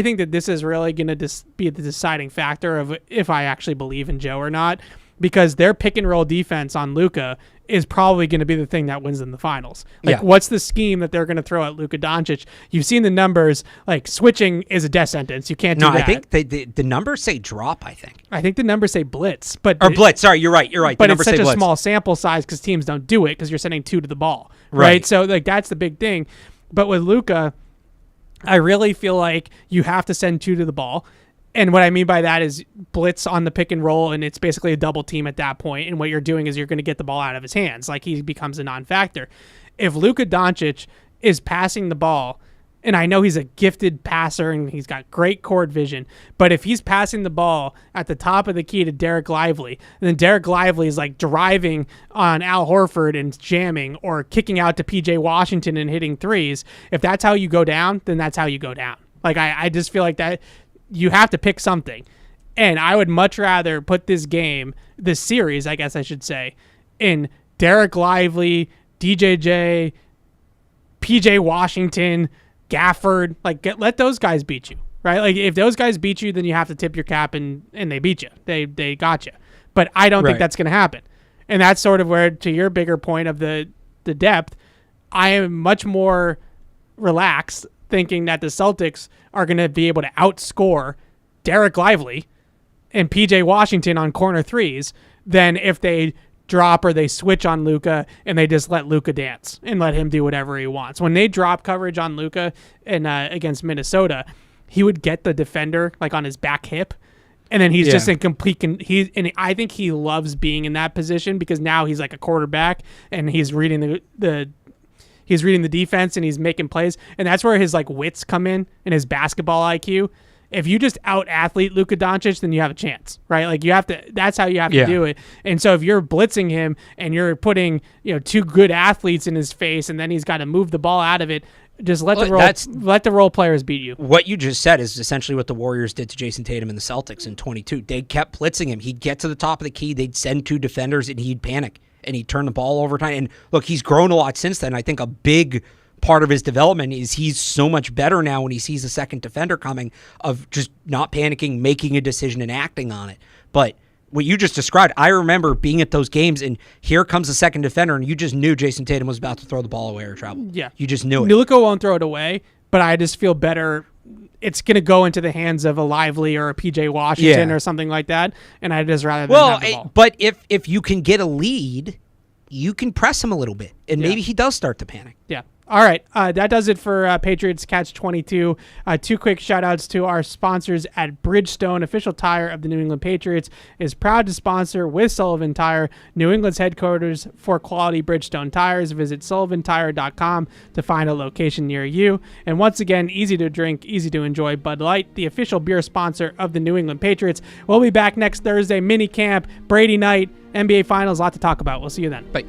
think that this is really going to be the deciding factor of if I actually believe in Joe or not, because their pick and roll defense on Luka is probably going to be the thing that wins in the Finals. What's the scheme that they're going to throw at Luka Doncic? You've seen the numbers. Like, switching is a death sentence. You can't do that. No, I think the numbers say drop, I think. I think the numbers say blitz. Or blitz. Sorry, you're right. But it's such a small sample size because teams don't do it because you're sending 2 to the ball. Right? So, like, that's the big thing. But with Luka, I really feel like you have to send 2 to the ball. And what I mean by that is blitz on the pick and roll, and it's basically a double team at that point. And what you're doing is you're going to get the ball out of his hands. Like, he becomes a non-factor. If Luka Doncic is passing the ball, and I know he's a gifted passer and he's got great court vision, but if he's passing the ball at the top of the key to Derek Lively, and then Derek Lively is like driving on Al Horford and jamming, or kicking out to PJ Washington and hitting threes, if that's how you go down, then that's how you go down. Like, I just feel like that you have to pick something. And I would much rather put this series, I guess I should say, in Derek Lively, DJJ, PJ Washington, Gafford. Like, let those guys beat you, right? Like, if those guys beat you, then you have to tip your cap and they beat you. They got you. But I don't think that's going to happen. And that's sort of where, to your bigger point of the depth, I am much more relaxed thinking that the Celtics are going to be able to outscore Derek Lively and PJ Washington on corner threes than if they drop or they switch on Luka and they just let Luka dance and let him do whatever he wants. When they drop coverage on Luka and against Minnesota, he would get the defender like on his back hip, and then he's just in complete. And I think he loves being in that position because now he's like a quarterback and he's reading the defense and he's making plays, and that's where his like wits come in and his basketball IQ. If you just out-athlete Luka Doncic, then you have a chance, right? Like, you have to. That's how you have to do it. And so if you're blitzing him and you're putting, two good athletes in his face, and then he's got to move the ball out of it, just let the role players beat you. What you just said is essentially what the Warriors did to Jason Tatum and the Celtics in 22. They kept blitzing him. He'd get to the top of the key. They'd send 2 defenders, and he'd panic, and he'd turn the ball over time. And look, he's grown a lot since then. I think a big part of his development is he's so much better now when he sees a second defender coming, of just not panicking, making a decision and acting on it. But what you just described, I remember being at those games and here comes the second defender and you just knew Jason Tatum was about to throw the ball away or trouble. Yeah. You just knew it. Luka won't throw it away, but I just feel better. It's going to go into the hands of a Lively or a PJ Washington or something like that, and I'd just rather than have the ball. But if you can get a lead, you can press him a little bit, and maybe he does start to panic. Yeah. All right, that does it for Patriots Catch-22. 2 quick shout-outs to our sponsors at Bridgestone, official tire of the New England Patriots, is proud to sponsor with Sullivan Tire, New England's headquarters for quality Bridgestone tires. Visit sullivantire.com to find a location near you. And once again, easy to drink, easy to enjoy Bud Light, the official beer sponsor of the New England Patriots. We'll be back next Thursday, mini camp, Brady night, NBA Finals, a lot to talk about. We'll see you then. Bye.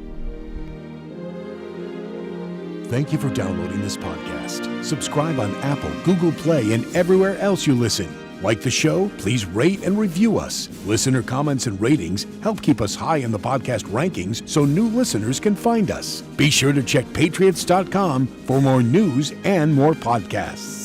Thank you for downloading this podcast. Subscribe on Apple, Google Play, and everywhere else you listen. Like the show? Please rate and review us. Listener comments and ratings help keep us high in the podcast rankings so new listeners can find us. Be sure to check patriots.com for more news and more podcasts.